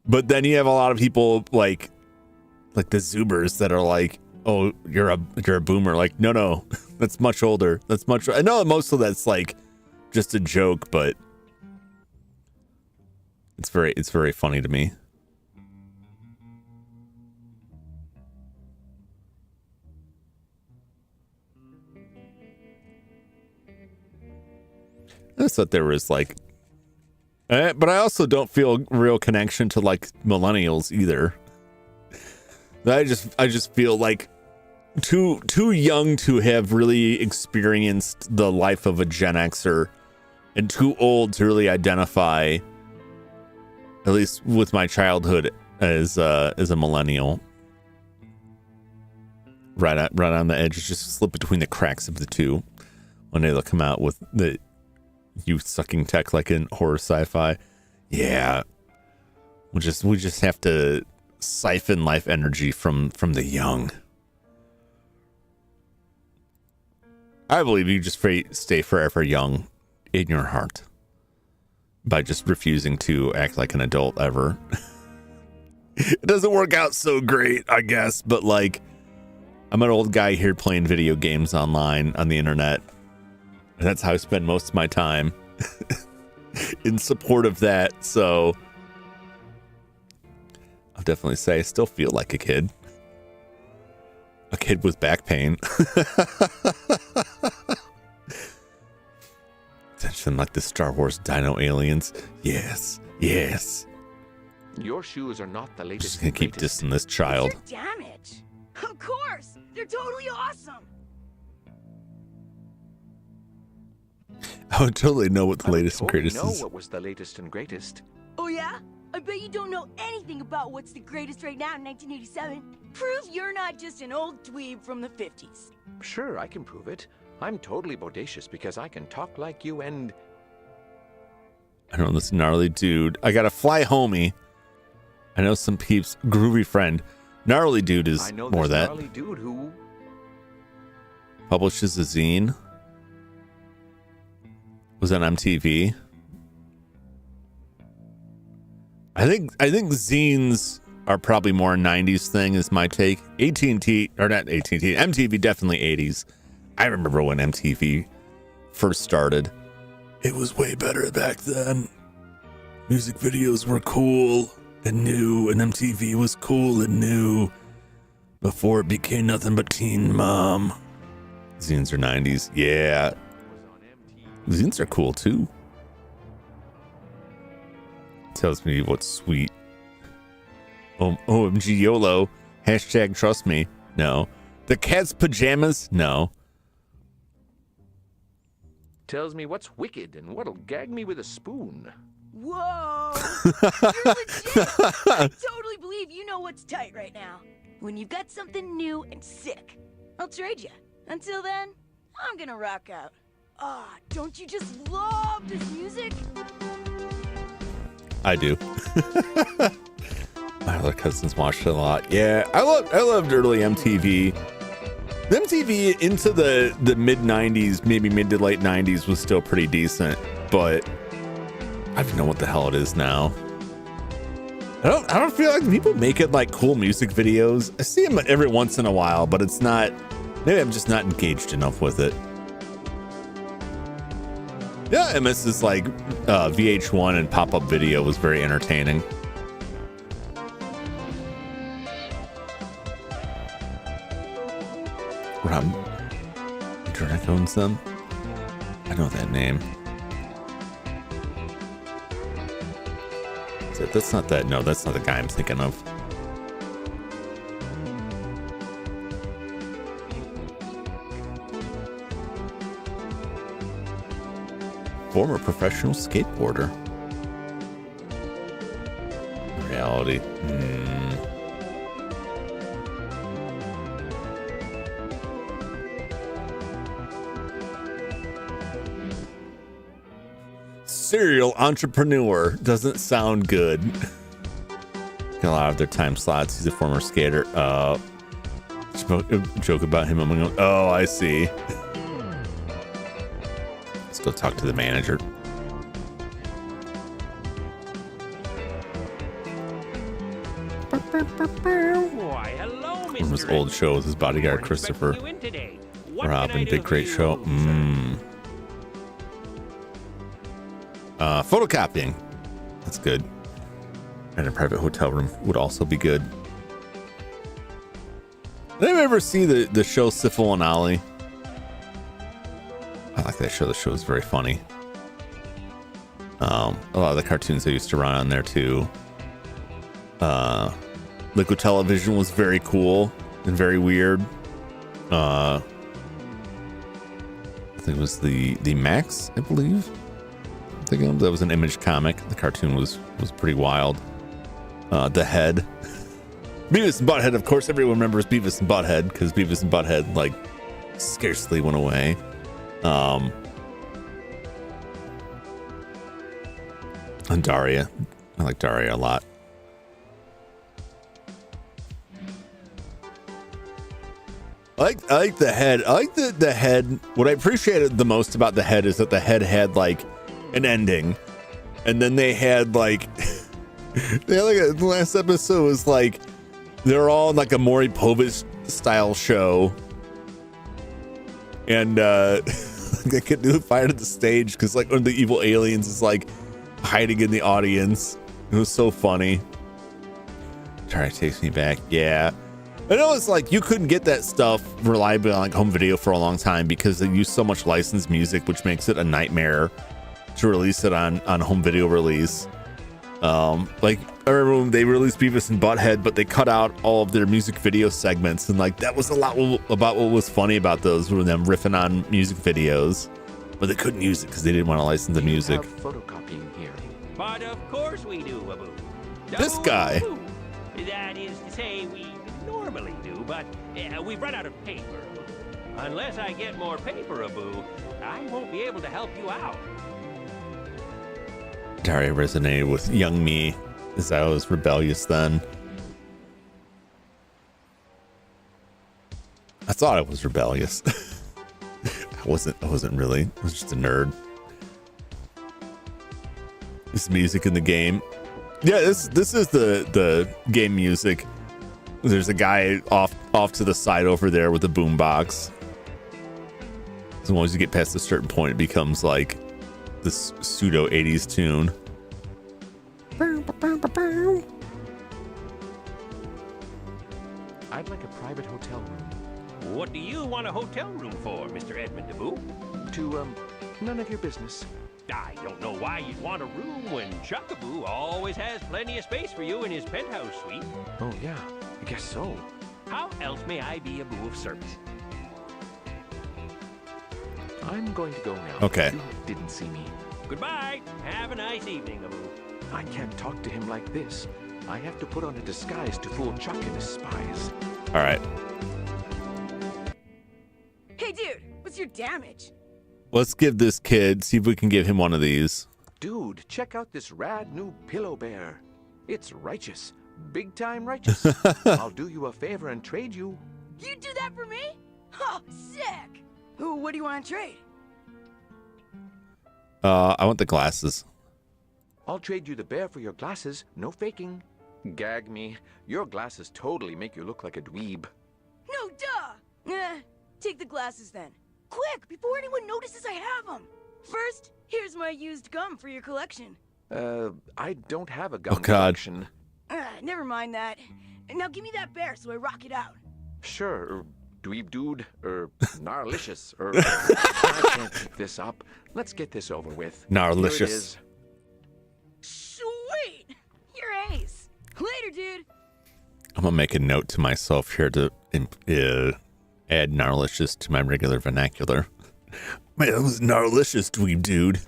But then you have a lot of people like the Zoomers that are like, oh, you're a boomer. Like, no, that's much older. I know most of that's like just a joke, but it's very funny to me. I just thought there was like, but I also don't feel real connection to like millennials either. I just feel like too young to have really experienced the life of a Gen Xer, and too old to really identify, at least with my childhood, as a millennial. Right on the edge, just slip between the cracks of the two. One day they'll come out with the youth sucking tech like in horror sci-fi. Yeah, we just have to siphon life energy from the young. I believe you just stay forever young in your heart by just refusing to act like an adult ever. It doesn't work out so great, I guess, but like, I'm an old guy here playing video games online on the internet, and that's how I spend most of my time in support of that. So I'll definitely say I still feel like a kid with back pain. Attention, like the Star Wars dino aliens. Yes. Your shoes are not the latest. Just gonna keep dissing this child. Damage. Of course, they're totally awesome. I would totally know what the latest and greatest know is. what was the latest and greatest. Oh yeah? I bet you don't know anything about what's the greatest right now in 1987. Prove you're not just an old dweeb from the 50s. Sure, I can prove it. I'm totally bodacious because I can talk like you and... I don't know this gnarly dude. I got a fly homie. I know some peeps. Groovy friend. Gnarly dude is more that. Gnarly dude who publishes a zine. Was on MTV. I think zines are probably more a 90s thing is my take. AT&T, or not AT&T, MTV definitely 80s. I remember when MTV first started. It was way better back then. Music videos were cool and new, and MTV was cool and new before it became nothing but Teen Mom. Zines are 90s. Yeah. Zines are cool too. Tells me what's sweet. OMG YOLO. Hashtag trust me. No. The cat's pajamas? No. tells me what's wicked and what'll gag me with a spoon. Whoa! You're legit! I totally believe you know what's tight right now. When you've got something new and sick, I'll trade you. Until then, I'm gonna rock out. Ah, don't you just love this music? I do. My other cousins watched it a lot. Yeah, I loved early MTV. The MTV into the mid 90s, maybe mid to late 90s was still pretty decent, but I don't know what the hell it is now. I don't feel like people make it like cool music videos. I see them every once in a while, but it's not, maybe I'm just not engaged enough with it. Yeah, MS is like VH1 and pop-up video was very entertaining. Rob Internet owns them. I know that name. That's not that. No, that's not the guy I'm thinking of. Former professional skateboarder. Reality. Serial entrepreneur doesn't sound good. Got a lot of their time slots. He's a former skater. Joke about him. I'm going, oh, I see. Let's go talk to the manager. Why, hello, Mr. From his old show with his bodyguard Christopher. Robin, big great show. Photocopying. That's good. And a private hotel room would also be good. Did anyone ever see the show Syphil and Ollie? I like that show. The show is very funny. A lot of the cartoons I used to run on there too. Liquid Television was very cool and very weird. I think it was the Max, I believe. That was an Image comic. The cartoon was pretty wild. The Head. Beavis and Butthead, of course, everyone remembers Beavis and Butthead because Beavis and Butthead like scarcely went away. And Daria. I like Daria a lot. I like the Head. I like the Head. What I appreciated the most about the Head is that the Head had like an ending, and then they had like the last episode was like they're all in like a Maury Povich style show, and they get fired at the stage because like one of the evil aliens is like hiding in the audience. It was so funny. Try to take me back. Yeah, I know it's like you couldn't get that stuff reliably on like home video for a long time because they use so much licensed music, which makes it a nightmare to release it on home video release. Like I remember when they released Beavis and Butthead, but they cut out all of their music video segments, and like that was a lot about what was funny about those were them riffing on music videos, but they couldn't use it because they didn't want to license the music. Have photocopying here. But of course we do, Abu. This guy. That is to say, we normally do, but we've run out of paper. Unless I get more paper, Abu, I won't be able to help you out. Daria resonated with young me as I was rebellious then. I thought I was rebellious. I wasn't really. I was just a nerd. This music in the game. Yeah, this is the game music. There's a guy off to the side over there with a boombox. So once you get past a certain point, it becomes like this pseudo 80s tune. I'd like a private hotel room. What do you want a hotel room for, Mr. Edmund Abu? None of your business. I don't know why you'd want a room when Chuckaboo always has plenty of space for you in his penthouse suite. Oh, yeah, I guess so. How else may I be a boo of service? I'm going to go now. Okay. You didn't see me. Goodbye. Have a nice evening, Abu. I can't talk to him like this. I have to put on a disguise to fool Chuck and his spies. All right. Hey, dude, what's your damage? Let's give this kid, see if we can give him one of these. Dude, check out this rad new pillow bear. It's righteous. Big time righteous. I'll do you a favor and trade you. You do that for me? Oh, sick. Ooh, what do you want to trade? I want the glasses. I'll trade you the bear for your glasses. No faking. Gag me. Your glasses totally make you look like a dweeb. No, duh. Take the glasses then. Quick, before anyone notices I have them. First, here's my used gum for your collection. I don't have a gum collection. Never mind that. Now give me that bear so I rock it out. Sure, dweeb dude, gnarlicious, I can't keep this up. Let's get this over with. Gnarlicious. Here it is. Sweet! You're ace. Later, dude. I'm gonna make a note to myself here to add gnarlicious to my regular vernacular. Man, that was gnarlicious, dweeb dude.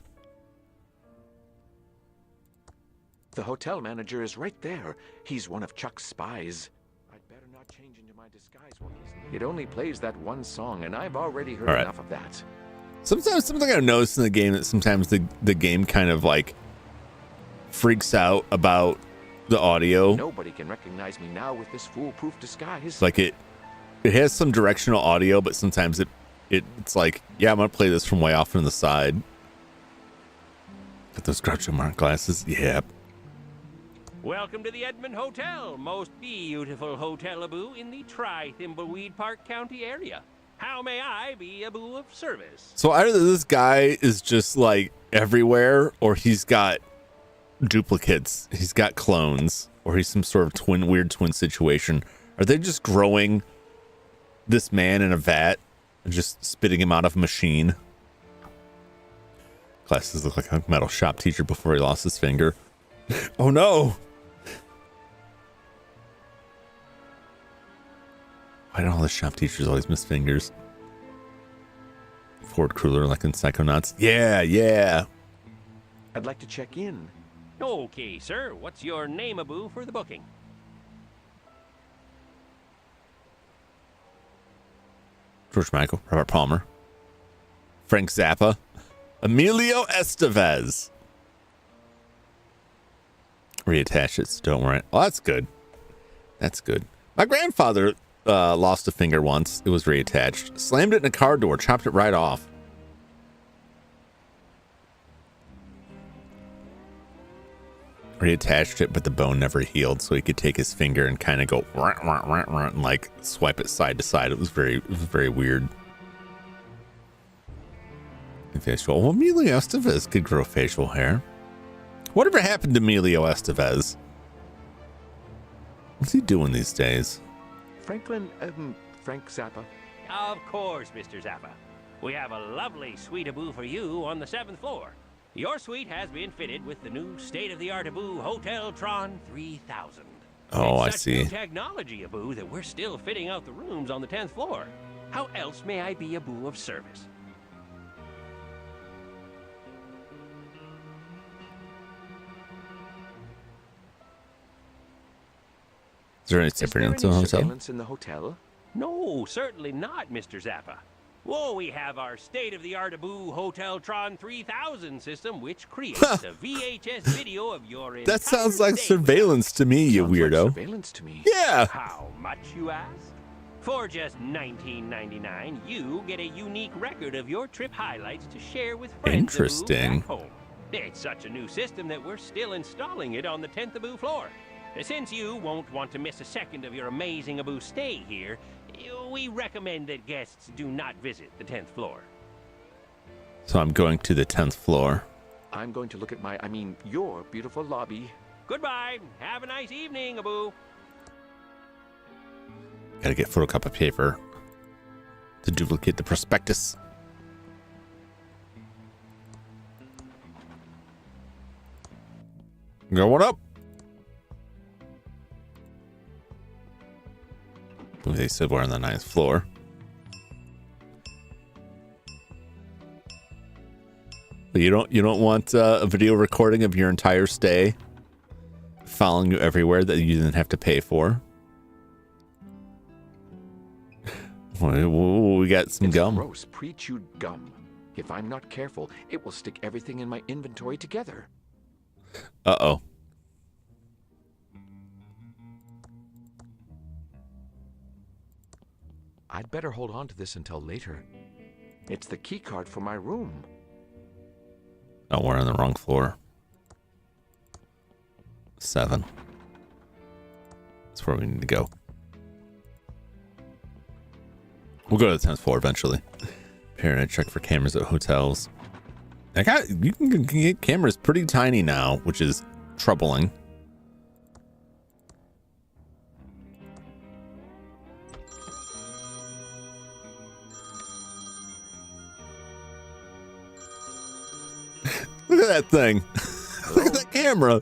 The hotel manager is right there. He's one of Chuck's spies. I'd better not change into my disguise while he's... It only plays that one song, and I've already heard enough of that. Sometimes something I've noticed in the game that sometimes the game kind of like freaks out about the audio. Nobody can recognize me now with this foolproof disguise. Like it has some directional audio, but sometimes it's like, yeah, I'm gonna play this from way off on the side. Got those Groucho Marx glasses, yeah. Welcome to the Edmund Hotel, most beautiful hotel, Abu, in the Thimbleweed Park County area. How may I be a boo of service? So either this guy is just like everywhere, or he's got duplicates, he's got clones, or he's some sort of weird twin situation. Are they just growing this man in a vat and just spitting him out of a machine? Glasses look like a metal shop teacher before he lost his finger. Oh no! Why do all the shop teachers always miss fingers? Ford Cruller like in Psychonauts. Yeah. I'd like to check in. Okay, sir. What's your name, Abu, for the booking? George Michael, Robert Palmer, Frank Zappa, Emilio Estevez. Reattach it, so don't worry. Oh, that's good. That's good. My grandfather lost a finger once. It was reattached. Slammed it in a car door, chopped it right off. Reattached it, but the bone never healed, so he could take his finger and kind of go and like swipe it side to side. It was very weird. Facial. Well, Emilio Estevez could grow facial hair. Whatever happened to Emilio Estevez? What's he doing these days? Frank Zappa. Of course, Mr. Zappa. We have a lovely suite Abu for you on the 7th floor. Your suite has been fitted with the new state-of-the-art Abu Hotel Tron 3000. Oh, I It's such see. new technology, Abu, that we're still fitting out the rooms on the 10th floor. How else may I be Abu of service? Is there any surveillance in the hotel? Surveillance in the hotel? No, certainly not, Mr. Zappa. Whoa, we have our state-of-the-art Abu Hoteltron 3000 system, which creates a VHS video of your entire That sounds like stay. surveillance to me, you weirdo. Surveillance to me. Yeah. How much, you ask? For just $19.99, you get a unique record of your trip highlights to share with friends Interesting. Abu back home. It's such a new system that we're still installing it on the 10th Abu floor. Since you won't want to miss a second of your amazing Abu stay here, we recommend that guests do not visit the 10th floor. So I'm going to the 10th floor. I'm going to look at your beautiful lobby. Goodbye. Have a nice evening, Abu. Gotta get photocopy paper to duplicate the prospectus. Going up. They said we're on the 9th floor. But you don't want a video recording of your entire stay following you everywhere that you didn't have to pay for. We got some gum. Gross, pre-chewed gum. If I'm not careful, it will stick everything in my inventory together. Uh-oh. I'd better hold on to this until later. It's the key card for my room. Oh, we're on the wrong floor. 7. That's where we need to go. We'll go to the 10th floor eventually. Paranoid check for cameras at hotels. You can get cameras pretty tiny now, which is troubling. Look at that thing. Look at that camera.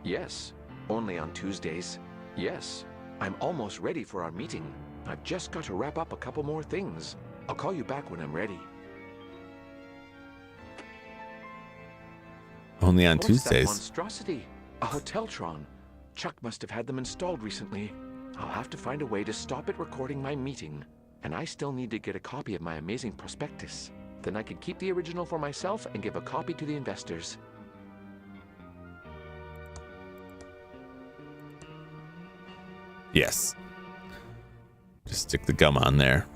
Yes, only on Tuesdays. Yes, I'm almost ready for our meeting. I've just got to wrap up a couple more things. I'll call you back when I'm ready. Only on What's Tuesdays. That monstrosity? A Hoteltron. Chuck must have had them installed recently. I'll have to find a way to stop it recording my meeting. And I still need to get a copy of my amazing prospectus. Then I can keep the original for myself and give a copy to the investors. Yes. Just stick the gum on there.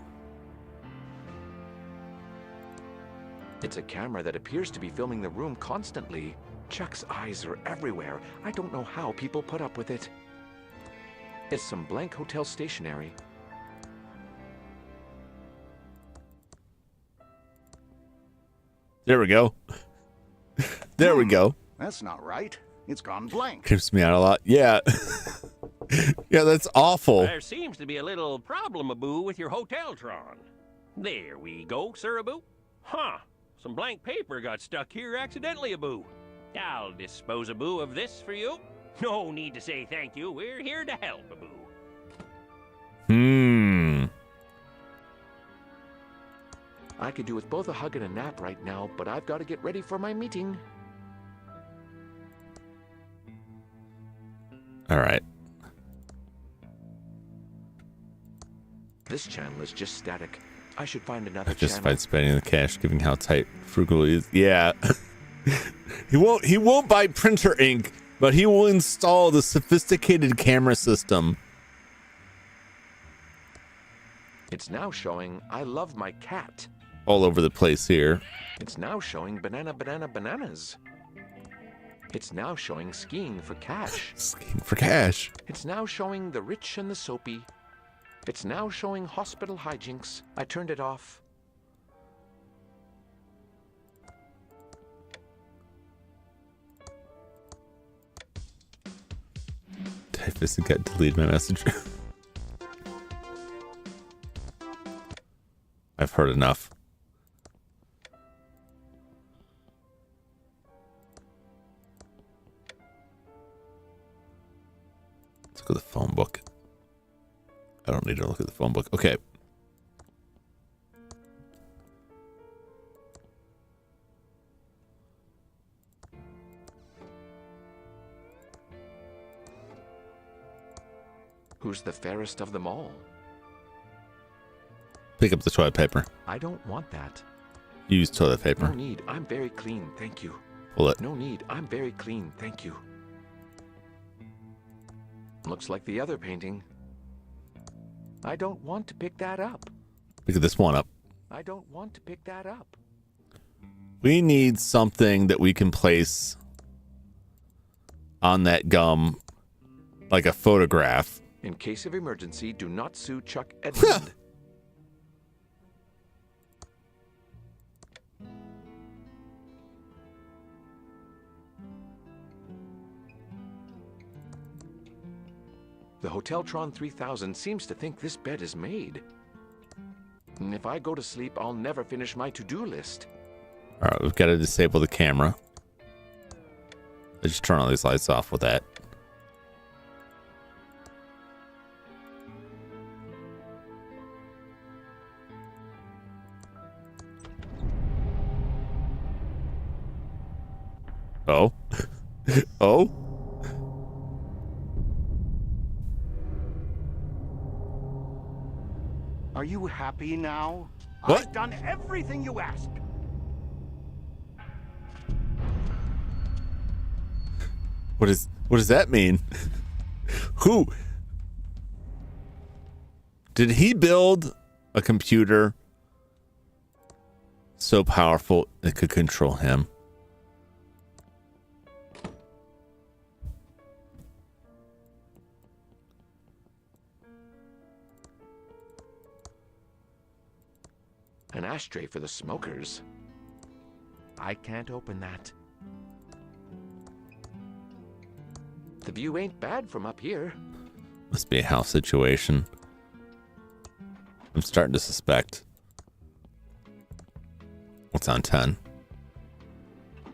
It's a camera that appears to be filming the room constantly. Chuck's eyes are everywhere. I don't know how people put up with it. It's some blank hotel stationery. There we go. There we go. That's not right. It's gone blank. Creeps me out a lot. Yeah. Yeah, that's awful. There seems to be a little problem, Abu, with your Hoteltron. There we go, Sir Abu. Huh. Some blank paper got stuck here accidentally, Abu. I'll dispose, Abu, of this for you. No need to say thank you. We're here to help, Abu. I could do with both a hug and a nap right now, but I've got to get ready for my meeting. All right. This channel is just static. I should find another channel. Justified spending the cash, given how tight frugal he is. Yeah. He won't buy printer ink, but he will install the sophisticated camera system. It's now showing I love my cat. All over the place here. It's now showing bananas. It's now showing skiing for cash. Skiing for cash. It's now showing the rich and the soapy. It's now showing hospital hijinks. I turned it off. Typhus got deleted my message. I've heard enough. Let's go to the phone book. I don't need to look at the phone book. Okay. Who's the fairest of them all? Pick up the toilet paper. I don't want that. Use toilet paper. No need. I'm very clean, thank you. Pull it. No need. I'm very clean, thank you. Looks like the other painting. I don't want to pick that up. Pick this one up. I don't want to pick that up. We need something that we can place on that gum, like a photograph. In case of emergency, do not sue Chuck Edmund. The Hoteltron 3000 seems to think this bed is made. And if I go to sleep, I'll never finish my to-do list. All right, we've got to disable the camera. Let's just turn all these lights off with that. Oh? Oh? Are you happy now? What? I've done everything you asked. What does that mean? Who? Did he build a computer so powerful it could control him? An ashtray for the smokers. I can't open that. The view ain't bad from up here. Must be a house situation. I'm starting to suspect. What's on 10?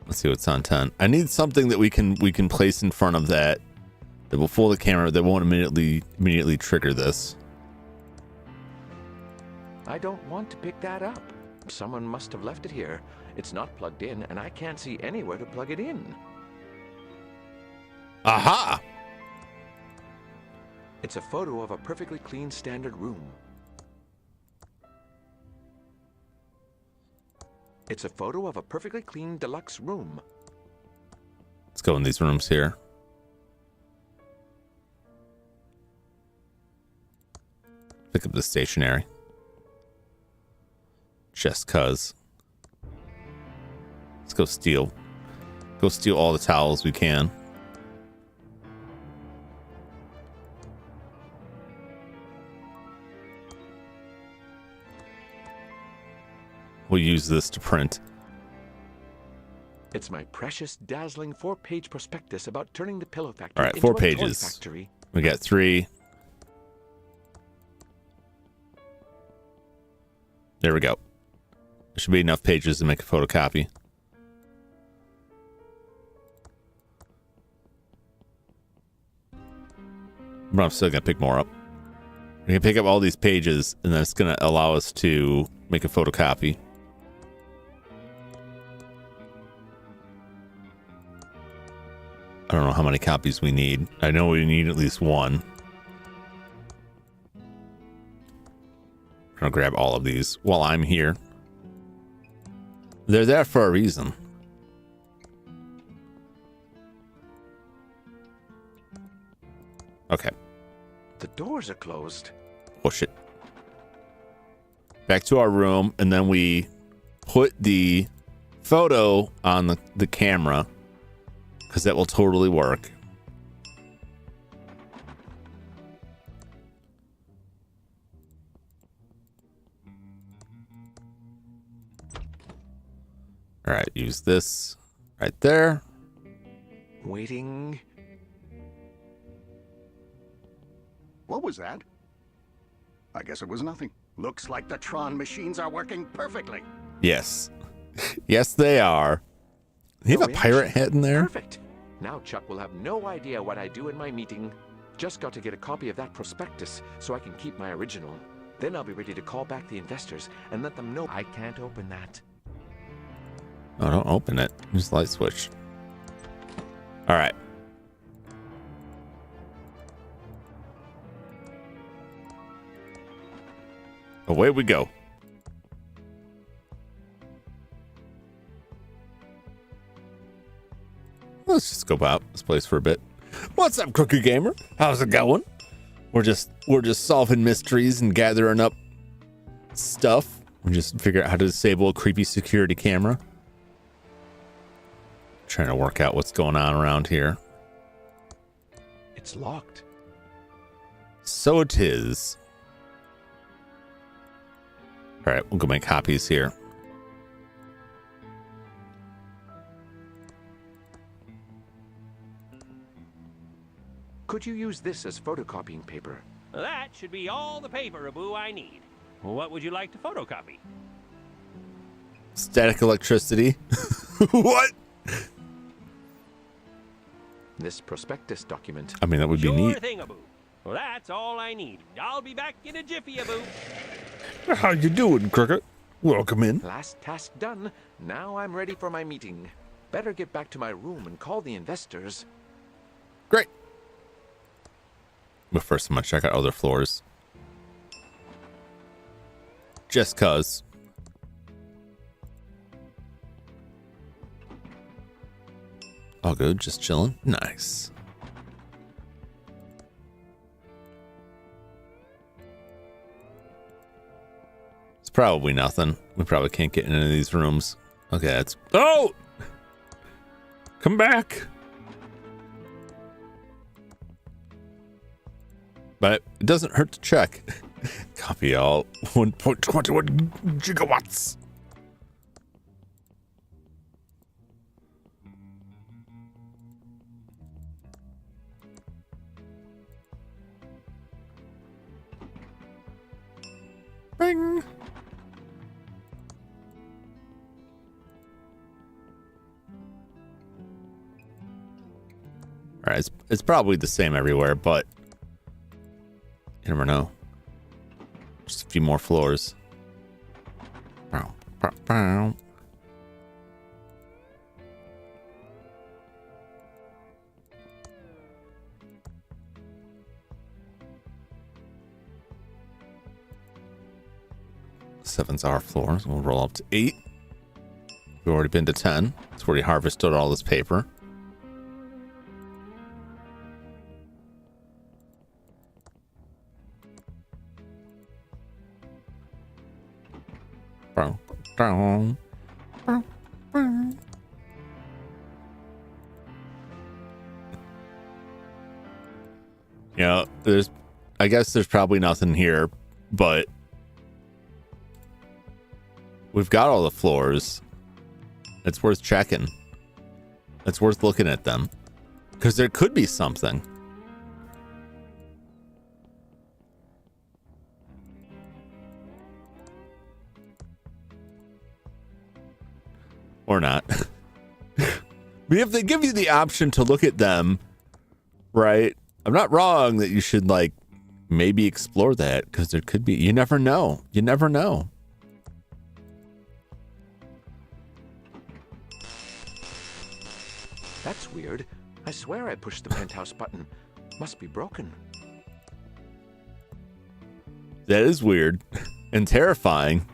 Let's see what's on 10. I need something that we can place in front of that will fool the camera, that won't immediately trigger this. I don't want to pick that up. Someone must have left it here. It's not plugged in, and I can't see anywhere to plug it in. Aha! It's a photo of a perfectly clean standard room. It's a photo of a perfectly clean deluxe room. Let's go in these rooms here. Pick up the stationery. Just cuz. Let's go steal. Go steal all the towels we can. We'll use this to print. It's my precious, dazzling 4-page prospectus about turning the pillow factory All right, into 4 a pages. toy factory. We got 3. There we go. There should be enough pages to make a photocopy. But I'm still going to pick more up. We can pick up all these pages, and that's going to allow us to make a photocopy. I don't know how many copies we need. I know we need at least one. I'm going to grab all of these while I'm here. They're there for a reason. Okay. The doors are closed. Oh, shit. Back to our room, and then we put the photo on the camera, because that will totally work. All right, use this right there. Waiting. What was that? I guess it was nothing. Looks like the Tron machines are working perfectly. Yes. Yes, they are. You have a pirate hat in there? Perfect. Now Chuck will have no idea what I do in my meeting. Just got to get a copy of that prospectus so I can keep my original. Then I'll be ready to call back the investors and let them know I can't open that. Oh, don't open it. Just light switch. All right. Away we go. Let's just go out this place for a bit. What's up, Crooked Gamer? How's it going? We're just solving mysteries and gathering up stuff. We just figure out how to disable a creepy security camera. Trying to work out what's going on around here. It's locked. So it is. All right, we'll go make copies here. Could you use this as photocopying paper? That should be all the paper, Abu, I need. What would you like to photocopy? Static electricity. What? This prospectus document. I mean, that would be Sure neat. thing, Abu. Well, that's all I need. I'll be back in a jiffy, Abu. How you doing, Crooked? Welcome in. Last task done. Now I'm ready for my meeting. Better get back to my room and call the investors. Great. But first, I'm gonna check out other floors. Just cause. All good, just chilling. Nice. It's probably nothing. We probably can't get in any of these rooms. Okay, that's... Oh! Come back! But it doesn't hurt to check. Copy all 1.21 gigawatts. Bing. All right, it's probably the same everywhere, but you never know. Just a few more floors. Bow, bow, bow. Seven's our floors. We'll roll up to 8. We've already been to 10. It's where we harvested all this paper. You know, I guess there's probably nothing here, but we've got all the floors. It's worth checking. It's worth looking at them because there could be something. Or not. But if they give you the option to look at them, right? I'm not wrong that you should like maybe explore that because there could be, you never know. You never know. That's weird. I swear I pushed the penthouse button. Must be broken. That is weird and terrifying.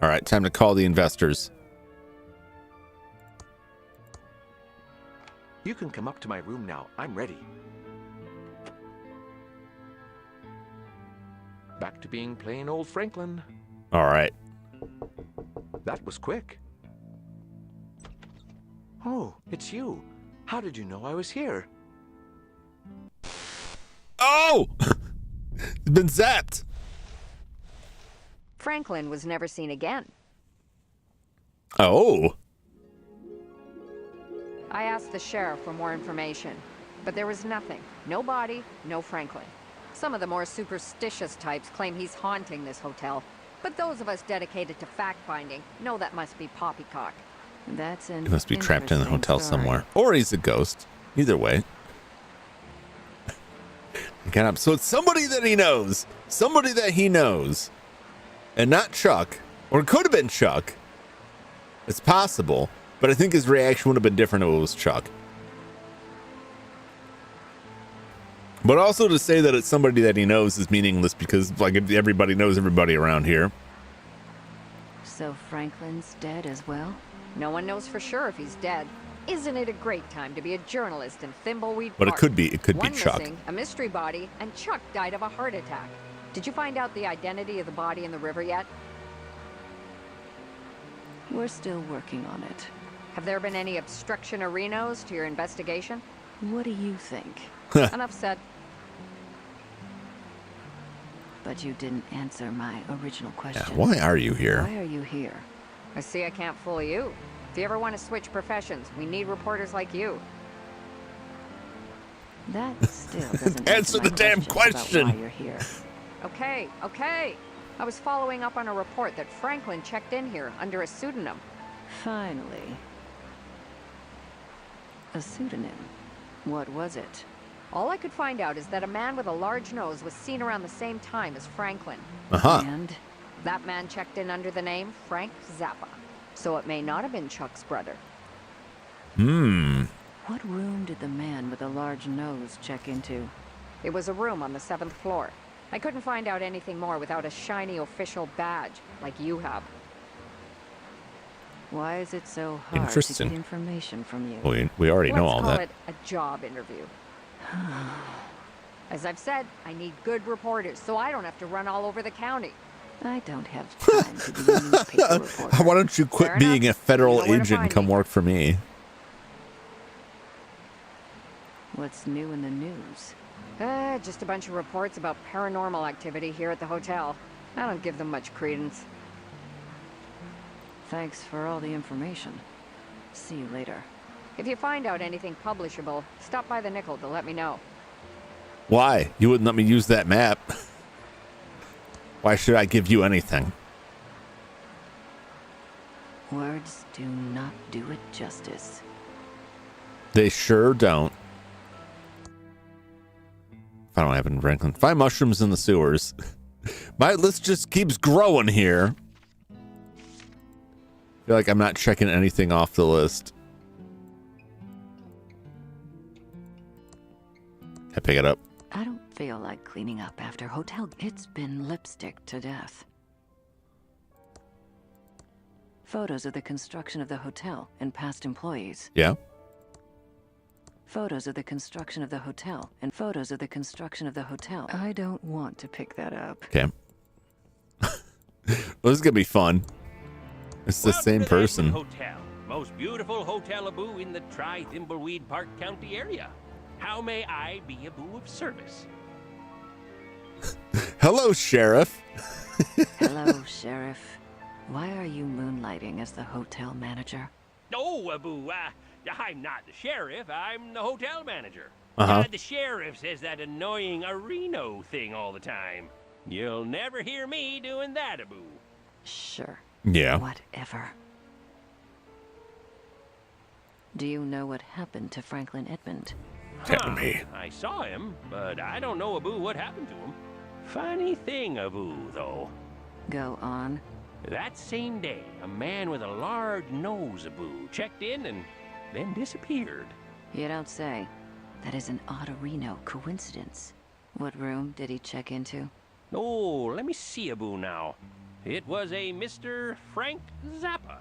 All right, time to call the investors. You can come up to my room now. I'm ready. Back to being plain old Franklin. All right. That was quick. Oh, it's you. How did you know I was here? Oh! It's been zapped. Franklin was never seen again. Oh. I asked the sheriff for more information, but there was nothing. No body, no Franklin. Some of the more superstitious types claim he's haunting this hotel, but those of us dedicated to fact-finding know that must be poppycock. That's an He must be trapped in the hotel somewhere. Or he's a ghost. Either way. So it's somebody that he knows. Somebody that he knows. And not Chuck. Or it could have been Chuck. It's possible. But I think his reaction would have been different if it was Chuck. But also to say that it's somebody that he knows is meaningless because like everybody knows everybody around here. So Franklin's dead as well? No one knows for sure if he's dead. Isn't it a great time to be a journalist in Thimbleweed Park? But it could be One Chuck. missing, a mystery body, and Chuck died of a heart attack. Did you find out the identity of the body in the river yet? We're still working on it. Have there been any obstruction or renos to your investigation? What do you think? Enough said. But you didn't answer my original question. Yeah, why are you here? Why are you here? I see I can't fool you. If you ever want to switch professions, we need reporters like you. That still doesn't answer the damn question. Why you're here. Okay. I was following up on a report that Franklin checked in here under a pseudonym. Finally. A pseudonym? What was it? All I could find out is that a man with a large nose was seen around the same time as Franklin. And? That man checked in under the name Frank Zappa. So it may not have been Chuck's brother. What room did the man with a large nose check into? It was a room on the 7th floor. I couldn't find out anything more without a shiny official badge, like you have. Why is it so hard to Interesting. get information from you? We already know all that. Let's call it a job interview. As I've said, I need good reporters, so I don't have to run all over the county. I don't have time to be a newspaper reporter. Why don't you quit Fair being enough. a federal You know where to agent and find come me. work for me? What's new in the news? Just a bunch of reports about paranormal activity here at the hotel. I don't give them much credence. Thanks for all the information. See you later. If you find out anything publishable, stop by the Nickel to let me know. Why? You wouldn't let me use that map. Why should I give you anything? Words do not do it justice. They sure don't. I don't have it in Franklin. Find mushrooms in the sewers. My list just keeps growing here. I feel like I'm not checking anything off the list. I pick it up. I don't feel like cleaning up after hotel. It's been lipstick to death. Photos of the construction of the hotel and past employees. Yeah. Photos of the construction of the hotel and photos of the construction of the hotel. I don't want to pick that up. Okay. This is gonna be fun. It's the same person. Hotel, most beautiful hotel-a-boo in the Thimbleweed Park County area. How may I be a boo of service? Hello, Sheriff. Hello, Sheriff. Why are you moonlighting as the hotel manager? Oh, Abu, I'm not the sheriff. I'm the hotel manager. Uh-huh. The sheriff says that annoying Reno thing all the time. You'll never hear me doing that, Abu. Sure. Yeah. Whatever. Do you know what happened to Franklin Edmund? Tell me. I saw him, but I don't know, Abu, what happened to him. Funny thing, Abu, though. Go on. That same day, a man with a large nose, Abu, checked in and then disappeared. You don't say. That is an odd Reno coincidence. What room did he check into? Oh, let me see, Abu, now. It was a Mr. Frank Zappa.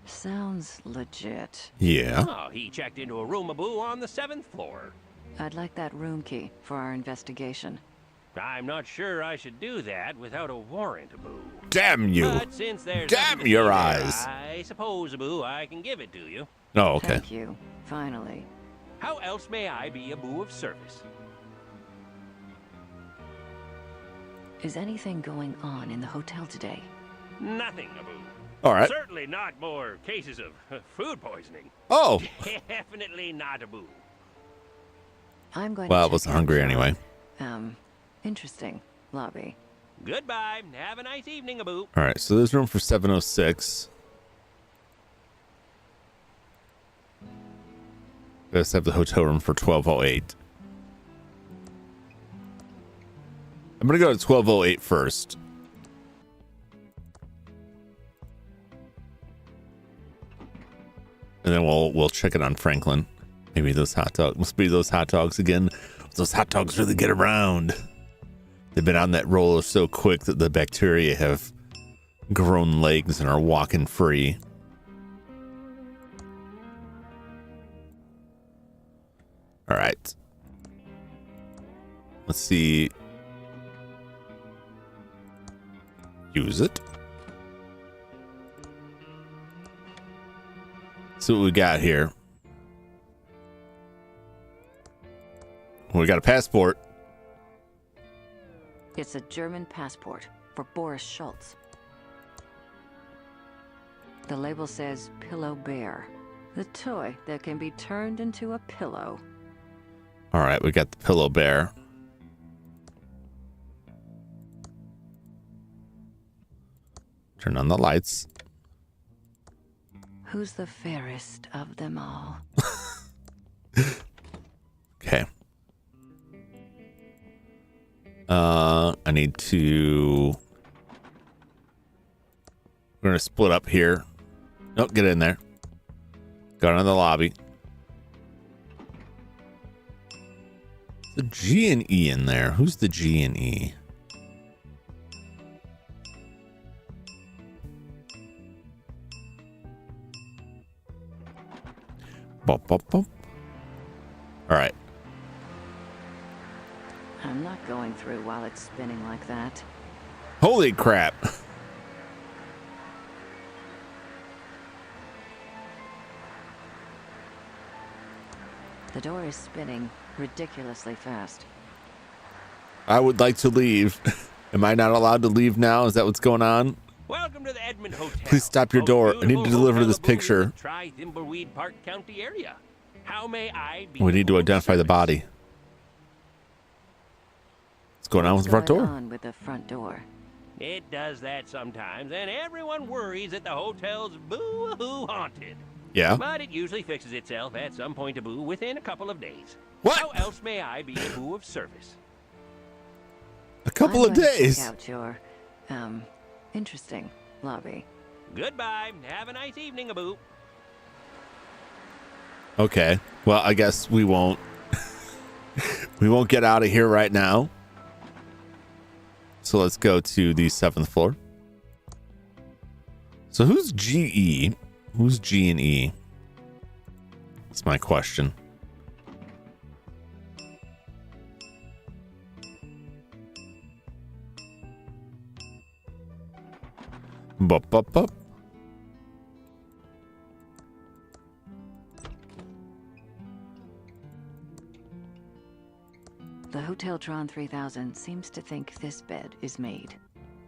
Sounds legit. Yeah. Oh, he checked into a room, Abu, on the 7th floor. I'd like that room key for our investigation. I'm not sure I should do that without a warrant, Abu. Damn you. But since there's Damn nothing to your see there, eyes. I suppose, Abu, I can give it to you. Oh, okay. Thank you. Finally. How else may I be a boo of service? Is anything going on in the hotel today? Nothing, Abu. All right. Certainly not more cases of food poisoning. Oh. Definitely not, Abu. I'm going Well, to I wasn't hungry anyway. Interesting. Lobby. Goodbye. Have a nice evening, Abu. All right, so there's room for 706. Let's have the hotel room for 1208. I'm gonna go to 1208 first. And then we'll check it on Franklin. Maybe those hot dogs. Must be those hot dogs again. Those hot dogs really get around. They've been on that roller so quick that the bacteria have grown legs and are walking free. All right. Let's see. Use it. See what we got here. We got a passport. It's a German passport for Boris Schultz. The label says Pillow Bear, the toy that can be turned into a pillow. All right, we got the Pillow Bear. Turn on the lights. Who's the fairest of them all? Okay. I need to... We're going to split up here. Nope, get in there. Go down to the lobby. The G and E in there. Who's the G and E? Bop, bop, bop. All right. I'm not going through while it's spinning like that. Holy crap. The door is spinning ridiculously fast. I would like to leave. Am I not allowed to leave now? Is that what's going on? Welcome to the Edmond Hotel. Please stop your door. I need to deliver this picture. Try Thimbleweed Park County area. How may I be? We need to identify the body. What's going on with the front door? On with the front door. It does that sometimes, and everyone worries that the hotel's boo-hoo haunted. Yeah. But it usually fixes itself at some point, boo, within a couple of days. What? How else may I be a boo of service? A couple of days. Check out your, interesting lobby. Goodbye. Have a nice evening, boo. Okay. Well, I guess we won't. We won't get out of here right now. So let's go to the 7th floor. So who's GE? Who's G and E? That's my question. Bup, bup, bup. The Hoteltron 3000 seems to think this bed is made.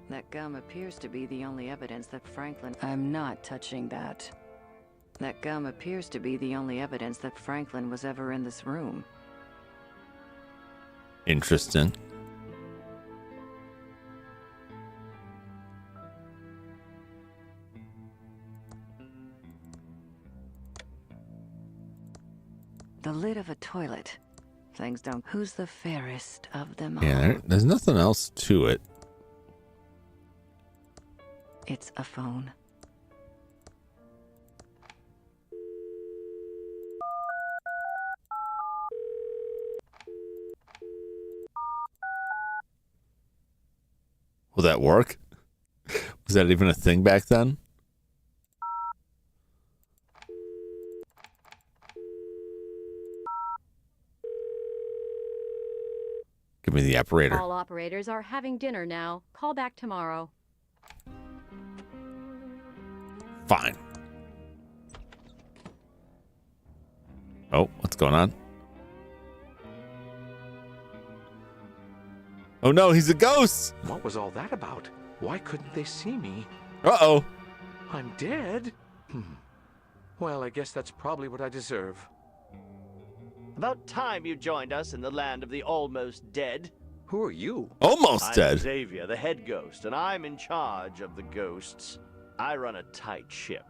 That gum appears to be the only evidence that Franklin... I'm not touching that. That gum appears to be the only evidence that Franklin was ever in this room. Interesting. The lid of a toilet. Things don't... Who's the fairest of them all? Yeah, there's nothing else to it. It's a phone. Will that work? Was that even a thing back then? Give me the operator. All operators are having dinner now. Call back tomorrow. Fine. Oh, what's going on? Oh no, he's a ghost! What was all that about? Why couldn't they see me? Uh-oh. I'm dead? Well, I guess that's probably what I deserve. About time you joined us in the land of the almost dead. Who are you? Almost I'm dead. Xavier, the head ghost, and I'm in charge of the ghosts. I run a tight ship.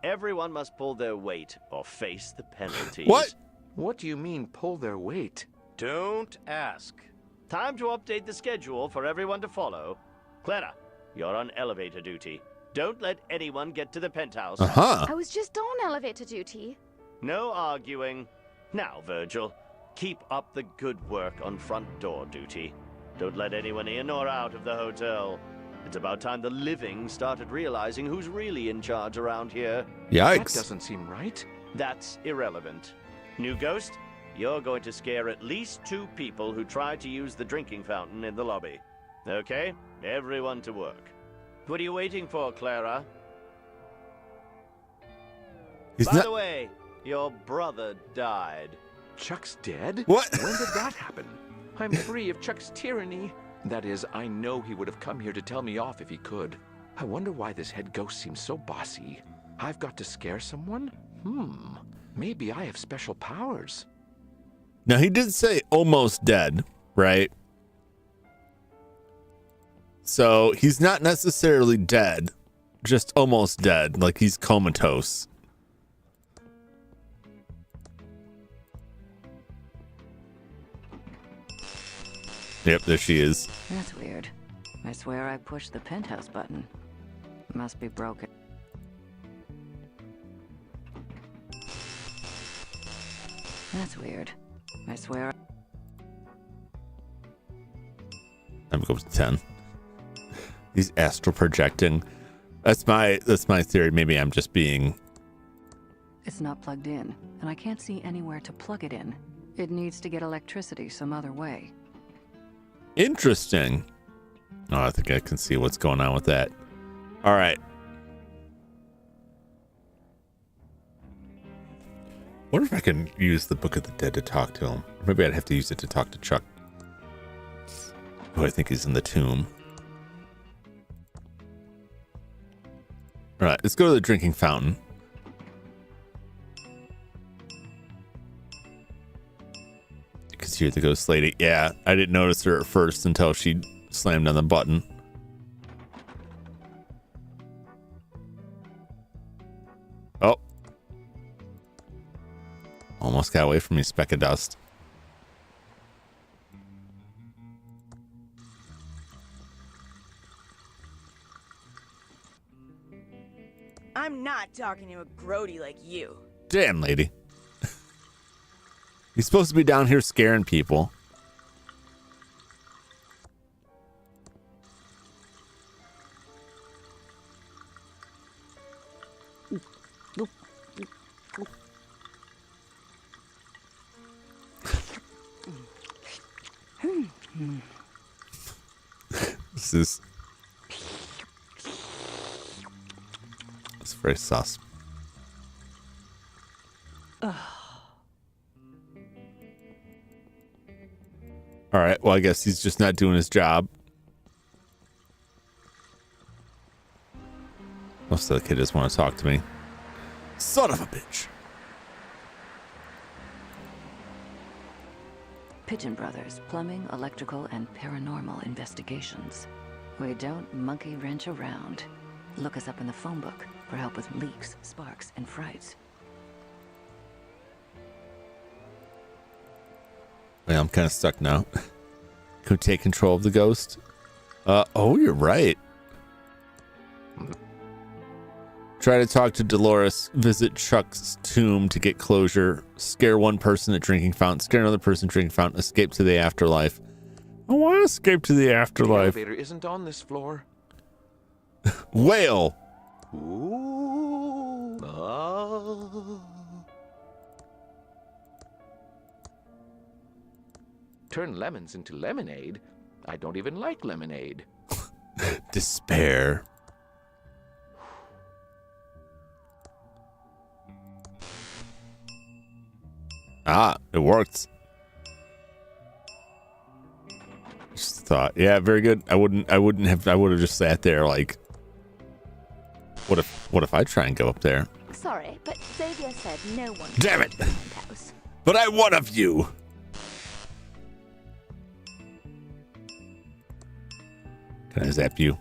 Everyone must pull their weight or face the penalties. What? What do you mean, pull their weight? Don't ask. Time to update the schedule for everyone to follow. Clara, you're on elevator duty. Don't let anyone get to the penthouse. I was just on elevator duty. No arguing. Now, Virgil, keep up the good work on front door duty. Don't let anyone in or out of the hotel. It's about time the living started realizing who's really in charge around here. Yikes. That doesn't seem right. That's irrelevant. New ghost, you're going to scare at least 2 people who try to use the drinking fountain in the lobby. Okay? Everyone to work. What are you waiting for, Clara? By the way, your brother died. Chuck's dead? What? When did that happen? I'm free of Chuck's tyranny. That is, I know he would have come here to tell me off if he could. I wonder why this head ghost seems so bossy. I've got to scare someone? Maybe I have special powers. Now, he did say almost dead, right? So he's not necessarily dead, just almost dead, like he's comatose. Yep, there she is. That's weird. I swear I pushed the penthouse button. Must be broken. That's weird. I swear. I'm going to 10. He's astral projecting. That's my theory. Maybe I'm just being. It's not plugged in, and I can't see anywhere to plug it in. It needs to get electricity some other way. Interesting. Oh, I think I can see what's going on with that. All right. Wonder if I can use the Book of the Dead to talk to him. Maybe I'd have to use it to talk to Chuck, who I think is in the tomb. All right, let's go to the drinking fountain. You can hear the ghost lady. Yeah, I didn't notice her at first until she slammed on the button. Oh. Almost got away from me, speck of dust. I'm not talking to a grody like you. Damn, lady. He's supposed to be down here scaring people. This is... It's very sus. All right, well, I guess he's just not doing his job. Most of the kid doesn't want to talk to me. Son of a bitch. Pigeon Brothers, plumbing, electrical, and paranormal investigations. We don't monkey wrench around. Look us up in the phone book for help with leaks, sparks, and frights. Well, I'm kind of stuck now. Can we take control of the ghost? Oh, you're right. Try to talk to Dolores, visit Chuck's tomb to get closure, scare one person at drinking fountain, scare another person at drinking fountain, escape to the afterlife. I want to escape to the afterlife. The elevator isn't on this floor. Whale. Ooh. Oh. Turn lemons into lemonade? I don't even like lemonade. Despair. Ah, it worked. Just thought, yeah, very good. I would have just sat there like, what if I try and go up there? Sorry, but Xavier said no one. Damn it! To the penthouse. But I one of you. Can I zap you?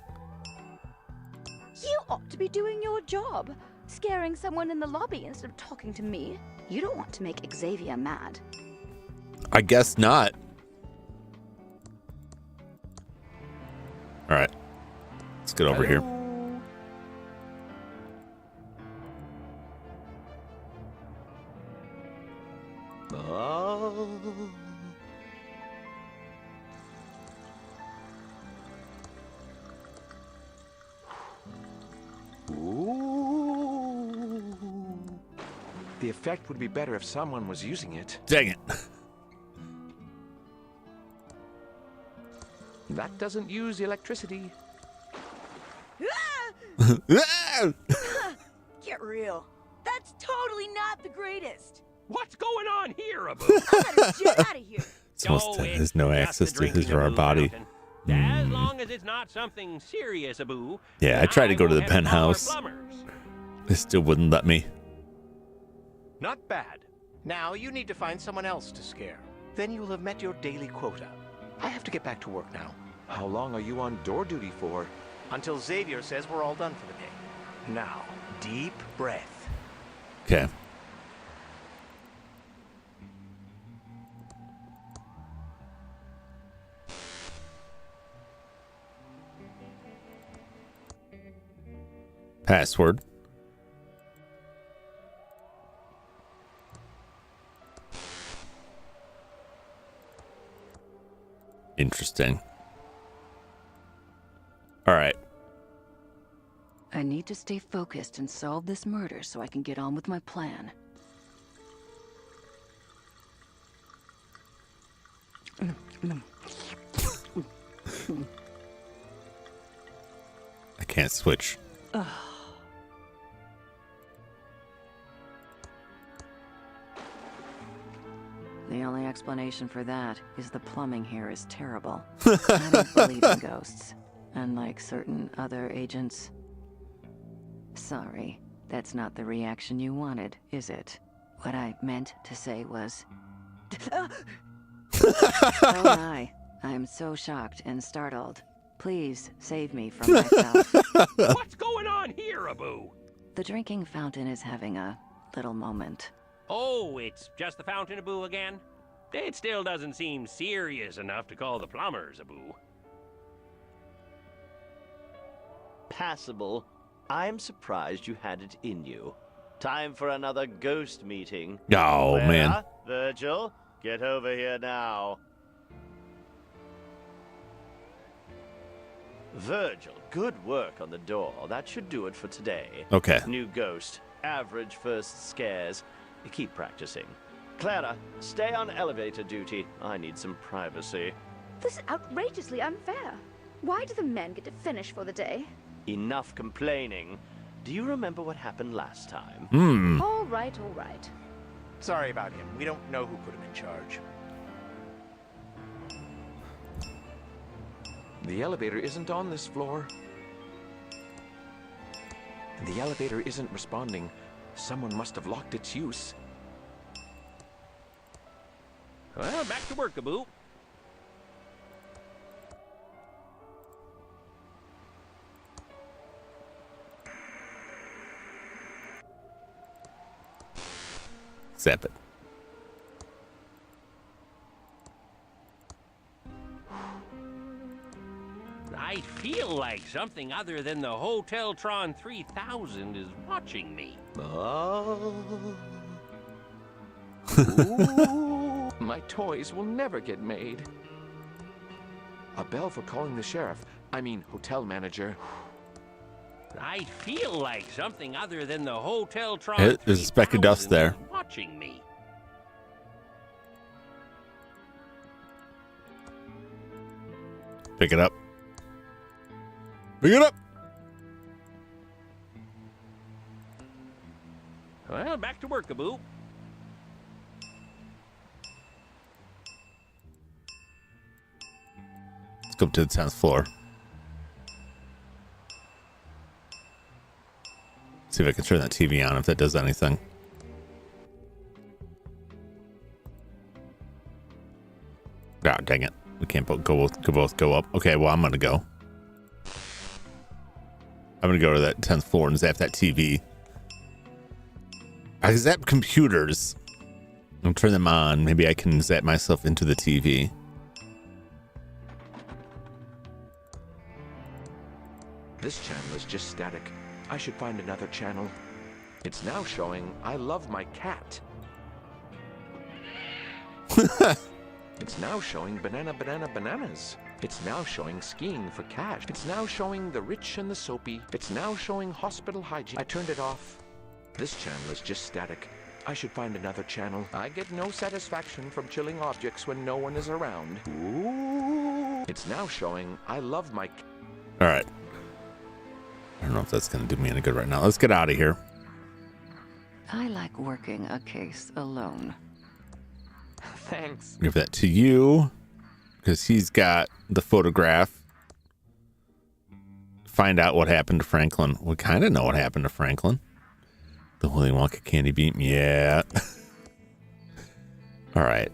You ought to be doing your job, scaring someone in the lobby instead of talking to me. You don't want to make Xavier mad. I guess not. All right, let's get over here. Oh. Ooh. The effect would be better if someone was using it. Dang it. That doesn't use electricity. Get real. That's totally not the greatest. What's going on here, Abu? I gotta jet out of here. Someone has no access to his or our body. As long as it's not something serious, Abu. Yeah, I tried to go to the penthouse. They still wouldn't let me. Not bad. Now you need to find someone else to scare. Then you will have met your daily quota. I have to get back to work now. How long are you on door duty for? Until Xavier says we're all done for the day. Now, deep breath. Okay. Password. Interesting. All right. I need to stay focused and solve this murder so I can get on with my plan. I can't switch. The only explanation for that is the plumbing here is terrible. I don't believe in ghosts, unlike certain other agents. Sorry, that's not the reaction you wanted, is it? What I meant to say was... Oh my, I'm so shocked and startled. Please save me from myself. What's going on here, Abu? The drinking fountain is having a little moment. Oh, it's just the fountain, Abu, again? It still doesn't seem serious enough to call the plumbers, Abu. Passable. I'm surprised you had it in you. Time for another ghost meeting. Oh, Clara, man. Virgil, get over here now. Virgil, good work on the door. That should do it for today. Okay. New ghost. Average first scares. Keep practicing. Clara, stay on elevator duty. I need some privacy. This is outrageously unfair. Why do the men get to finish for the day? Enough complaining. Do you remember what happened last time? All right, all right. Sorry about him. We don't know who put him in charge. The elevator isn't on this floor. The elevator isn't responding. Someone must have locked its use. Well, back to work, Abu. Zap it. I feel like something other than the Hoteltron 3000 is watching me. Oh. Ooh, my toys will never get made. A bell for calling the sheriff. I mean, hotel manager. I feel like something other than the Hoteltron There's a speck of dust there. is watching me. Pick it up. Pick it up. Well, back to work, Abu. Let's go up to the 10th floor. See if I can turn that TV on, if that does anything. Ah, dang it. We can't both go up. Okay, well, I'm going to go. I'm going to go to that 10th floor and zap that TV. I zap computers. I'll turn them on. Maybe I can zap myself into the TV. This channel is just static. I should find another channel. It's now showing I love my cat. It's now showing bananas. It's now showing skiing for cash. It's now showing the rich and the soapy. It's now showing hospital hygiene. I turned it off. This channel is just static. I should find another channel. I get no satisfaction from chilling objects when no one is around. Ooh. It's now showing I love my... All right. I don't know if that's going to do me any good right now. Let's get out of here. I like working a case alone. Thanks. Give that to you because he's got the photograph. Find out what happened to Franklin. We kind of know what happened to Franklin. The Willy Wonka candy beam. Yeah. All right.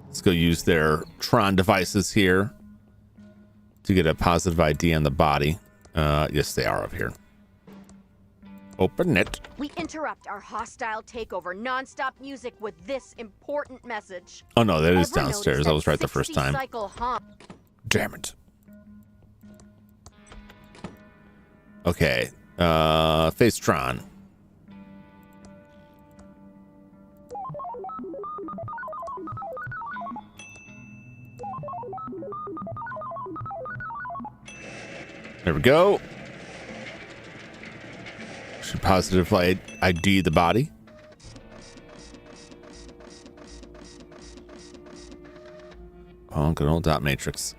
Let's go use their Tron devices here to get a positive ID on the body. Yes, they are up here. Open it. We interrupt our hostile takeover non-stop music with this important message. Oh no, that is Ever downstairs. notice I was right the that first 60 time. cycle hum? Damn it. Okay. Face Tron. There we go. Should positively ID the body. Oh, good old dot matrix.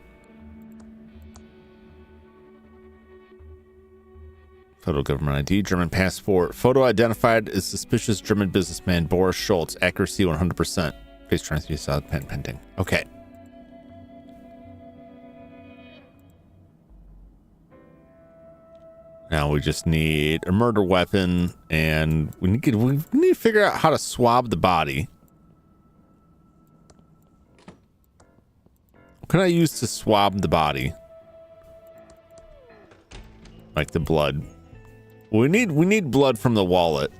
Photo government ID, German passport. Photo identified as suspicious German businessman Boris Schultz. Accuracy 100%. Face transfer pen pending. Okay. Now we just need a murder weapon, and we need to figure out how to swab the body. What can I use to swab the body? Like the blood. We need blood from the wallet.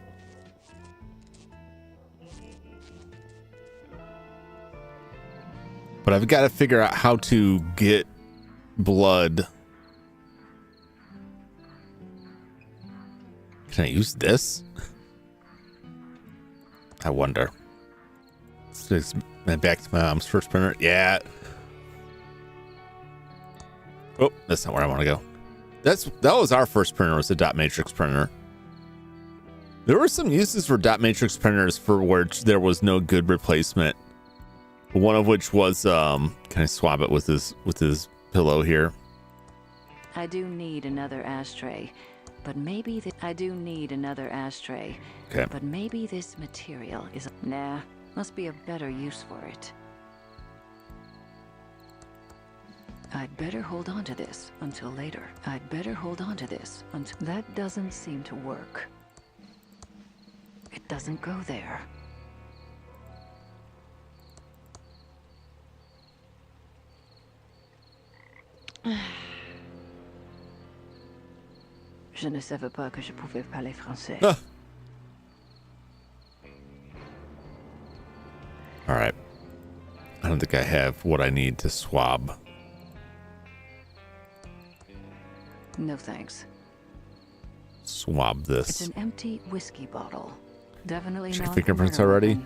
But I've got to figure out how to get blood. Can I use this? I wonder. Let's back to my mom's first printer. Yeah. Oh, that's not where I want to go. That was our first printer, was a dot matrix printer. There were some uses for dot matrix printers for which there was no good replacement. One of which was can I swab it with his pillow here? I do need another ashtray, but maybe I do need another ashtray. Okay. But maybe this material is nah. Must be a better use for it. I'd better hold on to this until later. I'd better hold on to this until... That doesn't seem to work. It doesn't go there. Je ne savais pas que je pouvais parler français. Ah. All right. I don't think I have what I need to swab. No thanks. Swab this. It's an empty whiskey bottle. Definitely Check not fingerprints a murder already?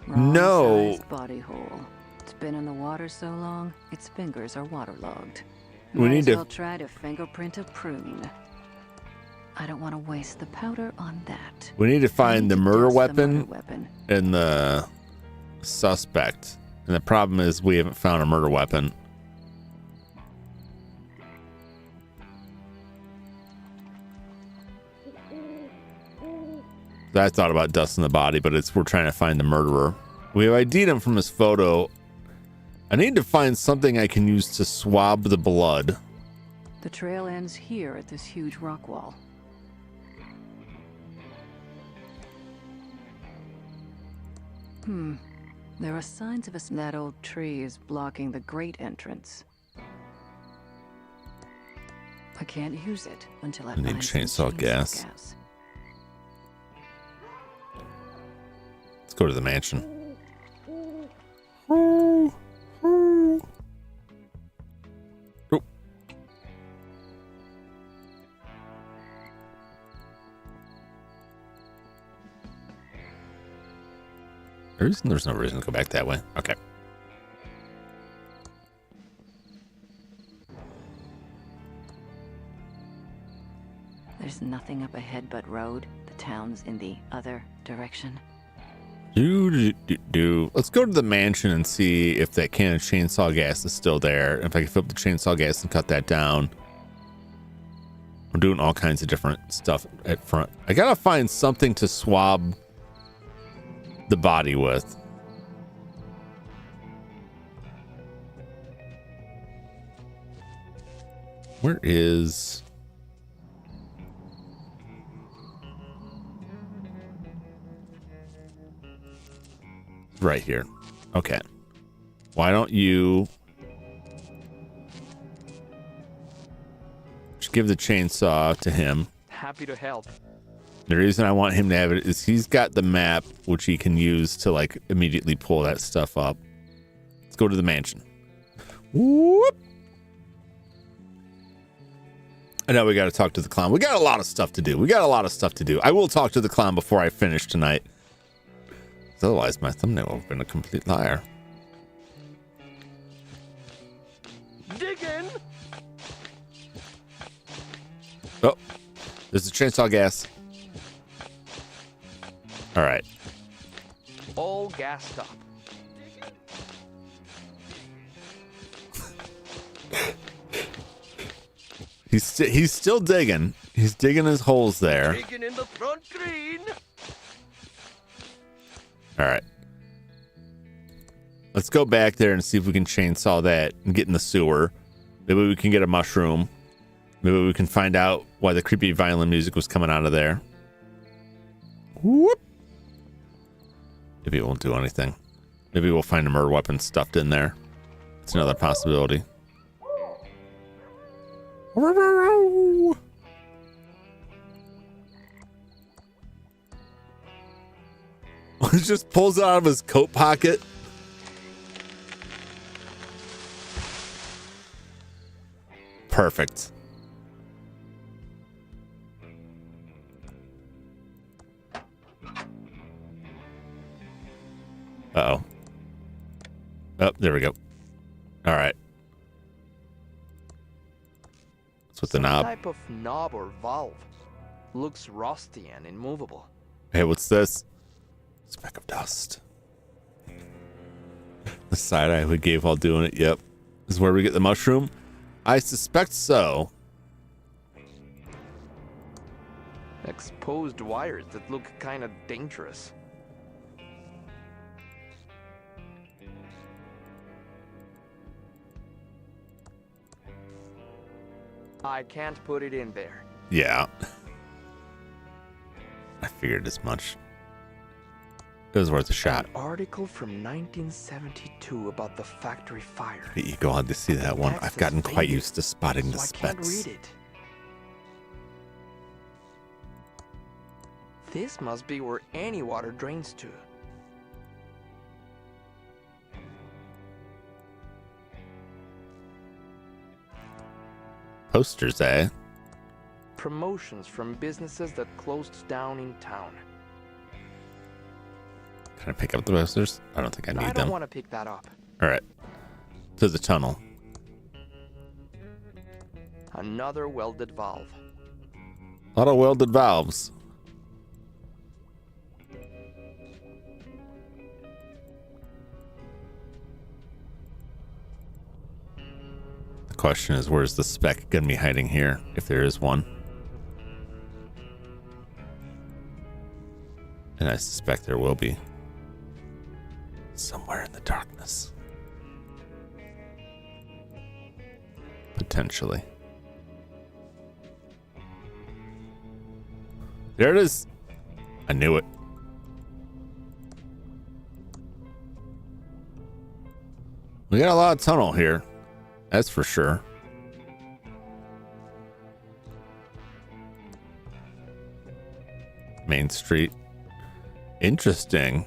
weapon. No. Wrong-sized body hole. It's been in the water so long, its fingers are waterlogged. We Might need as to- well try to fingerprint a prune. I don't want to waste the powder on that. We need to find the murder test the weapon murder weapon. and the suspect. And the problem is we haven't found a murder weapon. I thought about dusting the body, but we're trying to find the murderer. We have ID'd him from his photo. I need to find something I can use to swab the blood. The trail ends here at this huge rock wall. There are signs of us. That old tree is blocking the great entrance. I can't use it until I need find some chainsaw gas. Let's go to the mansion. Oh. There's no reason to go back that way. Okay. There's nothing up ahead but road. The town's in the other direction. Let's go to the mansion and see if that can of chainsaw gas is still there. If I can fill up the chainsaw gas and cut that down. We're doing all kinds of different stuff at front. I gotta find something to swab the body with. Where is... Right here. Okay. Why don't you just give the chainsaw to him? Happy to help. The reason I want him to have it is he's got the map, which he can use to like immediately pull that stuff up. Let's go to the mansion. Whoop. I know we got to talk to the clown. We got a lot of stuff to do. I will talk to the clown before I finish tonight. Otherwise, my thumbnail would have been a complete liar. Dig in. Oh, there's the chainsaw gas. All right. All gassed up. He's still digging. He's digging his holes there. Digging in the front green. All right. Let's go back there and see if we can chainsaw that and get in the sewer. Maybe we can get a mushroom. Maybe we can find out why the creepy violin music was coming out of there. Whoop. Maybe it won't do anything. Maybe we'll find a murder weapon stuffed in there. It's another possibility. He just pulls it out of his coat pocket. Perfect. Uh-oh. Oh, there we go. All right. What's with the knob? Some type of knob or valve. Looks rusty and immovable. Hey, what's this? Speck of dust. The side eye we gave while doing it. Yep. This is where we get the mushroom. I suspect so. Exposed wires that look kind of dangerous. I can't put it in there. Yeah. I figured as much. It was worth a shot. An article from 1972 about the factory fire. You glad to see that one. I've gotten quite used to spotting the specks. I can't read it. This must be where any water drains to. Posters, eh? Promotions from businesses that closed down in town. Can I pick up the posters? I don't think I need them. I don't want to pick that up. All right. To the tunnel. Another welded valve. A lot of welded valves. The question is, where's the speck gonna be hiding here, if there is one? And I suspect there will be. Somewhere in the darkness. Potentially. There it is. I knew it. We got a lot of tunnel here. That's for sure. Main Street. Interesting.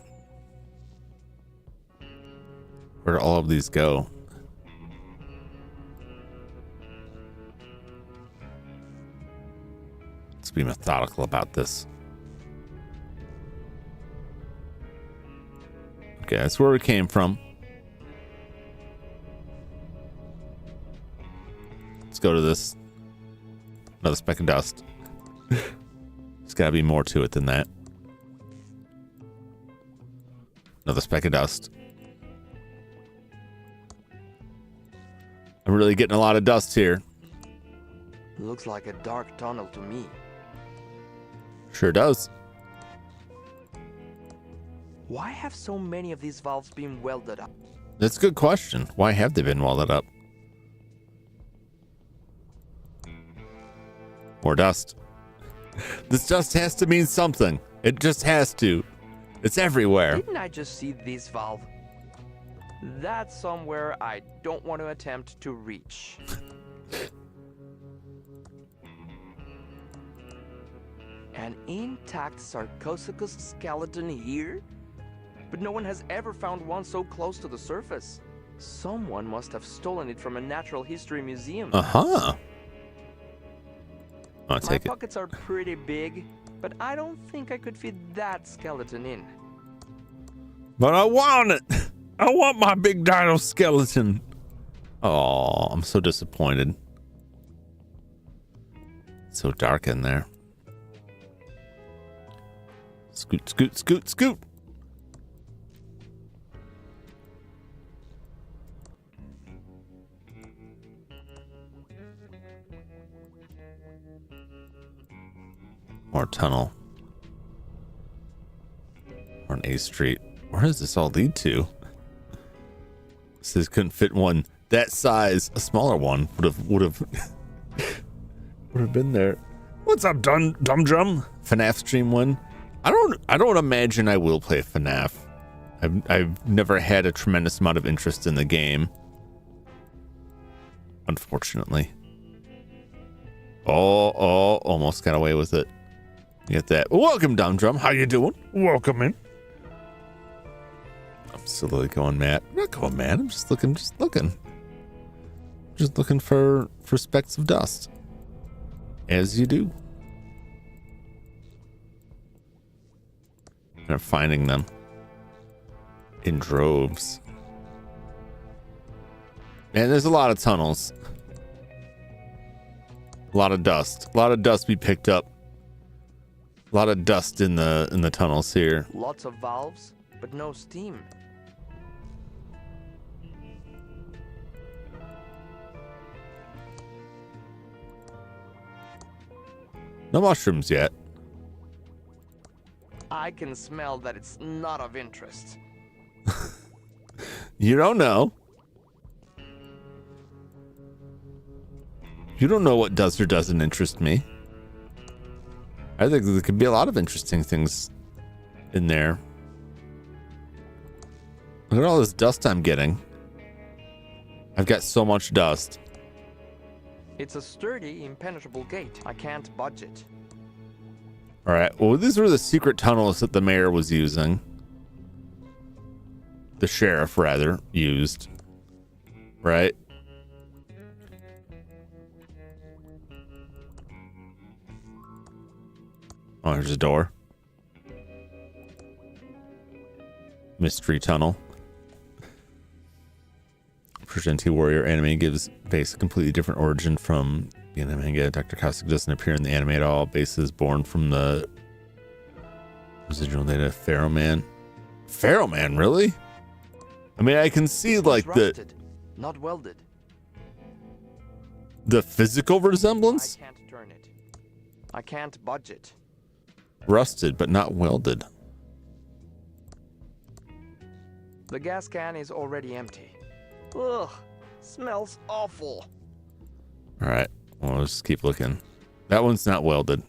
Where do all of these go? Let's be methodical about this. Okay, that's where we came from. Let's go to this. Another speck of dust. There's got to be more to it than that. Another speck of dust. I'm really getting a lot of dust here. Looks like a dark tunnel to me. Sure does. Why have so many of these valves been welded up? That's a good question. Why have they been welded up? More dust. This dust has to mean something. It just has to. It's everywhere. Didn't I just see this valve? That's somewhere I don't want to attempt to reach. An intact Sarcosuchus skeleton here? But no one has ever found one so close to the surface. Someone must have stolen it from a natural history museum. Uh-huh. I'll take it. My pockets are pretty big, but I don't think I could fit that skeleton in. But I want it. I want my big dino skeleton. Oh, I'm so disappointed. It's so dark in there. Scoot, scoot, scoot, scoot. More tunnel. Or an A Street. Where does this all lead to? This couldn't fit one that size. A smaller one would have been there. What's up, Jum Jum? FNAF stream one. I don't imagine I will play FNAF. I've never had a tremendous amount of interest in the game. Unfortunately. Oh, almost got away with it. Get that. Welcome, Jum Jum. How you doing? Welcome in. I'm slowly going mad. I'm not going mad. I'm just looking. Just looking for specks of dust. As you do. And I'm finding them in droves. And there's a lot of tunnels. A lot of dust. A lot of dust we picked up. A lot of dust in the tunnels here. Lots of valves, but no steam. No mushrooms yet. I can smell that it's not of interest. You don't know. You don't know what does or doesn't interest me. I think there could be a lot of interesting things in there. Look at all this dust I'm getting. I've got so much dust. It's a sturdy, impenetrable gate. I can't budge it. All right. Well, these were the secret tunnels that the mayor was using. The sheriff, rather, used. Right? Oh, there's a door. Mystery tunnel. Presenti Warrior anime gives base a completely different origin from the manga. Dr. Cossack doesn't appear in the anime at all. Base is born from the residual data. Pharaoh Man. Pharaoh Man, really? I mean, I can see like rusted, not welded. The physical resemblance. I can't turn it. I can't budge it. Rusted, but not welded. The gas can is already empty. Ugh, smells awful. All right, well, let's just keep looking. That one's not welded.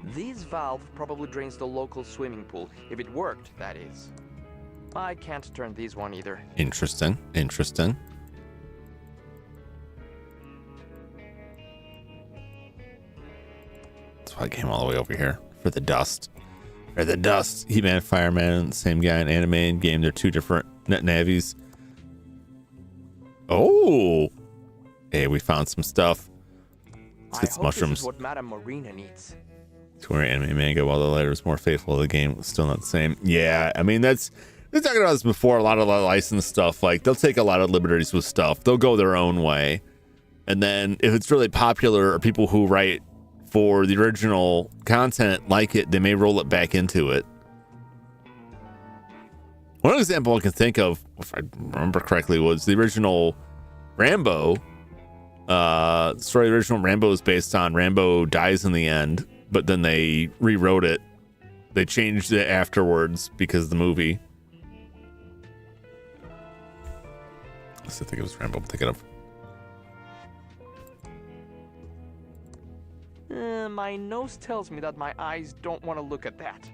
This valve probably drains the local swimming pool, if it worked, that is. I can't turn this one either. Interesting, interesting. That's why I came all the way over here, for the dust. For the dust. He-Man, Fireman, same guy in anime and game. They're two different net navies. Oh! Hey, we found some stuff. Let's get some mushrooms. This is what Madame Marina needs. To wear anime manga while the latter is more faithful to the game, it's still not the same. Yeah, I mean, that's, we've talked about this before. A lot of the licensed stuff, like they'll take a lot of liberties with stuff. They'll go their own way. And then if it's really popular or people who write for the original content like it, they may roll it back into it. One example I can think of, if I remember correctly, was the original Rambo. The story of the original Rambo is based on Rambo dies in the end, but then they rewrote it. They changed it afterwards because of the movie. I still think it was Rambo. I'm thinking of. My nose tells me that my eyes don't want to look at that.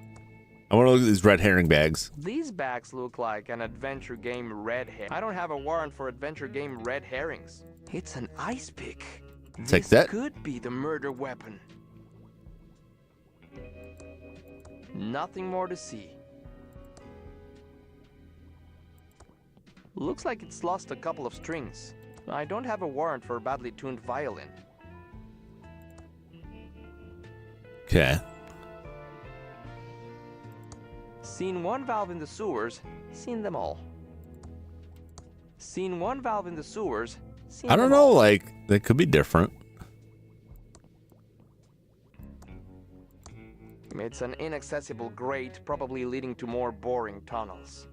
I want to look at these red herring bags. These bags look like an adventure game red herring. I don't have a warrant for adventure game red herrings. It's an ice pick. Take that. This could be the murder weapon. Nothing more to see. Looks like it's lost a couple of strings. I don't have a warrant for a badly tuned violin. Okay. Seen one valve in the sewers, seen them all. Seen one valve in the sewers, seen I don't know, like, they could be different. It's an inaccessible grate, probably leading to more boring tunnels.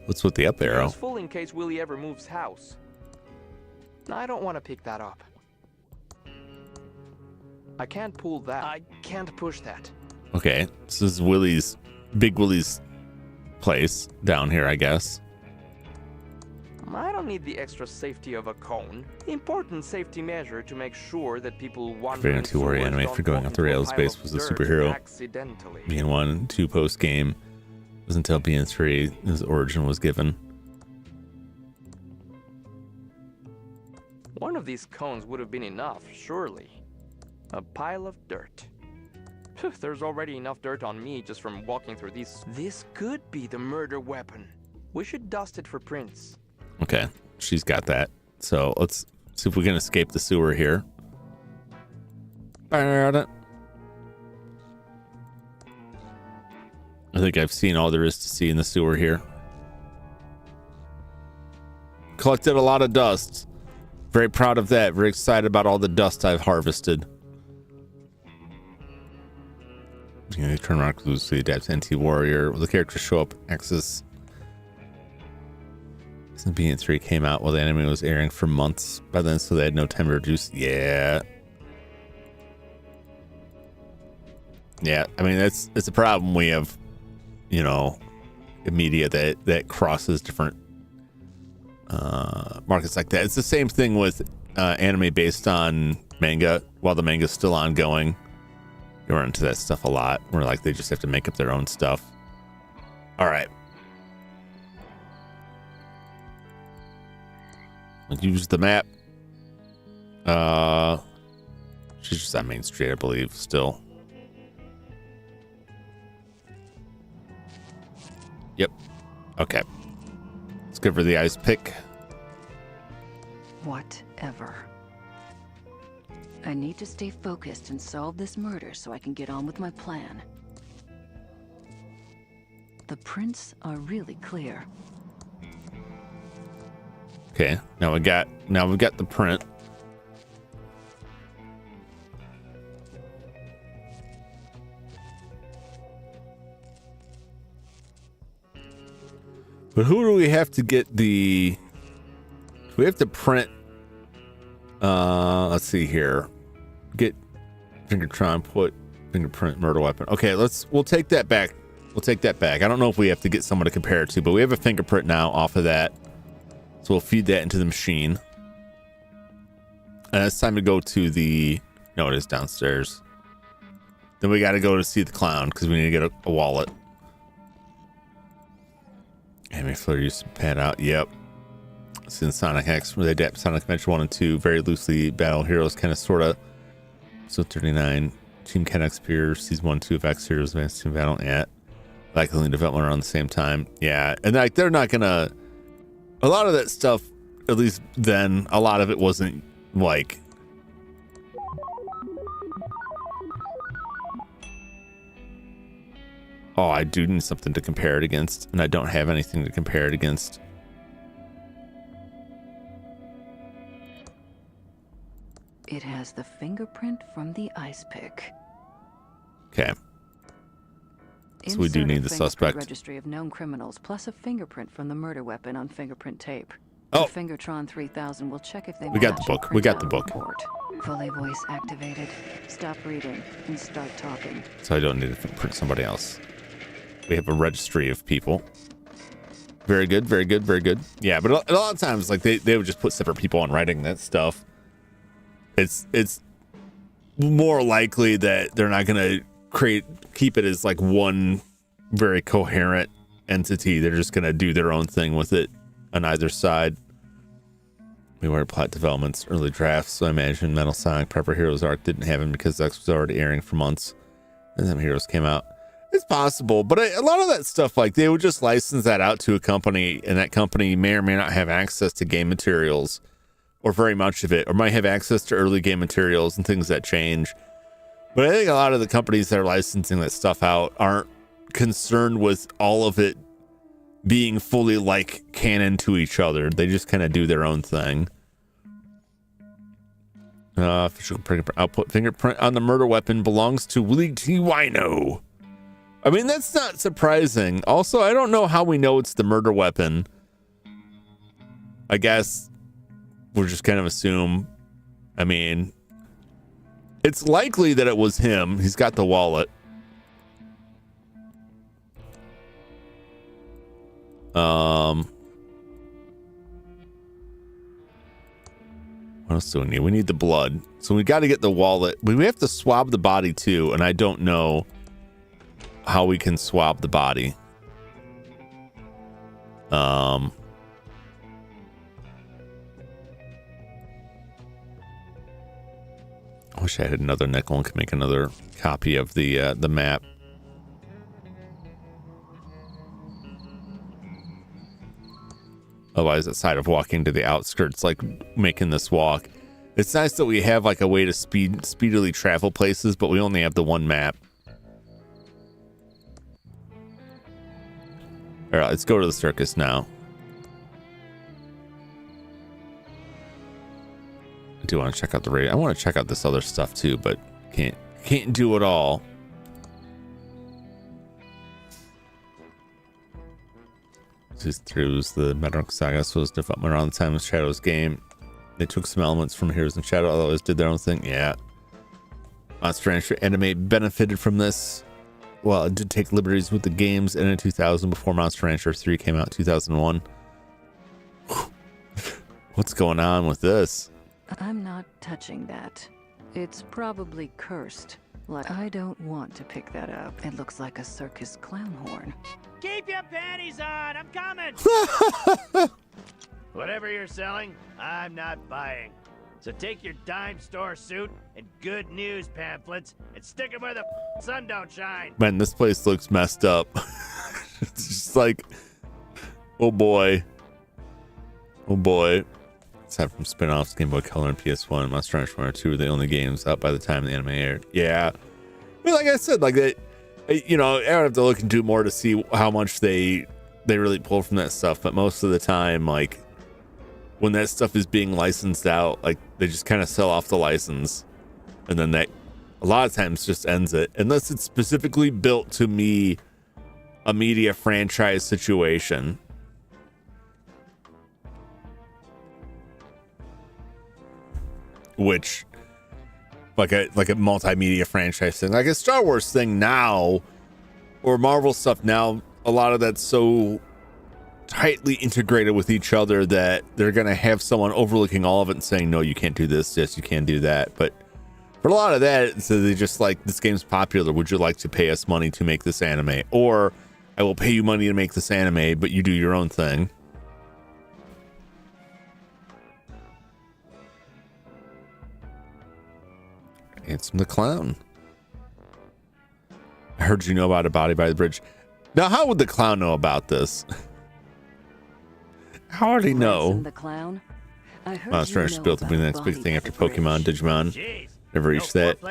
What's with the up arrow? It's full in case Willie ever moves house. I don't want to pick that up. I can't pull that. I can't push that. Okay, this is Big Willie's place down here, I guess. I don't need the extra safety of a cone. Important safety measure to make sure that people Very too worried anime for going off the rails. Base was a superhero. BN1 and 2 post game. It was until BN3 his origin was given. One of these cones would have been enough, surely. A pile of dirt. There's already enough dirt on me just from walking through these. This could be the murder weapon. We should dust it for prints. Okay, she's got that. So let's see if we can escape the sewer here. I think I've seen all there is to see in the sewer here. Collected a lot of dust. Very proud of that. Very excited about all the dust I've harvested. You know, turn around loosely adapts NT Warrior. Will the characters show up Axis? Since BN3 came out while the anime was airing for months by then, so they had no time to reduce. Yeah. Yeah, I mean, it's a problem. We have, you know, media that crosses different markets like that. It's the same thing with anime based on manga. While the manga's still ongoing, you run into that stuff a lot where like they just have to make up their own stuff. All right. Use the map. She's just on Main Street, I believe, still. Yep. Okay. Let's go for the ice pick. Whatever. I need to stay focused and solve this murder so I can get on with my plan. The prints are really clear. Okay, now we've got the print. But who do we have to get the? We have to print. Let's see here. Get Fingertron, put fingerprint murder weapon. Okay, we'll take that back. We'll take that back. I don't know if we have to get someone to compare it to, but we have a fingerprint now off of that. So we'll feed that into the machine. And it's time to go to the... No, it is downstairs. Then we got to go to see the clown because we need to get a wallet. Anime Flare used to pad out. Yep. It's in Sonic X where they adapt Sonic Adventure 1 and 2 very loosely. Battle Heroes kind of sort of. So 39. Team Cat X appears. Season 1 2 of X Heroes Advanced Team Battle. Yeah. Likely in development around the same time. Yeah. And like they're not going to... A lot of that stuff, at least then, a lot of it wasn't like Oh, I do need something to compare it against, and I don't have anything to compare it against. It has the fingerprint from the ice pick. Okay. So we do need the suspect. Registry of known criminals, plus a fingerprint from the murder weapon on fingerprint tape. Oh. The Fingertron 3000 will check if they We got the book. We got the book. Fully voice activated. Stop reading and start talking. So I don't need to fingerprint somebody else. We have a registry of people. Very good, very good, very good. Yeah, but a lot of times, like, they would just put separate people on writing that stuff. It's more likely that they're not going to keep it as like one very coherent entity. They're just going to do their own thing with it on either side. We were plot developments, early drafts, so I imagine Metal Sonic Prepper Heroes arc didn't have him because X was already airing for months, and then Heroes came out. It's possible, but a lot of that stuff, like, they would just license that out to a company, and that company may or may not have access to game materials, or very much of it, or might have access to early game materials and things that change. But I think a lot of the companies that are licensing that stuff out aren't concerned with all of it being fully like canon to each other. They just kind of do their own thing. Official output fingerprint on the murder weapon belongs to Willie T. Wino. I mean, that's not surprising. Also, I don't know how we know it's the murder weapon. I guess we'll just kind of assume. I mean, it's likely that it was him. He's got the wallet. What else do we need? We need the blood. So we got to get the wallet. We have to swab the body too, and I don't know how we can swab the body. I wish I had another nickel and could make another copy of the map. Otherwise, outside of walking to the outskirts, like making this walk, it's nice that we have like a way to speedily travel places, but we only have the one map. All right, let's go to the circus now. I do want to check out the radio. I want to check out this other stuff too, but can't do it all. Through the Metal Saga was development around the time of Shadow's game. They took some elements from Heroes and Shadow, otherwise did their own thing. Yeah. Monster Rancher anime benefited from this. Well, it did take liberties with the games in 2000 before Monster Rancher 3 came out in 2001. What's going on with this? I'm not touching that. It's probably cursed. Like, I don't want to pick that up. It looks like a circus clown horn. Keep your panties on! I'm coming! Whatever you're selling, I'm not buying. So take your dime store suit and good news pamphlets and stick them where the sun don't shine. Man, this place looks messed up. It's just like, oh boy. Oh boy. Aside from spin-offs, Game Boy Color and PS1, Monster Rancher 1 or 2 were the only games out by the time the anime aired. Yeah. I mean, like I said, like they, you know, I would have to look into more to see how much they really pull from that stuff. But most of the time, like when that stuff is being licensed out, like they just kind of sell off the license, and then they a lot of times just ends it, unless it's specifically built to me a media franchise situation. Which, like a multimedia franchise thing, like a Star Wars thing now, or Marvel stuff now, a lot of that's so tightly integrated with each other that they're gonna have someone overlooking all of it and saying, no, you can't do this, yes, you can do that. But for a lot of that, so they just like, this game's popular, would you like to pay us money to make this anime? Or I will pay you money to make this anime, but you do your own thing. Handsome the Clown. I heard you know about a body by the bridge. Now, how would the clown know about this? How would he know? The Clown? Monster Rancher built to be the next big thing after Pokemon, Digimon. Never reached that.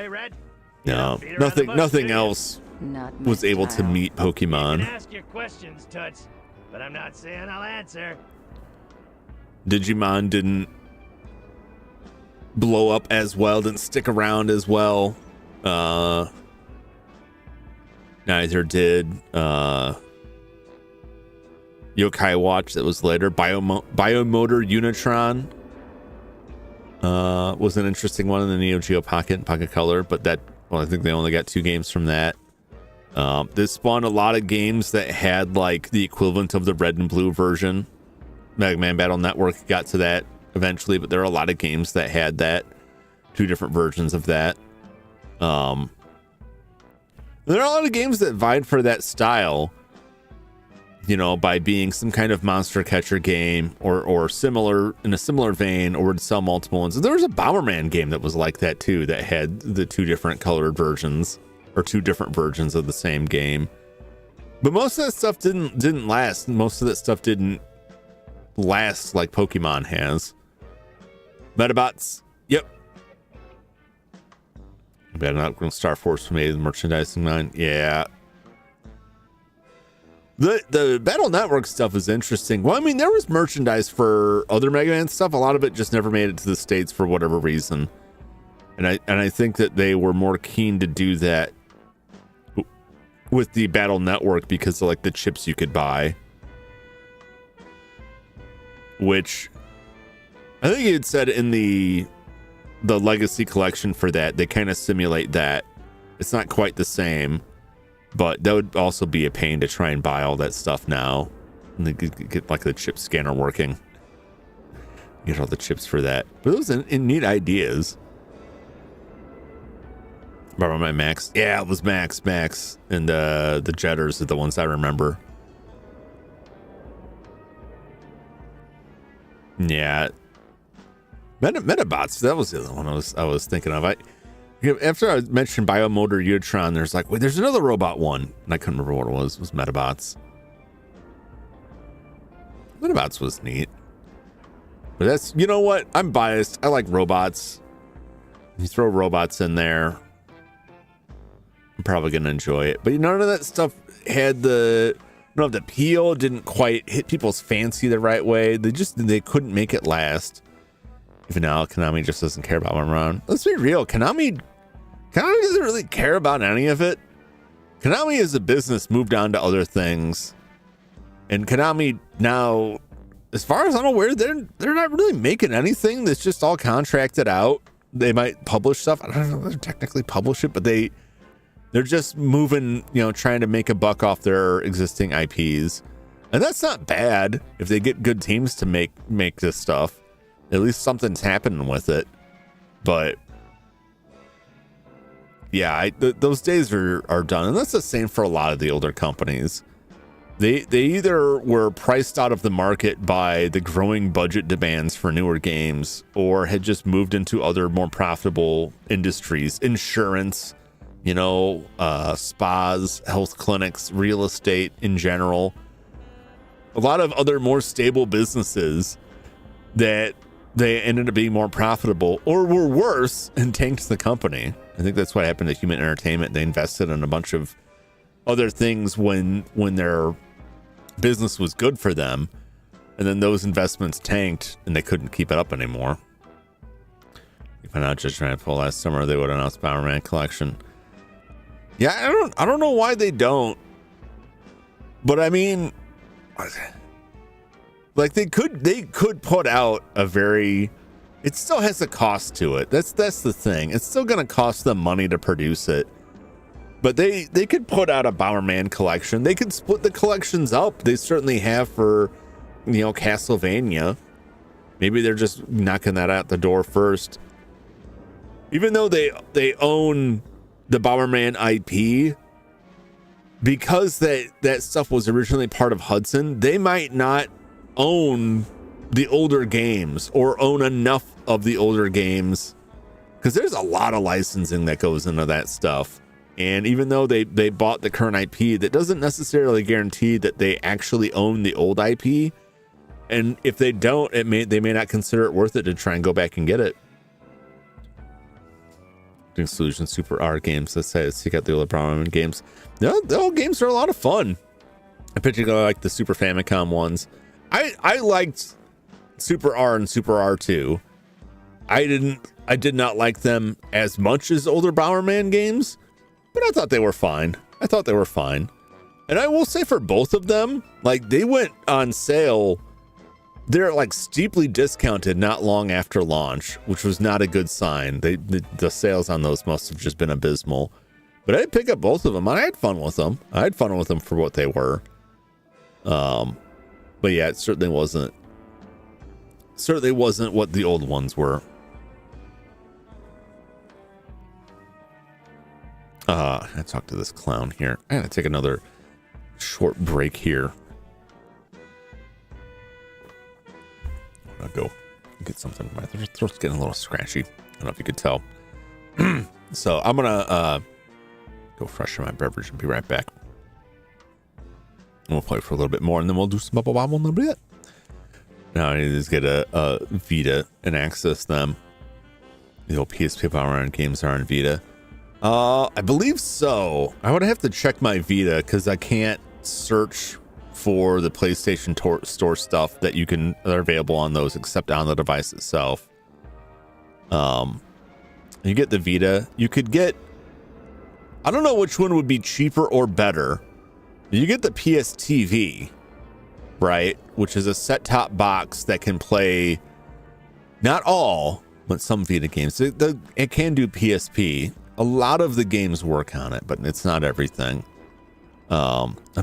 No, nothing else Not my was able to style. meet Pokemon. You can ask your questions, Toots, but I'm not saying I'll answer. Digimon didn't blow up as well, didn't stick around as well. Neither did Yokai Watch, that was later. Biomotor Unitron was an interesting one in the Neo Geo Pocket and Pocket Color, but that, well, I think they only got 2 games from that. This spawned a lot of games that had like the equivalent of the red and blue version. Mega Man Battle Network got to that eventually, but there are a lot of games that had that, 2 different versions of that. There are a lot of games that vied for that style, you know, by being some kind of monster catcher game or similar, in a similar vein, or would sell multiple ones. There was a Bomberman game that was like that too, that had the 2 different colored versions, or 2 different versions of the same game. But most of that stuff didn't last. Most of that stuff didn't last like Pokemon has. Metabots, yep. But not going to Star Force for me, the merchandising line, yeah. The Battle Network stuff is interesting. Well, I mean, there was merchandise for other Mega Man stuff. A lot of it just never made it to the States for whatever reason. And I think that they were more keen to do that with the Battle Network because of like the chips you could buy. Which I think you had said in the Legacy Collection for that, they kind of simulate that. It's not quite the same, but that would also be a pain to try and buy all that stuff now. And they could get like the chip scanner working. Get all the chips for that. But those are neat ideas. Remember my Max? Yeah, it was Max. And the Jetters are the ones I remember. Yeah. Metabots, that was the other one I was thinking of. After I mentioned Biomotor Unitron, there's like, wait, there's another robot one. And I couldn't remember what it was. It was Metabots. Metabots was neat. But that's, you know what? I'm biased. I like robots. You throw robots in there, I'm probably going to enjoy it. But none of that stuff had the appeal, didn't quite hit people's fancy the right way. They couldn't make it last. Even now, Konami just doesn't care about Run. Let's be real. Konami doesn't really care about any of it. Konami as a business moved on to other things. And Konami now, as far as I'm aware, they're not really making anything that's just all contracted out. They might publish stuff. I don't know if they technically publish it, but they're just moving, trying to make a buck off their existing IPs. And that's not bad if they get good teams to make this stuff. At least something's happening with it. But yeah, those days are done. And that's the same for a lot of the older companies. They either were priced out of the market by the growing budget demands for newer games, or had just moved into other more profitable industries, insurance, spas, health clinics, real estate in general. A lot of other more stable businesses that they ended up being more profitable or were worse and tanked the company. I think that's what happened to Human Entertainment. They invested in a bunch of other things when their business was good for them, and then those investments tanked and they couldn't keep it up anymore. If I'm not just trying to pull last summer, they would announce Bomberman Collection. Yeah, I don't know why they don't. But I mean, like they could put out a very, it still has a cost to it. That's the thing. It's still going to cost them money to produce it. But they could put out a Bomberman collection. They could split the collections up. They certainly have for, Castlevania. Maybe they're just knocking that out the door first. Even though they own the Bomberman IP, because that stuff was originally part of Hudson, they might not own the older games or own enough of the older games, because there's a lot of licensing that goes into that stuff. And even though they bought the current IP, that doesn't necessarily guarantee that they actually own the old IP. And if they don't, they may not consider it worth it to try and go back and get it. Solution Super R games. That says you got the older Bomberman games. The old games are a lot of fun. I particularly like the Super Famicom ones. I liked Super R and Super R2. I did not like them as much as older Bomberman games, but I thought they were fine. And I will say for both of them, like they went on sale. They're like steeply discounted not long after launch, which was not a good sign. The sales on those must have just been abysmal. But I did pick up both of them, and I had fun with them. For what they were. But yeah, it certainly wasn't what the old ones were. I talked to this clown here. I gotta take another short break here. I'll go get something. My throat's getting a little scratchy. I don't know if you could tell. So I'm gonna go freshen my beverage and be right back. And we'll play for a little bit more, and then we'll do some bubble bobble in a little bit. Now I need to just get a Vita and access them. The old PSP Power games are on Vita. I believe so. I would have to check my Vita because I can't search for the PlayStation Store stuff that are available on those except on the device itself. You get the Vita. You could get, I don't know which one would be cheaper or better. You get the PS TV, right? Which is a set-top box that can play not all, but some Vita games. It can do PSP. A lot of the games work on it, but it's not everything.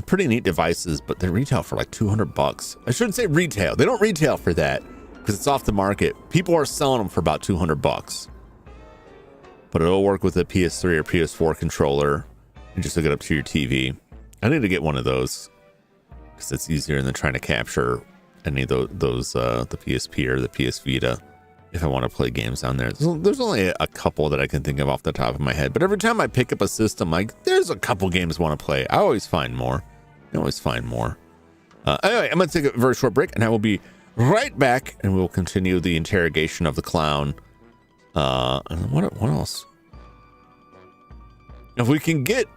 Pretty neat devices, but they retail for like $200. I shouldn't say retail. They don't retail for that because it's off the market. People are selling them for about $200. But it'll work with a PS3 or PS4 controller and just hook it up to your TV. I need to get one of those because it's easier than trying to capture any of those the PSP or the PS Vita if I want to play games on there. There's only a couple that I can think of off the top of my head, but every time I pick up a system, like there's a couple games I want to play. I always find more. Anyway, I'm going to take a very short break, and I will be right back, and we'll continue the interrogation of the clown. And what else? If we can get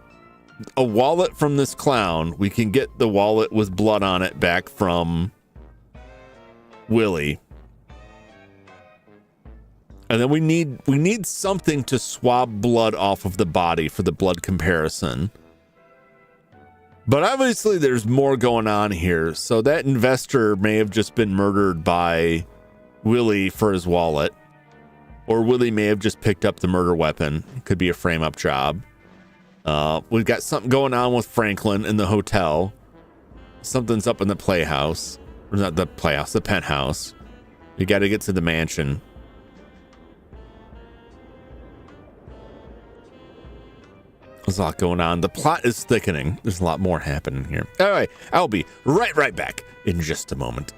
a wallet from this clown, we can get the wallet with blood on it back from Willie. And then we need something to swab blood off of the body for the blood comparison. But obviously there's more going on here. So that investor may have just been murdered by Willie for his wallet. Or Willie may have just picked up the murder weapon. It could be a frame-up job. We've got something going on with Franklin in the hotel. Something's up in the playhouse. Or not the playhouse, the penthouse. You got to get to the mansion. There's a lot going on. The plot is thickening. There's a lot more happening here. All right, I'll be right back in just a moment.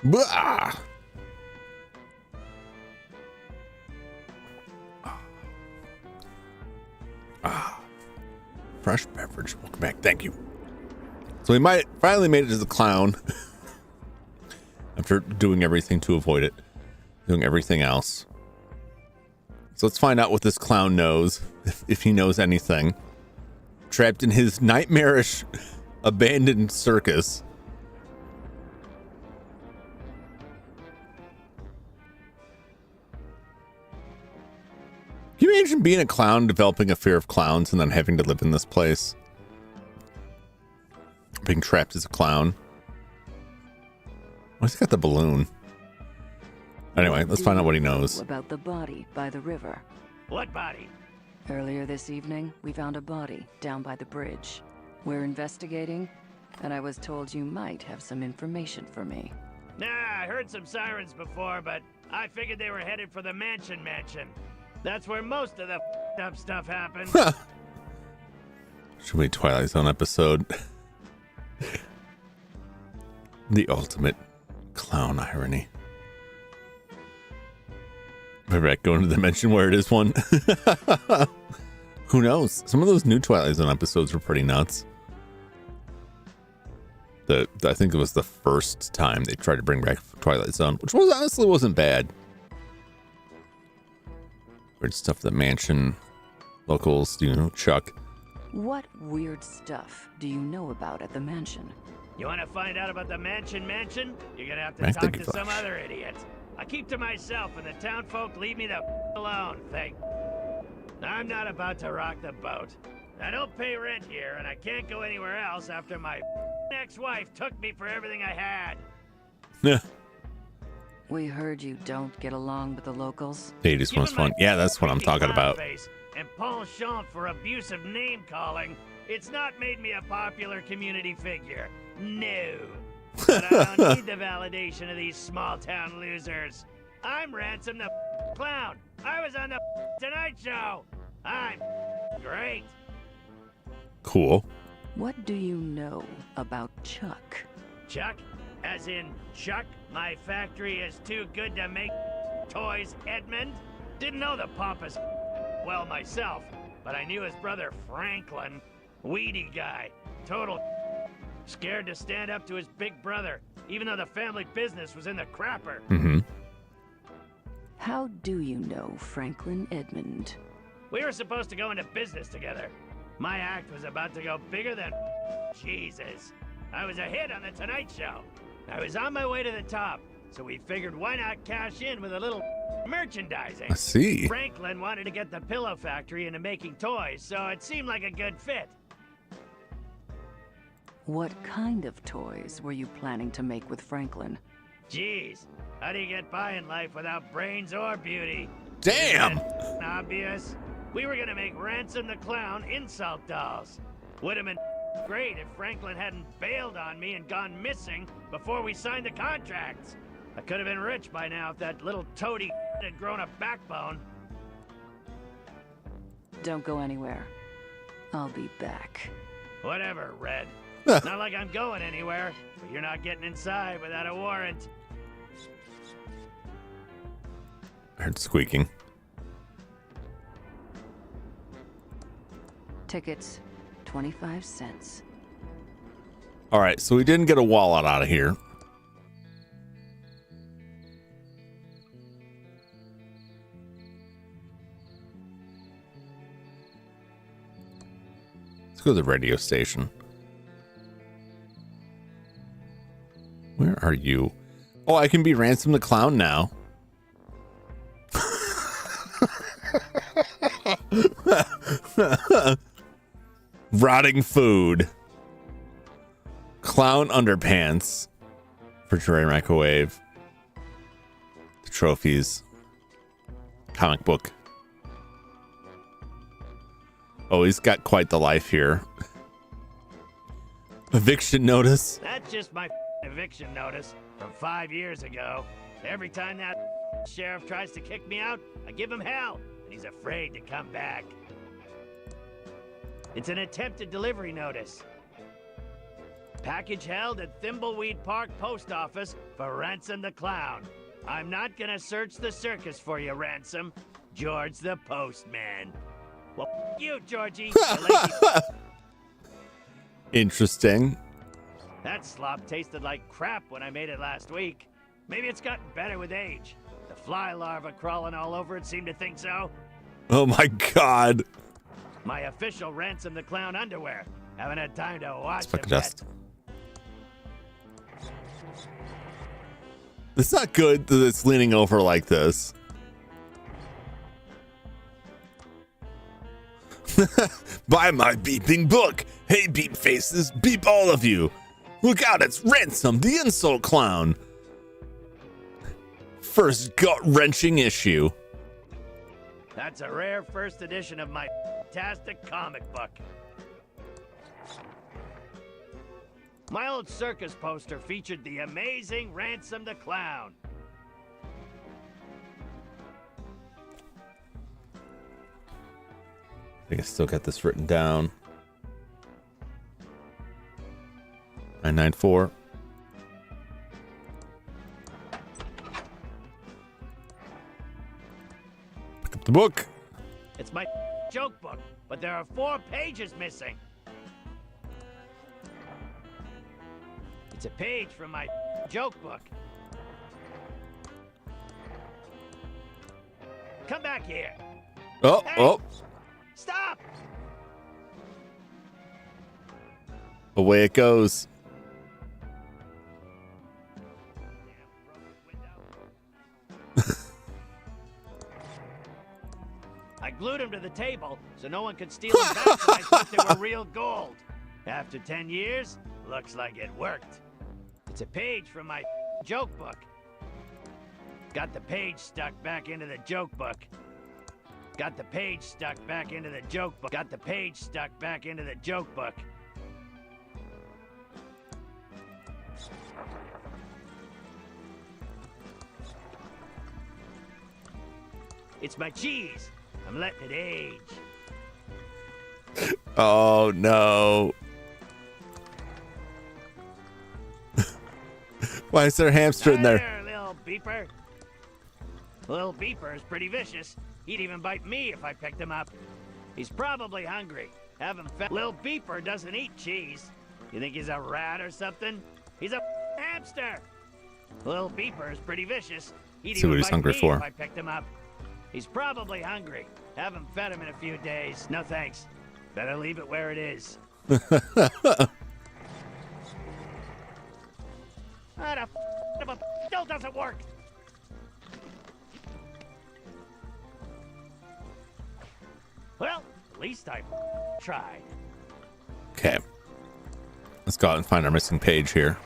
Blah! Fresh beverage. Welcome back. Thank you. So we might finally made it to the clown after doing everything to avoid it, doing everything else. So let's find out what this clown knows, if he knows anything. Trapped in his nightmarish abandoned circus. Can you imagine being a clown, developing a fear of clowns, and then having to live in this place? Being trapped as a clown. Why's he got the balloon? Anyway, let's find out what he knows. About the body by the river. What body? Earlier this evening, we found a body down by the bridge. We're investigating, and I was told you might have some information for me. Nah, I heard some sirens before, but I figured they were headed for the mansion. That's where most of the up stuff happens. Should we Twilight Zone episode? The ultimate clown irony. We're back going to the dimension where it is one. Who knows? Some of those new Twilight Zone episodes were pretty nuts. I think it was the first time they tried to bring back Twilight Zone, which was honestly wasn't bad. Weird stuff, the mansion, locals, Chuck. What weird stuff do you know about at the mansion? You want to find out about the mansion? You're gonna have to talk to some other idiot. I keep to myself, and the town folk leave me the alone. I'm not about to rock the boat. I don't pay rent here, and I can't go anywhere else after my ex-wife took me for everything I had. Yeah. We heard you don't get along with the locals. The 80s was fun. Yeah, that's what I'm talking about. And penchant for abusive name-calling, it's not made me a popular community figure. No. But I don't need the validation of these small-town losers. I'm Ransom the Clown. I was on the Tonight Show. I'm great. Cool. What do you know about Chuck? Chuck? As in, Chuck, my factory is too good to make toys, Edmund? Didn't know the pompous well myself, but I knew his brother Franklin. Weedy guy. Total scared to stand up to his big brother, even though the family business was in the crapper. Mm-hmm. How do you know Franklin Edmund? We were supposed to go into business together. My act was about to go bigger than Jesus. I was a hit on the Tonight Show. I was on my way to the top, so we figured why not cash in with a little merchandising. I see. Franklin wanted to get the pillow factory into making toys, so it seemed like a good fit. What kind of toys were you planning to make with Franklin? Jeez, how do you get by in life without brains or beauty? Damn! Obvious. We were gonna make Ransom the Clown insult dolls. Would have been great if Franklin hadn't bailed on me and gone missing before we signed the contracts. I could have been rich by now if that little toady had grown a backbone. Don't go anywhere. I'll be back. Whatever, Red. Not like I'm going anywhere, but you're not getting inside without a warrant. I heard squeaking. Tickets, 25 cents. All right, so we didn't get a wallet out of here. Let's go to the radio station. Where are you? Oh, I can be Ransom the Clown now. Rotting food. Clown underpants. Refrigerator microwave. The trophies. Comic book. Oh, he's got quite the life here. Eviction notice. That's just my eviction notice from 5 years ago. Every time that sheriff tries to kick me out, I give him hell, and he's afraid to come back. It's an attempted delivery notice. Package held at Thimbleweed Park Post Office for Ransom the Clown. I'm not gonna search the circus for you, Ransom. George the Postman. Well, you, Georgie. You lazy... Interesting. That slop tasted like crap when I made it last week. Maybe it's gotten better with age. The fly larvae crawling all over it seem to think so. Oh my god. My official Ransom the Clown underwear. Haven't had time to wash Speck them of yet. dust. It's not good that it's leaning over like this. Buy my beeping book. Hey, beep faces, beep all of you. Look out, it's Ransom, the insult clown. First gut-wrenching issue. That's a rare first edition of my fantastic comic book. My old circus poster featured the amazing Ransom the Clown. I think I still got this written down. 994. Pick up the book. It's my joke book, but there are 4 pages missing. It's a page from my joke book. Come back here. Oh, Hey! oh. Stop! Away it goes. I glued them to the table so no one could steal them back when I thought they were real gold. After 10 years, looks like it worked. It's a page from my joke book. Got the page stuck back into the joke book. Got the page stuck back into the joke book. Got the page stuck back into the joke book. It's my cheese. I'm letting it age. Oh no. Why is there a hamster in there? Little beeper. Little beeper is pretty vicious. He'd even bite me if I picked him up. He's probably hungry. Have him fed. Little beeper doesn't eat cheese. You think he's a rat or something? He's a hamster. Little beeper is pretty vicious. He'd See what even he's bite hungry me for. if I picked him up. He's probably hungry. Haven't fed him in a few days. No thanks. Better leave it where it is. What a still doesn't work. Well, at least I tried. Okay. Let's go out and find our missing page here.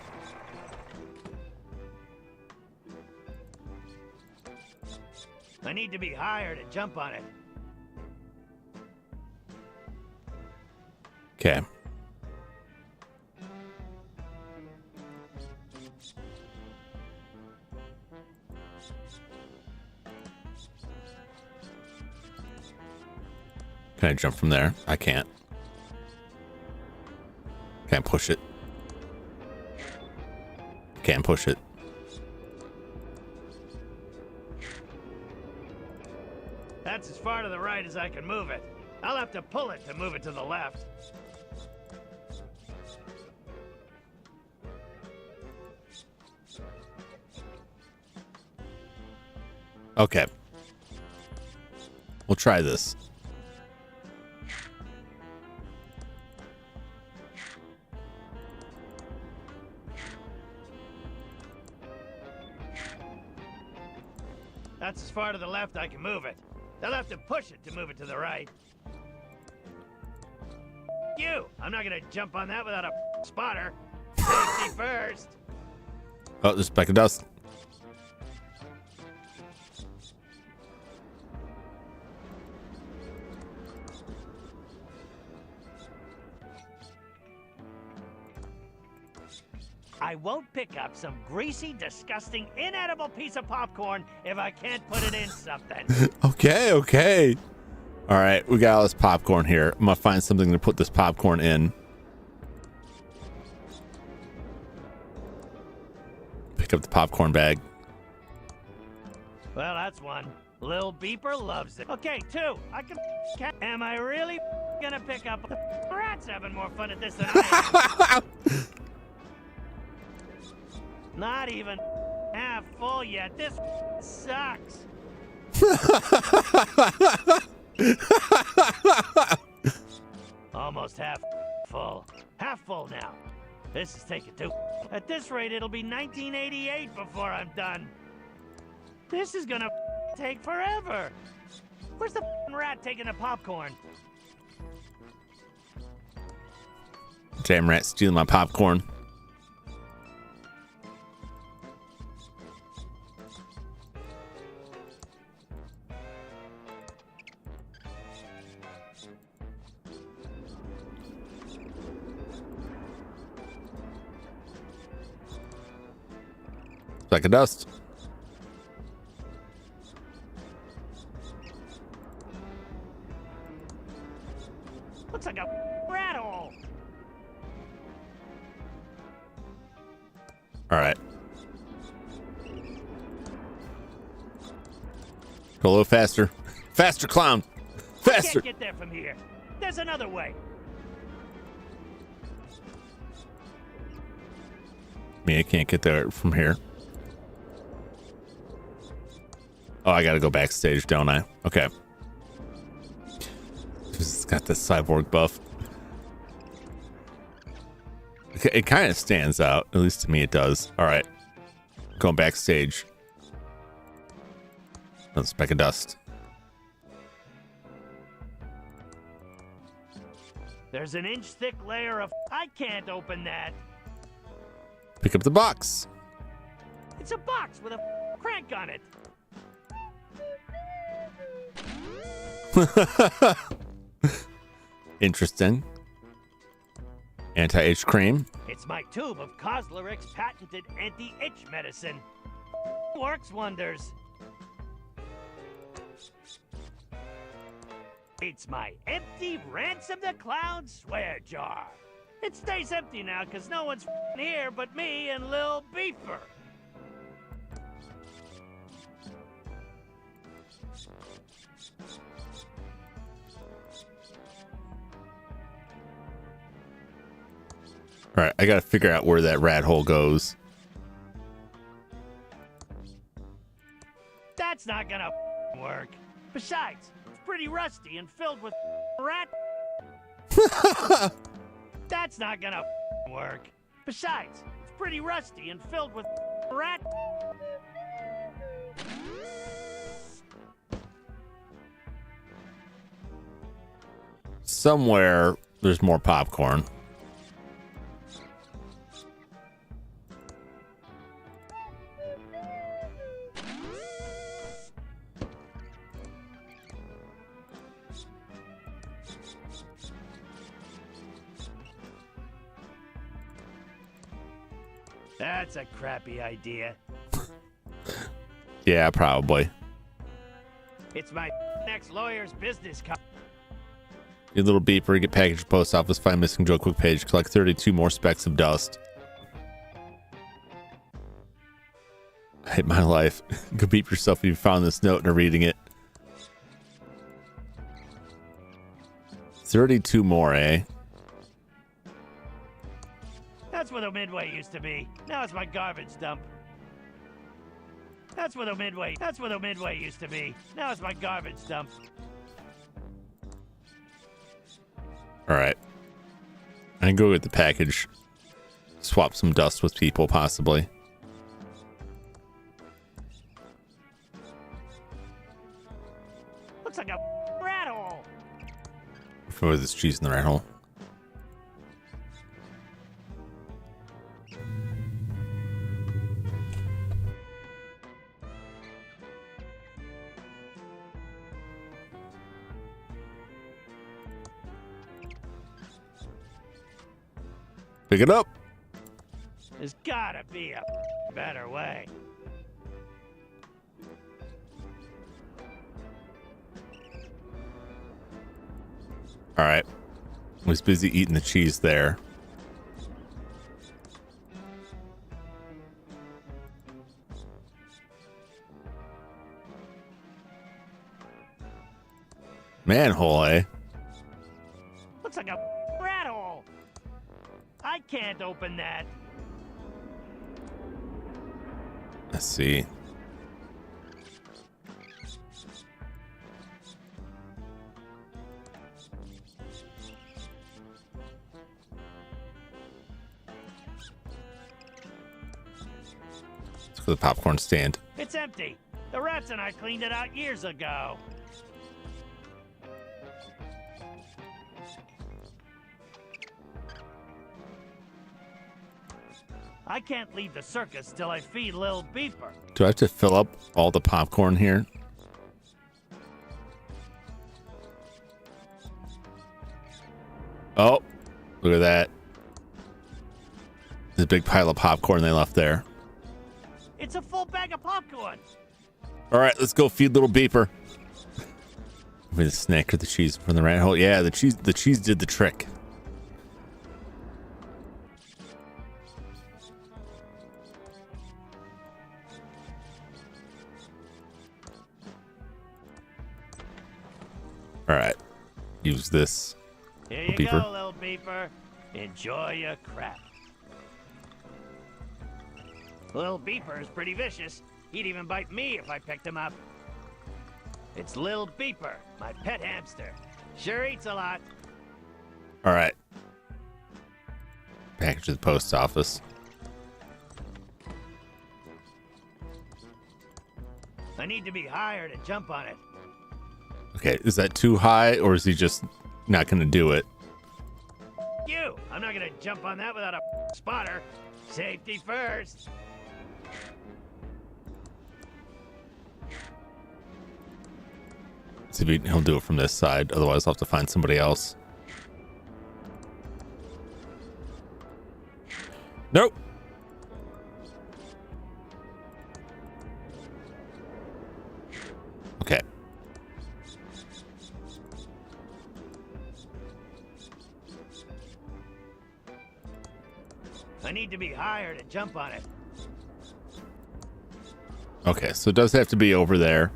I need to be higher to jump on it. Okay. Can I jump from there? I can't. Can't push it. Can't push it. That's as far to the right as I can move it. I'll have to pull it to move it to the left. Okay. We'll try this. That's as far to the left I can move it. They'll have to push it to move it to the right. You! I'm not gonna jump on that without a spotter. Safety first. Oh, there's a speck of dust. I won't pick up some greasy, disgusting, inedible piece of popcorn if I can't put it in something. Okay, okay. All right, we got all this popcorn here. I'm gonna find something to put this popcorn in. Pick up the popcorn bag. Well, that's one. Lil Beeper loves it. Okay, 2. I can. Am I really gonna pick up? The rat's having more fun at this than I am. Not even half full yet. This sucks. Almost half full. Half full now. This is taking 2. At this rate, it'll be 1988 before I'm done. This is gonna take forever. Where's the rat taking the popcorn? Damn rat stealing my popcorn. Speck of dust. Looks like a rat hole. All right. Go a little faster. Faster, clown. Faster. I can't get there from here. There's another way. Me, I can't get there from here. Oh, I gotta go backstage, don't I? Okay. It's got this cyborg buff. It kind of stands out. At least to me it does. All right. Going backstage. Another speck of dust. There's an inch-thick layer of... I can't open that. Pick up the box. It's a box with a crank on it. Interesting. Anti-itch cream. It's my tube of Cosleric's patented anti-itch medicine. Works wonders. It's my empty Ransom the Clown swear jar. It stays empty now because no one's here but me and Lil Beefer. All right, I gotta figure out where that rat hole goes. That's not gonna work. Besides, it's pretty rusty and filled with rat. That's not gonna work. Besides, it's pretty rusty and filled with rat. Somewhere there's more popcorn. That's a crappy idea. Yeah, probably. It's my next lawyer's business card. Your little beeper, get package post office, find missing Joe quick page, collect 32 more specks of dust. I hate my life. Go beep yourself if you found this note and are reading it. 32 more, eh? That's where the Midway used to be. Now it's my garbage dump. That's where the Midway used to be. Now it's my garbage dump. All right. I can go get the package. Swap some dust with people, possibly. Looks like a rat hole. Before this cheese in the rat hole. Pick it up. There's gotta be a better way. All right. I was busy eating the cheese there. Manhole, eh? Looks like a rat hole. I can't open that. Let's see. Let's go to the popcorn stand. It's empty. The rats and I cleaned it out years ago. I can't leave the circus till I feed Lil Beeper. Do I have to fill up all the popcorn here? Oh, look at that. There's a big pile of popcorn they left there. It's a full bag of popcorn. All right, let's go feed little Beeper. Maybe the snack or the cheese from the rat hole. Yeah, the cheese did the trick. All right, use this. Here you Beeper. go, Lil Beeper. Enjoy your crap. Lil Beeper is pretty vicious. He'd even bite me if I picked him up. It's Lil Beeper, my pet hamster. Sure eats a lot. All right. Package to the post office. I need to be higher to jump on it. Okay, is that too high, or is he just not going to do it? I'm not gonna jump on that without a spotter. Safety first. See if he'll do it from this side. Otherwise, I'll have to find somebody else. Nope. Okay. I need to be higher to jump on it. Okay, so it does have to be over there.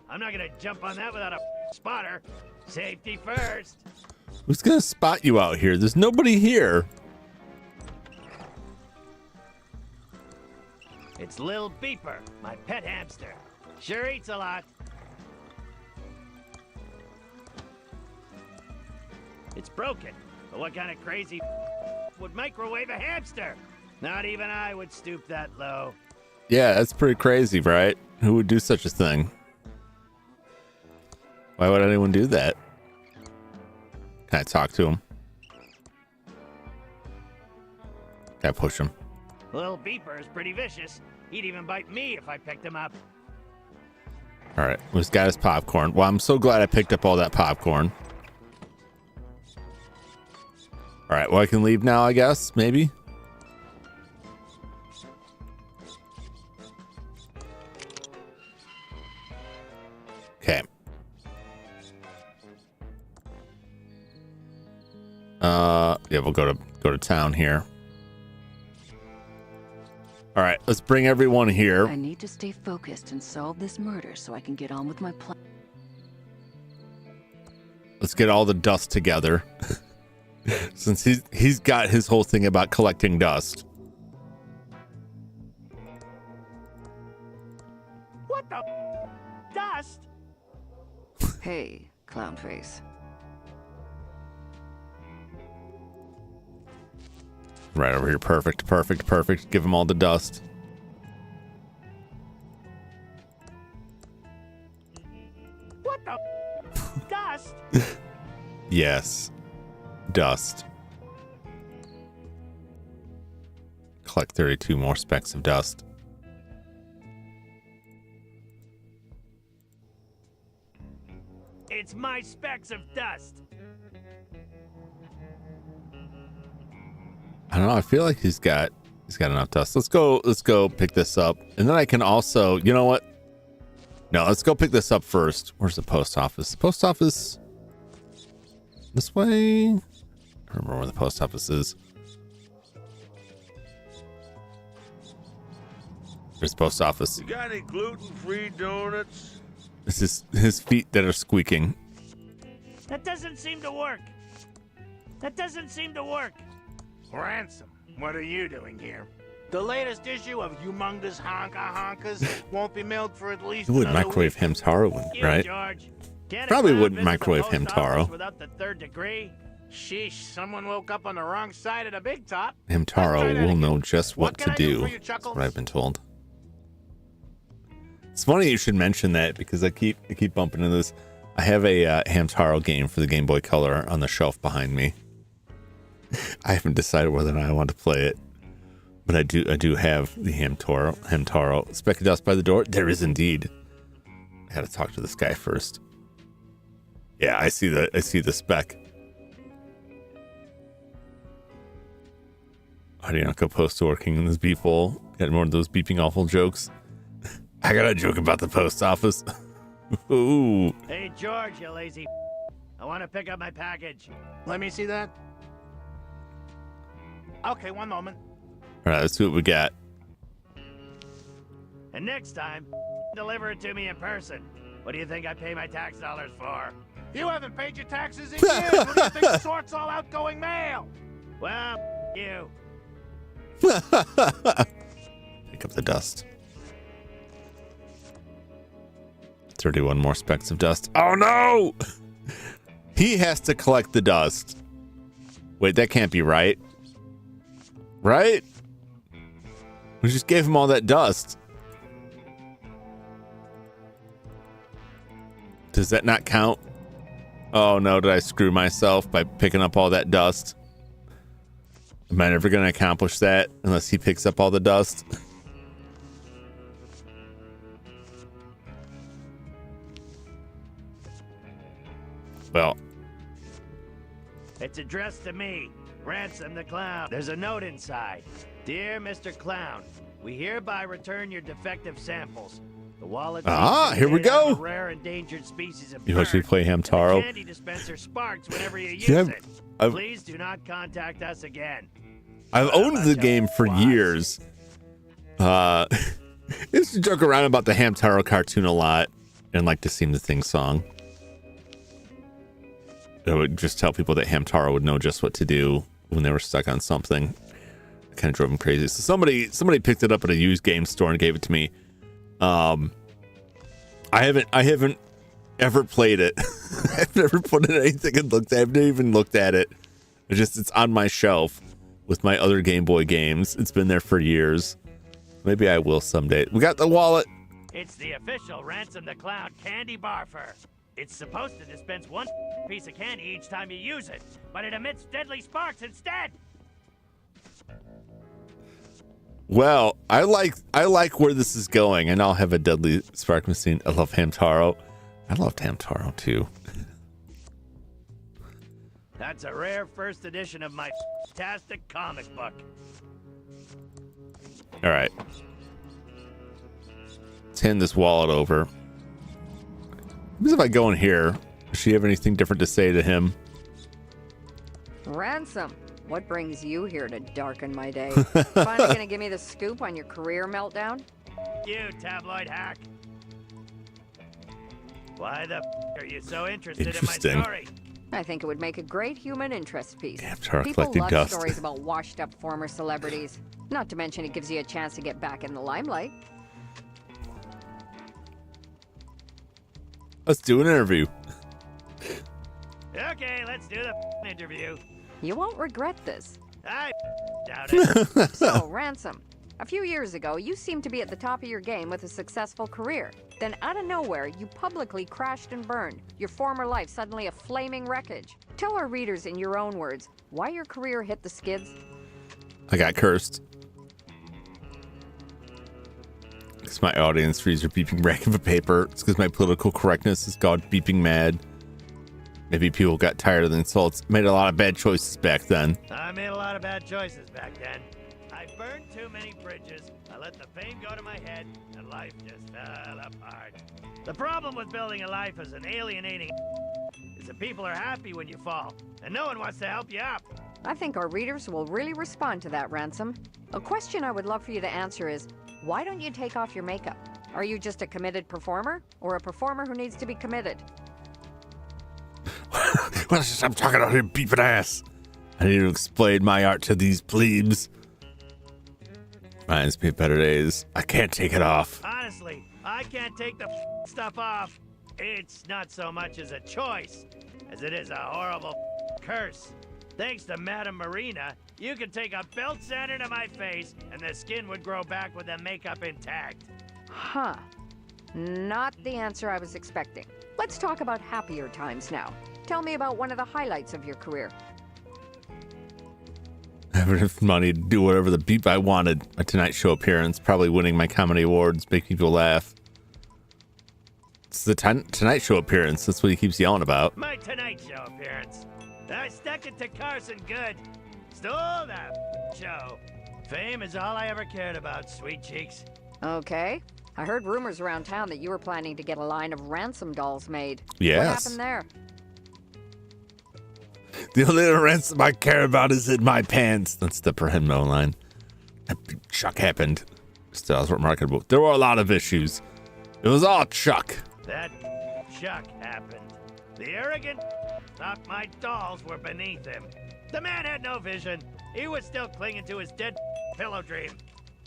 I'm not gonna jump on that without a spotter. Safety first. Who's going to spot you out here? There's nobody here. It's Lil Beeper, my pet hamster. Sure eats a lot. It's broken, but what kind of crazy would microwave a hamster? Not even I would stoop that low. Yeah, that's pretty crazy, right? Who would do such a thing? Why would anyone do that? Can I talk to him? Can I push him? Lil Beeper is pretty vicious. He'd even bite me if I picked him up. All right, well, he's got his popcorn. Well, I'm so glad I picked up all that popcorn. All right, well, I can leave now, I guess, maybe. Okay. Yeah, we'll go to town here. All right, let's bring everyone here. I need to stay focused and solve this murder so I can get on with my plan. Let's get all the dust together. Since he's got his whole thing about collecting dust. What the dust? Hey, clown face. Right over here. Perfect, perfect, perfect. Give him all the dust. What the dust? Yes. Dust. Collect 32 more specks of dust. It's my specks of dust. I don't know. I feel like he's got enough dust. Let's go pick this up. And then I can also, you know what? No, let's go pick this up first. Where's the post office? The post office this way? I don't remember where the post office is. There's the post office. You got any gluten-free donuts? This is his feet that are squeaking. That doesn't seem to work. That doesn't seem to work. Ransom, what are you doing here? The latest issue of Humongous Honkers won't be mailed for at least You wouldn't another microwave week. Hamtaro, right? George. Probably wouldn't microwave Hamtaro. Without the 3rd degree. Sheesh, someone woke up on the wrong side of the big top. Hamtaro will know just what to do. That's what I've been told. It's funny you should mention that because I keep bumping into this. I have a Hamtaro game for the Game Boy Color on the shelf behind me. I haven't decided whether or not I want to play it, but I do have the Hamtaro. Speck of dust by the door. There is indeed. I had to talk to this guy first. Yeah, I see the speck. Audio Uncle Post working in this beep hole. Got more of those beeping awful jokes. I got a joke about the post office. Ooh. Hey, George, you lazy. I want to pick up my package. Let me see that. Okay, one moment. All right, let's see what we got. And next time, deliver it to me in person. What do you think I pay my tax dollars for? You haven't paid your taxes in years. What do you think sorts all outgoing mail? Well, you. Pick up the dust. 31 more specks of dust. Oh no! He has to collect the dust. Wait, that can't be right. Right? We just gave him all that dust. Does that not count? Oh no, did I screw myself by picking up all that dust? Am I never going to accomplish that unless he picks up all the dust? Well, It's addressed to me, Ransom the Clown. There's a note inside. Dear Mr. Clown, we hereby return your defective samples. The wallet. here we go. A rare endangered species of You bird. actually play Hamtaro? The candy dispenser sparks whenever you use Yeah, it. Please do not contact us again. I've owned the game for years. I used to joke around about the Hamtaro cartoon a lot and like to sing the thing song. I would just tell people that Hamtaro would know just what to do when they were stuck on something. It kind of drove them crazy. So somebody picked it up at a used game store and gave it to me. I haven't ever played it. I've never put it in anything and looked at it. I've never even looked at it. It's on my shelf with my other Game Boy games. It's been there for years. Maybe I will someday. We got the wallet. It's the official Ransom the Clown candy barfer. It's supposed to dispense one piece of candy each time you use it, but it emits deadly sparks instead. Well, I like where this is going, and I'll have a deadly spark machine. I love Hamtaro. I loved Hamtaro too. That's a rare first edition of my fantastic comic book. All right. Let's hand this wallet over. What if I go in here? Does she have anything different to say to him? Ransom, what brings you here to darken my day? Finally gonna give me the scoop on your career meltdown? You tabloid hack. Why the are you so interested in my story? I think it would make a great human interest piece. Hamtaro People collecting love dust. stories about washed-up former celebrities. Not to mention it gives you a chance to get back in the limelight. Let's do an interview. Okay, let's do the interview. You won't regret this. I doubt it. So, Ransom, a few years ago, you seemed to be at the top of your game with a successful career. Then, out of nowhere, you publicly crashed and burned, your former life suddenly a flaming wreckage. Tell our readers in your own words why your career hit the skids. I got cursed. It's my audience freezer beeping rack of a paper. It's because my political correctness has gone beeping mad. Maybe people got tired of the insults. Made a lot of bad choices back then. I made a lot of bad choices back then. I burned too many bridges, I let the fame go to my head, and life just fell apart. The problem with building a life as an alienating is that people are happy when you fall, and no one wants to help you up. I think our readers will really respond to that, Ransom. A question I would love for you to answer is, why don't you take off your makeup? Are you just a committed performer, or a performer who needs to be committed? Well, I'm talking out here beeping ass. I need to explain my art to these plebes. Reminds me of better days. I can't take it off. Honestly, I can't take the stuff off. It's not so much as a choice as it is a horrible curse. Thanks to Madame Marina, you could take a belt sander to my face and the skin would grow back with the makeup intact. Huh. Not the answer I was expecting. Let's talk about happier times now. Tell me about one of the highlights of your career. Having enough money to do whatever the beep I wanted. My Tonight Show appearance, probably winning my comedy awards, make people laugh. It's the Tonight Show appearance. That's what he keeps yelling about. My Tonight Show appearance. I stuck it to Carson good. Stole that show. Fame is all I ever cared about, sweet cheeks. Okay. I heard rumors around town that you were planning to get a line of ransom dolls made. Yes. What happened there? The only ransom I care about is in my pants. That's the Perhimno line. Chuck happened. Still, that's what marketable. There were a lot of issues. It was all Chuck. That Chuck happened. The arrogant thought my dolls were beneath him. The man had no vision. He was still clinging to his dead pillow dream.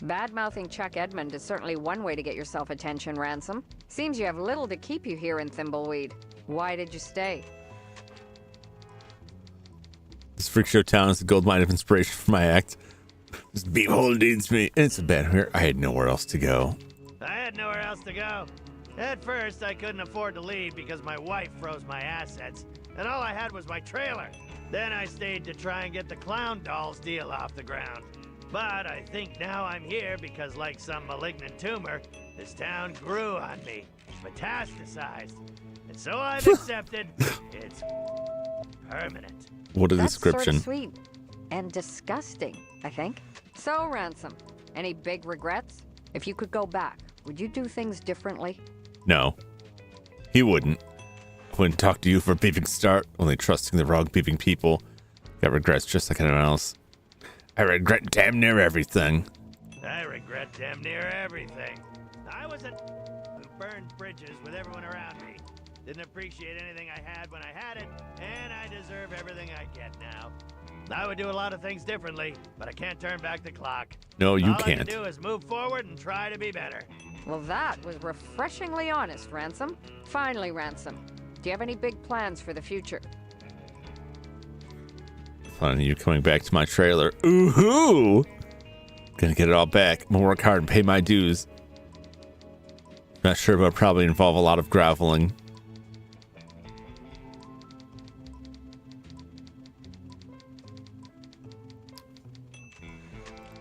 Bad-mouthing Chuck Edmund is certainly one way to get yourself attention, Ransom. Seems you have little to keep you here in Thimbleweed. Why did you stay? This freak show town is the gold mine of inspiration for my act. This beehole needs me. It's a bad here. I had nowhere else to go. I had nowhere else to go. At first, I couldn't afford to leave because my wife froze my assets, and all I had was my trailer. Then I stayed to try and get the clown dolls deal off the ground. But I think now I'm here because, like some malignant tumor, this town grew on me, metastasized. And so I've accepted it's permanent. What a That's description. Sort of sweet and disgusting, I think. So, Ransom, any big regrets? If you could go back, would you do things differently? No, he wouldn't. I wouldn't talk to you for a beeping start, only trusting the wrong beeping people. Got regrets just like anyone else. I regret damn near everything. I regret damn near everything. I was a who burned bridges with everyone around me. Didn't appreciate anything I had when I had it, and I deserve everything I get now. I would do a lot of things differently, but I can't turn back the clock. No, you All can't. I can do is move forward and try to be better. Well, that was refreshingly honest, Ransom. Finally, Ransom, do you have any big plans for the future? Fun, you coming back to my trailer. Ooh-hoo! Gonna get it all back. I'm gonna work hard and pay my dues. Not sure, but it'll probably involve a lot of groveling.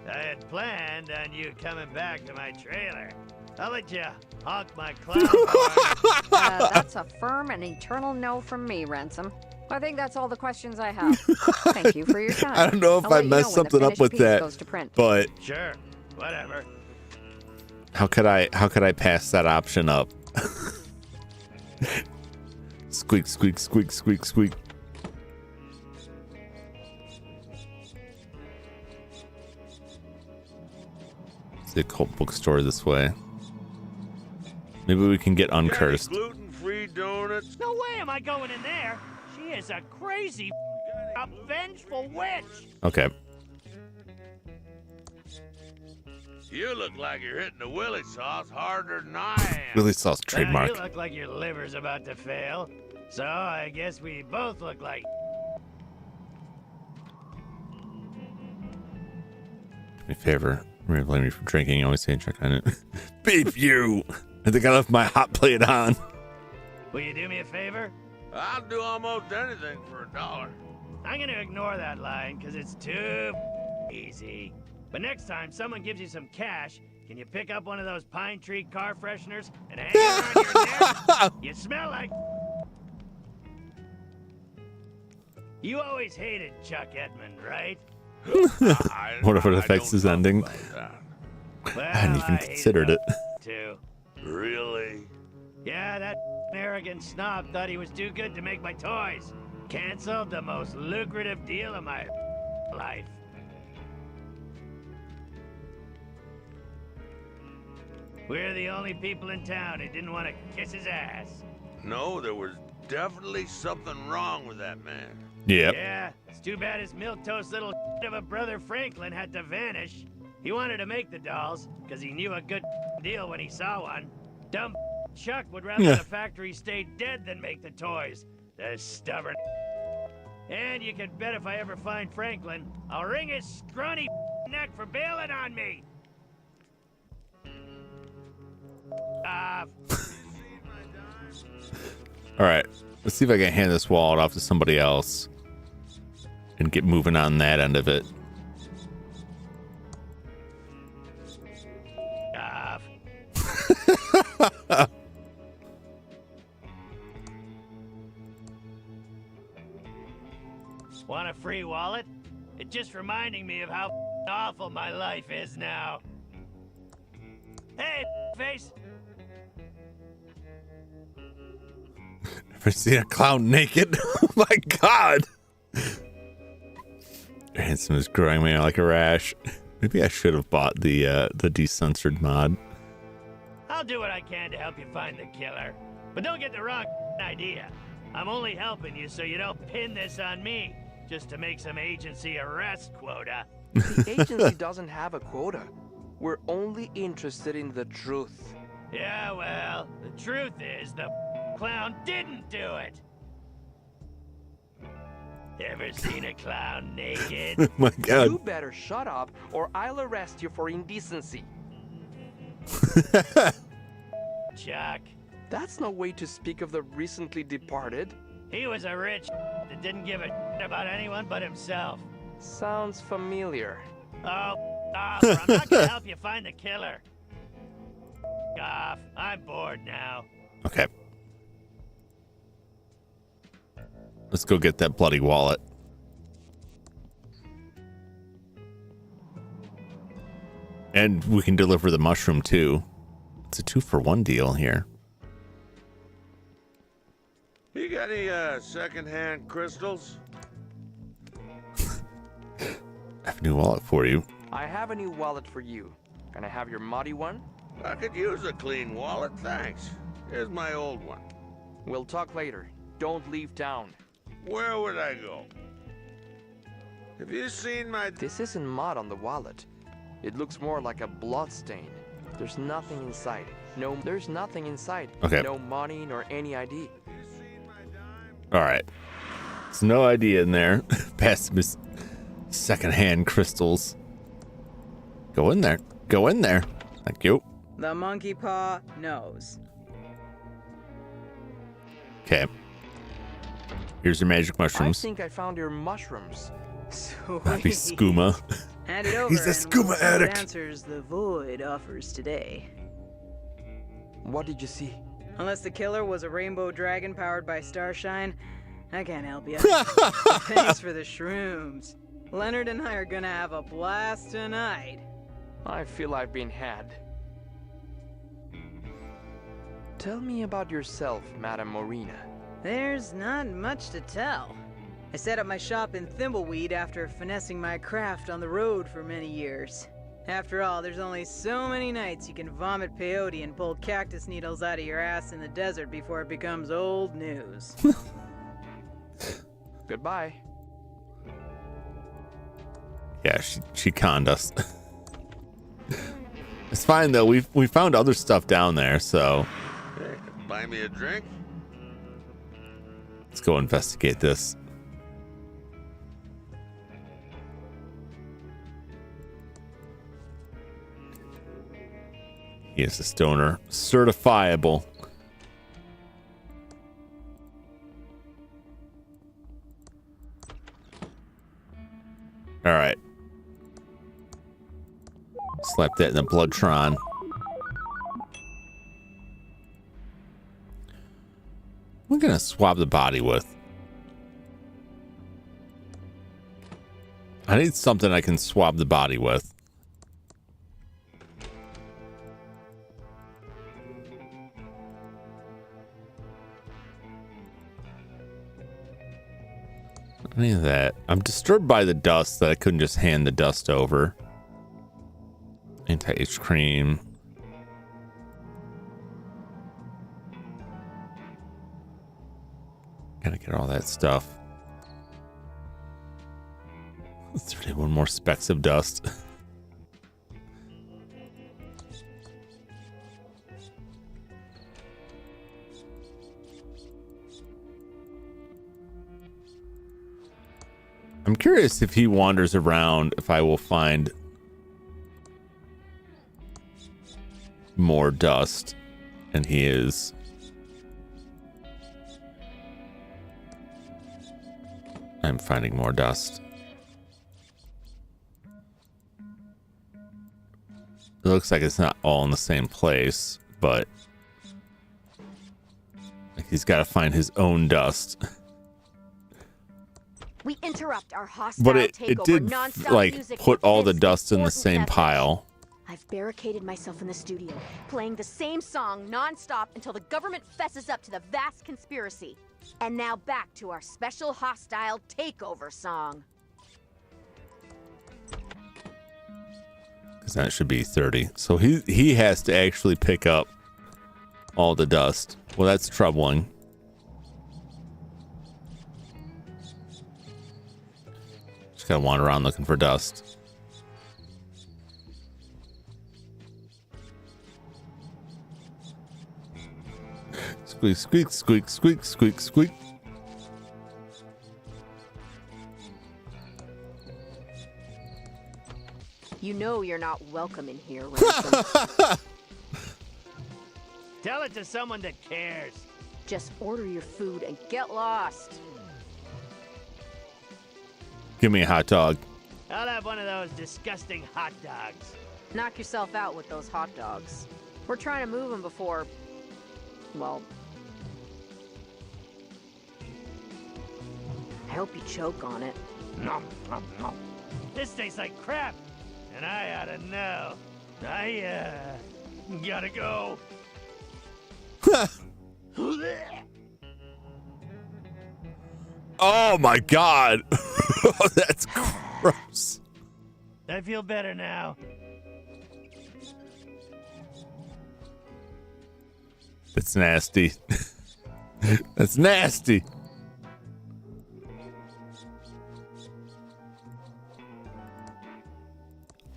I had planned on you coming back to my trailer. I'll let you honk my clown horn. That's a firm and eternal no from me, Ransom. I think that's all the questions I have. Thank you for your time. I don't know if I'll I let you know messed when the something up finished with piece that, goes to print. but Sure, whatever. how could I pass that option up? Squeak, squeak, squeak, squeak, squeak. It's the occult bookstore this way. Maybe we can get uncursed. Gluten-free donuts. No way am I going in there. She is a crazy, a vengeful witch. Okay. You look like you're hitting the willy sauce harder than I am. Willy sauce trademark. You look like your liver's about to fail. So I guess we both look like. Do me a favor. I'm gonna blame you for drinking. You always say check on it. Beep you! I think I left my hot plate on. Will you do me a favor? I'll do almost anything for $1. I'm gonna ignore that line because it's too easy. But next time someone gives you some cash, can you pick up one of those pine tree car fresheners and hang it around your neck? You smell like. You always hated Chuck Edmund, right? What if it affects his ending? I hadn't even considered it. Too. Really? Yeah, that arrogant snob thought he was too good to make my toys. Canceled the most lucrative deal of my life. We're the only people in town who didn't want to kiss his ass. No, there was definitely something wrong with that man. Yep. Yeah, it's too bad his milquetoast little of a brother Franklin had to vanish. He wanted to make the dolls, because he knew a good deal when he saw one. Dumb Chuck would rather the factory stay dead than make the toys. The stubborn. And you can bet if I ever find Franklin, I'll wring his scrawny neck for bailing on me. All right, let's see if I can hand this wallet off to somebody else and get moving on that end of it. Want a free wallet? It's just reminding me of how awful my life is now. Hey, face! Ever seen a clown naked? Oh my god! Handsome is growing me like a rash. Maybe I should have bought the decensored mod. I'll do what I can to help you find the killer. But don't get the wrong idea. I'm only helping you so you don't pin this on me, just to make some agency arrest quota. The agency doesn't have a quota. We're only interested in the truth. Yeah, well, the truth is the clown didn't do it. Ever seen a clown naked? Oh my god. You better shut up or I'll arrest you for indecency. Chuck. That's no way to speak of the recently departed. He was a rich that didn't give a about anyone but himself. Sounds familiar. Oh, off, or I'm not gonna help you find the killer. Off. I'm bored now. Okay. Let's go get that bloody wallet. And we can deliver the mushroom too. It's a 2-for-1 deal here. You got any second-hand crystals? I have a new wallet for you. I have a new wallet for you. Can I have your muddy one? I could use a clean wallet, thanks. Here's my old one. We'll talk later. Don't leave town. Where would I go? Have you seen my... This isn't mud on the wallet. It looks more like a blood stain. There's nothing inside. There's nothing inside. Okay. No money nor any ID. All right. There's no idea in there. Past his secondhand crystals. Go in there. Go in there. Thank you. The monkey paw knows. Okay. Here's your magic mushrooms. I think I found your mushrooms. Happy skooma. Hand it over. He's a skooma we'll see addict. what answers the void offers today. What did you see? Unless the killer was a rainbow dragon powered by starshine, I can't help you. Thanks for the shrooms. Leonard and I are gonna have a blast tonight. I feel I've been had. Tell me about yourself, Madame Morena. There's not much to tell. I set up my shop in Thimbleweed after finessing my craft on the road for many years. After all, there's only so many nights you can vomit peyote and pull cactus needles out of your ass in the desert before it becomes old news. Goodbye. Yeah, she conned us. It's fine though. We found other stuff down there, so Hey, buy me a drink? let's go investigate this. He is a stoner. Certifiable. All right. Slap that in the Bloodtron. We're gonna swab the body with. I need something I can swab the body with. Any of that. I'm disturbed by the dust that I couldn't just hand the dust over. Anti-itch cream. Gotta get all that stuff. 31 more specks of dust. I'm curious if he wanders around, if I will find more dust. And he is. I'm finding more dust. It looks like it's not all in the same place, but like he's got to find his own dust. We interrupt our hostile But it takeover. did Non-stop like music put with all the this dust in the important same message. pile. I've barricaded myself in the studio, playing the same song non-stop until the government fesses up to the vast conspiracy. And now back to our special hostile takeover song. Because that should be 30. So he has to actually pick up all the dust. Well, that's troubling. Just gotta wander around looking for dust. Squeak, squeak, squeak, squeak, squeak, squeak. You know you're not welcome in here, Ransom. Tell it to someone that cares. Just order your food and get lost. Give me a hot dog. I'll have one of those disgusting hot dogs. Knock yourself out with those hot dogs. We're trying to move them before, well, I hope you choke on it. Nom, nom, nom. This tastes like crap, and I ought to know. I, gotta go. Oh my god. That's gross. I feel better now. That's nasty. That's nasty.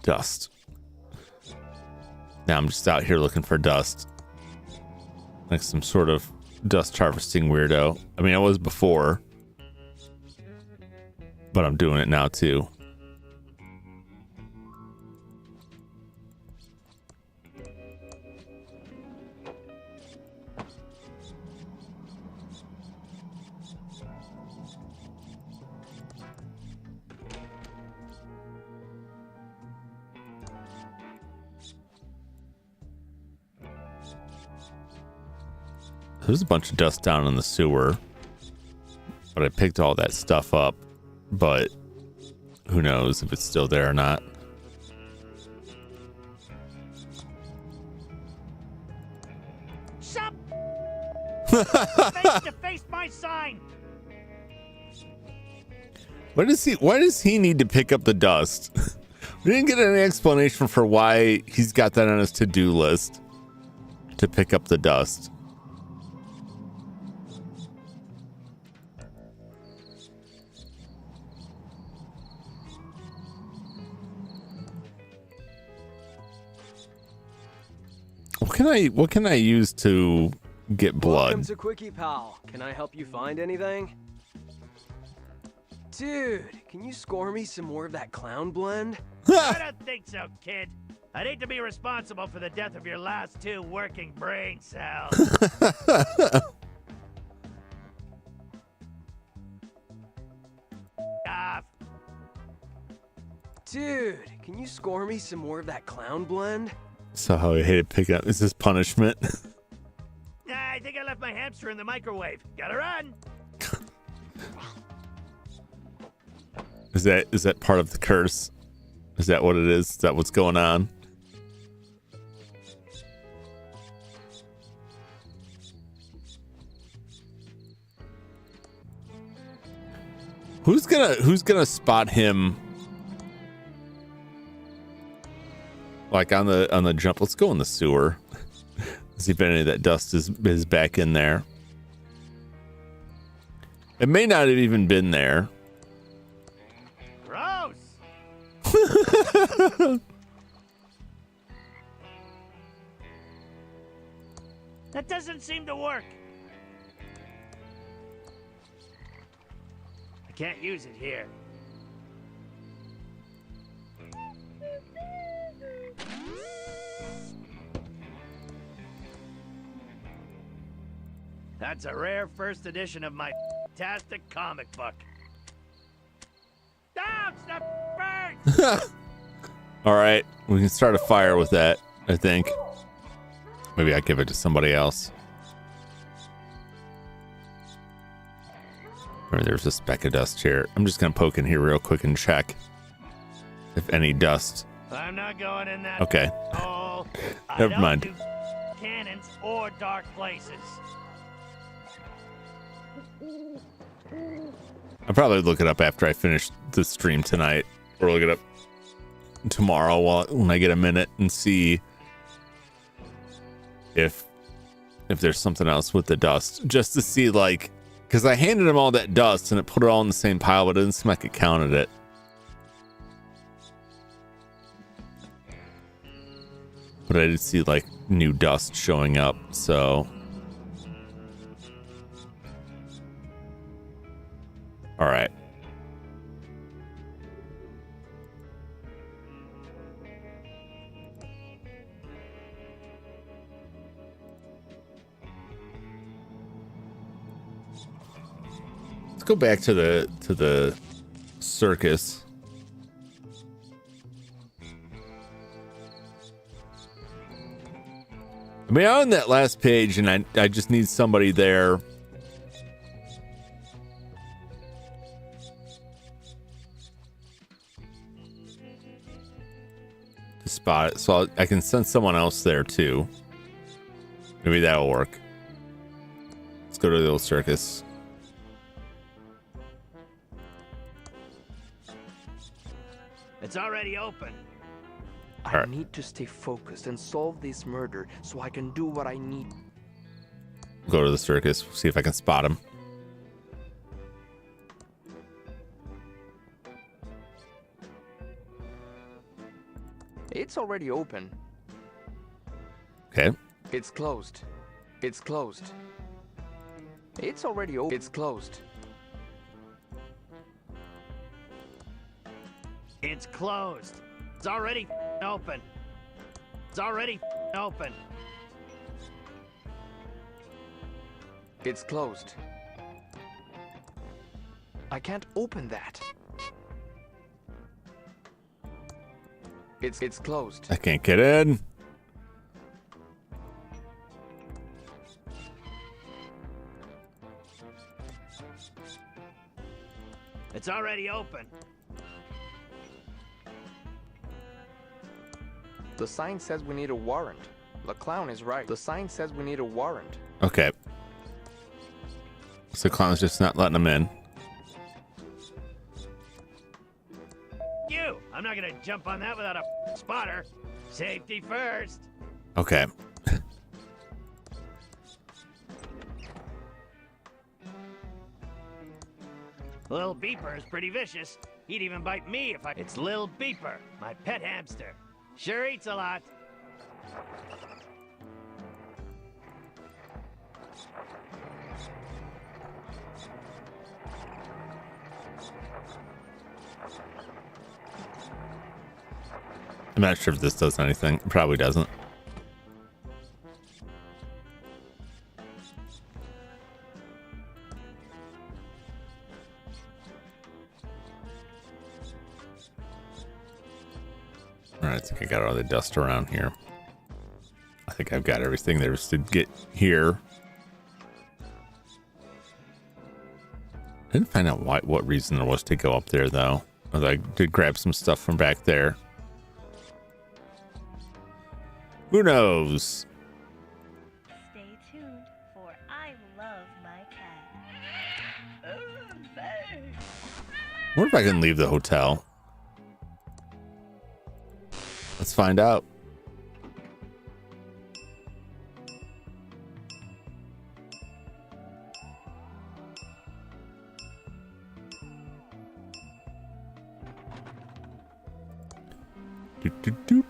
Dust. Now I'm just out here looking for dust. Like some sort of dust harvesting weirdo. I mean, I was before, but I'm doing it now too. There's a bunch of dust down in the sewer, but I picked all that stuff up, but who knows if it's still there or not. Stop! Face to face my sign. Why does he need to pick up the dust? We didn't get any explanation for why he's got that on his to-do list to pick up the dust. What can I use to get blood? Welcome to Quickie Pal. Can I help you find anything? Dude, can you score me some more of that clown blend? I don't think so, kid. I'd hate to be responsible for the death of your last two working brain cells. Dude, can you score me some more of that clown blend? So how I hated picking up. Is this punishment? I think I left my hamster in the microwave. Gotta run. Is that part of the curse? Is that what it is? Is that what's going on? Who's gonna spot him? Like on the jump. Let's go in the sewer. See if any of that dust is back in there. It may not have even been there. Gross. That doesn't seem to work. I can't use it here. That's a rare first edition of my fantastic comic book. Down, stop birds! All right, we can start a fire with that, I think. Maybe I give it to somebody else. Or there's a speck of dust here. I'm just gonna poke in here real quick and check if any dust. I'm not going in that. Okay. hole. Never mind. I don't do cannons or dark places. I'll probably look it up after I finish the stream tonight, or look it up tomorrow when I get a minute and see if there's something else with the dust, just to see, like, because I handed him all that dust and it put it all in the same pile, but it didn't seem like it counted it. But I did see like new dust showing up, so. All right. Let's go back to the circus. I mean, I'm on that last page, and I just need somebody there. To spot it, so I can send someone else there too. Maybe that'll work. Let's go to the old circus. It's already open. I need to stay focused and solve this murder so I can do what I need. Go to the circus, see if I can spot him. It's already open. Okay. It's closed. It's closed. It's already open. It's closed. It's closed. It's already open. It's already open. It's closed. I can't open that. It's closed. I can't get in. It's already open. The sign says we need a warrant. The clown is right. The sign says we need a warrant. Okay. So clown's just not letting him in. You! I'm not gonna jump on that without a spotter. Safety first. Okay. Lil Beeper is pretty vicious. He'd even bite me if I... It's Lil Beeper, my pet hamster. Sure eats a lot. I'm not sure if this does anything. It probably doesn't. All right, I think I got all the dust around here. I think I've got everything there to get here. I didn't find out what reason there was to go up there, though. Although I did grab some stuff from back there. Who knows? Stay tuned, for I love my cat. I wonder if I can leave the hotel. Let's find out. Doot, doot, doot.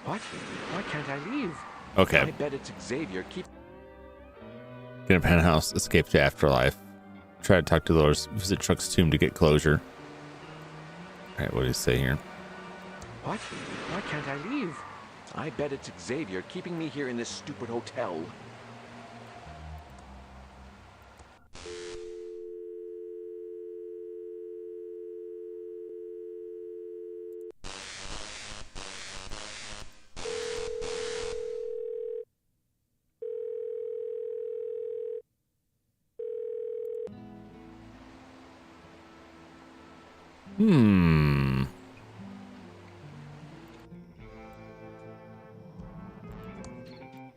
What? Why can't I leave? Okay. I bet it's Xavier. Keep. Get a penthouse, escape to afterlife. Try to talk to Dolores. Visit Chuck's tomb to get closure. All right, what do you say here? What? Why can't I leave? I bet it's Xavier keeping me here in this stupid hotel.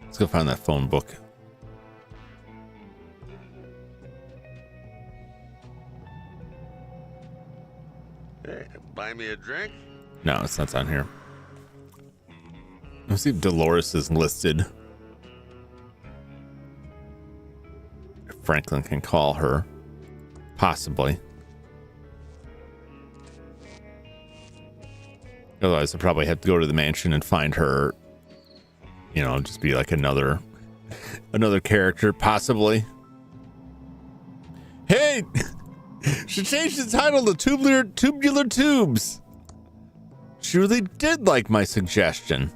Let's go find that phone book. Hey, buy me a drink? No, it's not on here. Let's see if Dolores is listed. If Franklin can call her. Possibly. Otherwise, I'll probably have to go to the mansion and find her. You know, just be like another character, possibly. Hey! She changed the title to Tubular Tubes. She really did like my suggestion.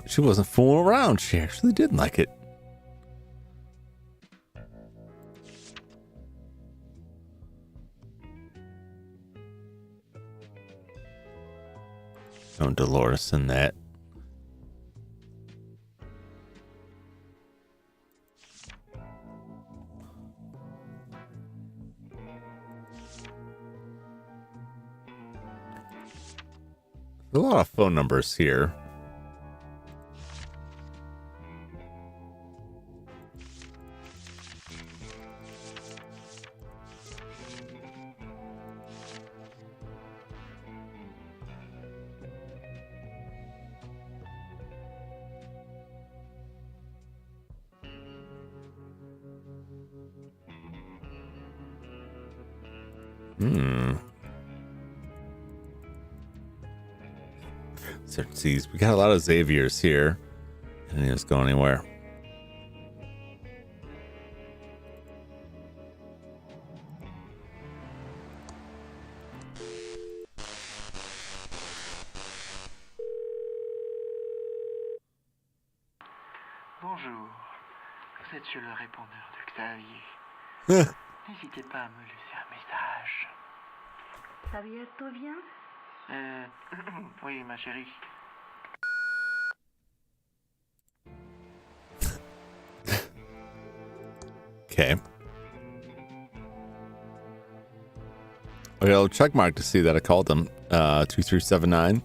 She wasn't fooling around. She actually did like it. Oh, Dolores and that. There's a lot of phone numbers here. We got a lot of Xaviers here. And he doesn't go anywhere. Bonjour. Vous êtes sur le répondeur de Xavier. N'hésitez pas à me laisser un message. Xavier, tout bien? Oui, ma chérie. Okay. Okay, I'll check mark to see that I called them. 2379.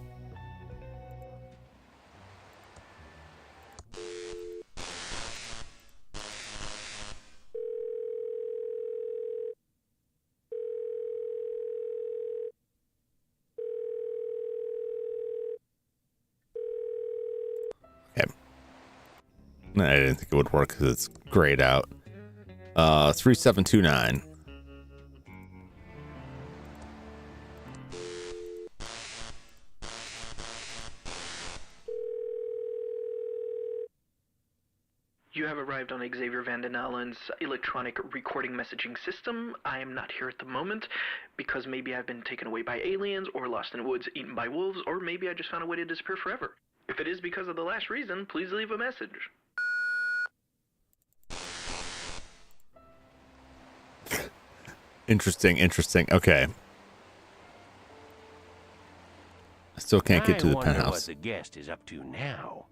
Okay. I didn't think it would work because it's grayed out. 3729. You have arrived on Xavier Van Den Allen's electronic recording messaging system. I am not here at the moment because maybe I've been taken away by aliens or lost in the woods eaten by wolves, or maybe I just found a way to disappear forever. If it is because of the last reason, please leave a message. Interesting. Okay. I still can't get to the I wonder penthouse. what the guest is up to now.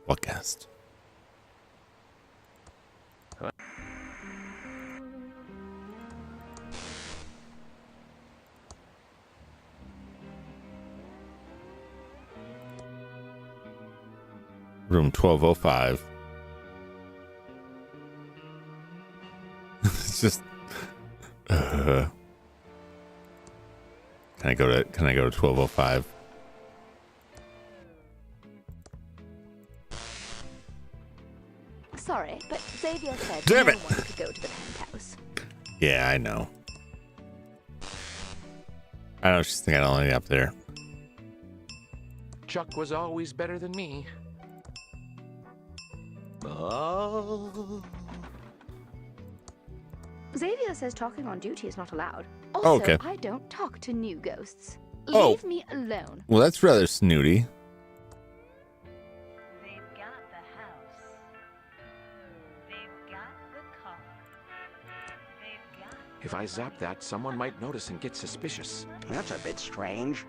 What guest? Room 1205. It's just. Can I go to 1205? Sorry, but Xavier said Damn no it. one could go to the penthouse. Yeah, I know. I don't just think I'd only up there. Chuck was always better than me. Oh. Xavier says talking on duty is not allowed. Oh, Also, okay. I don't talk to new ghosts. Oh. Leave me alone. Well, that's rather snooty. If I zap that, someone might notice and get suspicious. That's a bit strange.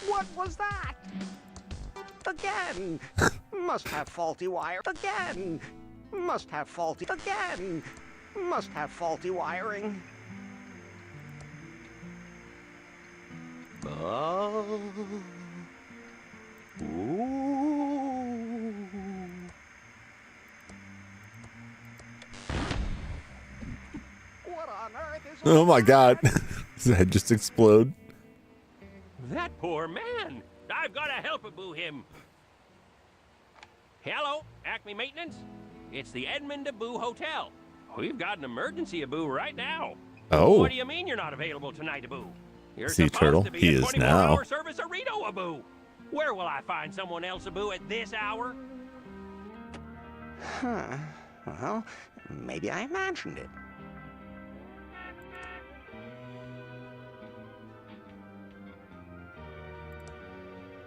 What was that? Again! Must have faulty wire. Again! Must have faulty. Again! Must have faulty wiring. Oh. Ooh. What on earth is Oh my god. Does his head just explode? That poor man. I've got to help boo him. Hello, Acme Maintenance. It's the Edmund Aboo Hotel. We've got an emergency Aboo right now. Oh. What do you mean you're not available tonight, Aboo? You're Sea supposed turtle. to be He a is 24-hour now. service Arito Aboo. Where will I find someone else Aboo at this hour? Huh. Well, maybe I imagined it.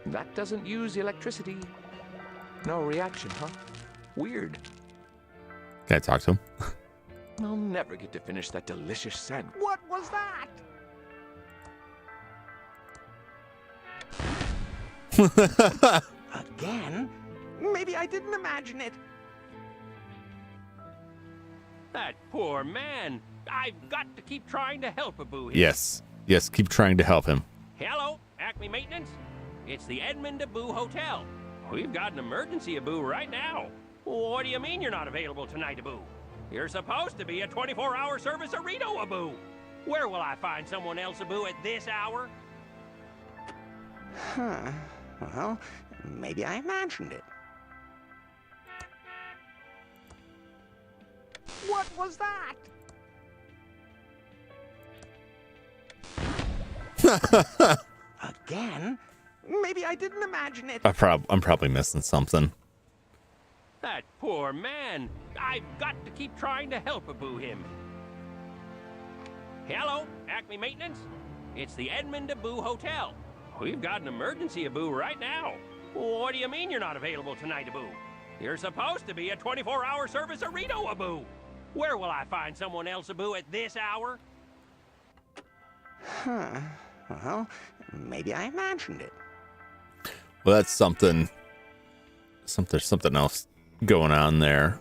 That doesn't use electricity. No reaction, huh? Weird. Can I talk to him? I'll never get to finish that delicious sandwich. What was that? Again? Maybe I didn't imagine it. That poor man. I've got to keep trying to help Aboo him. Yes. Yes, keep trying to help him. Hello, Acme Maintenance. It's the Edmund Aboo Hotel. We've got an emergency Aboo right now. What do you mean you're not available tonight, Aboo? You're supposed to be a 24-hour service Arito Aboo. Where will I find someone else Aboo at this hour? Huh. Well, maybe I imagined it. What was that? Again? Maybe I didn't imagine it. I'm probably missing something. That poor man. I've got to keep trying to help Aboo him. Hello, Acme Maintenance. It's the Edmund Aboo Hotel. We've got an emergency Aboo right now. What do you mean you're not available tonight, Aboo? You're supposed to be a 24-hour service Arito Aboo. Where will I find someone else Aboo at this hour? Huh. Well, maybe I imagined it. Well, that's something else going on there.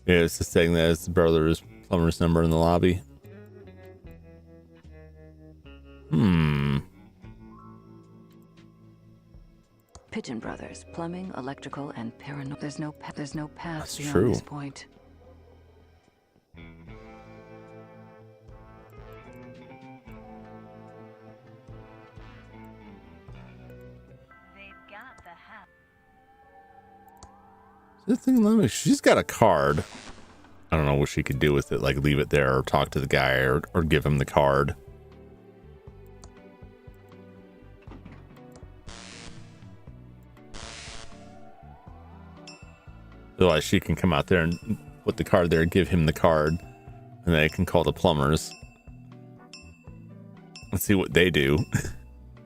Yeah, it's just saying that his brother's plumber's number in the lobby. Pigeon Brothers, plumbing, electrical, and paranoia. There's no path That's beyond true. this point. The thing, she's got a card. I don't know what she could do with it, like leave it there or talk to the guy or give him the card. Otherwise, she can come out there and put the card there and give him the card, and they can call the plumbers. see what they do.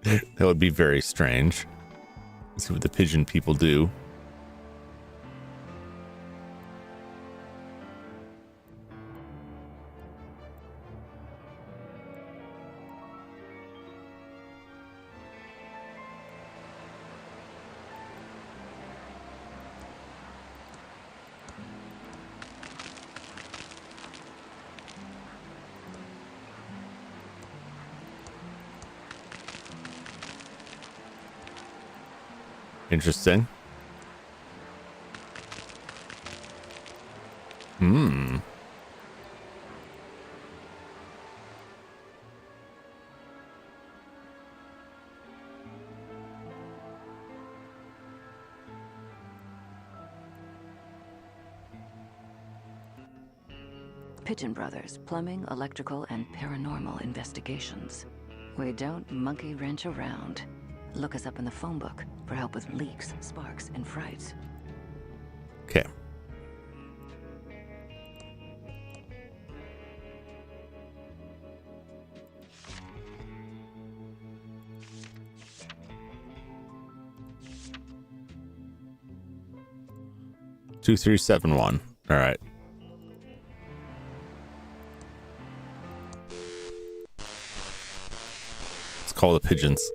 That would be very strange. Let's see what the pigeon people do. Interesting. Pigeon Brothers, plumbing, electrical, and paranormal investigations. We don't monkey wrench around. Look us up in the phone book for help with leaks, sparks, and frights. Okay. Two, 3, 7, 1. All right. Let's call the pigeons.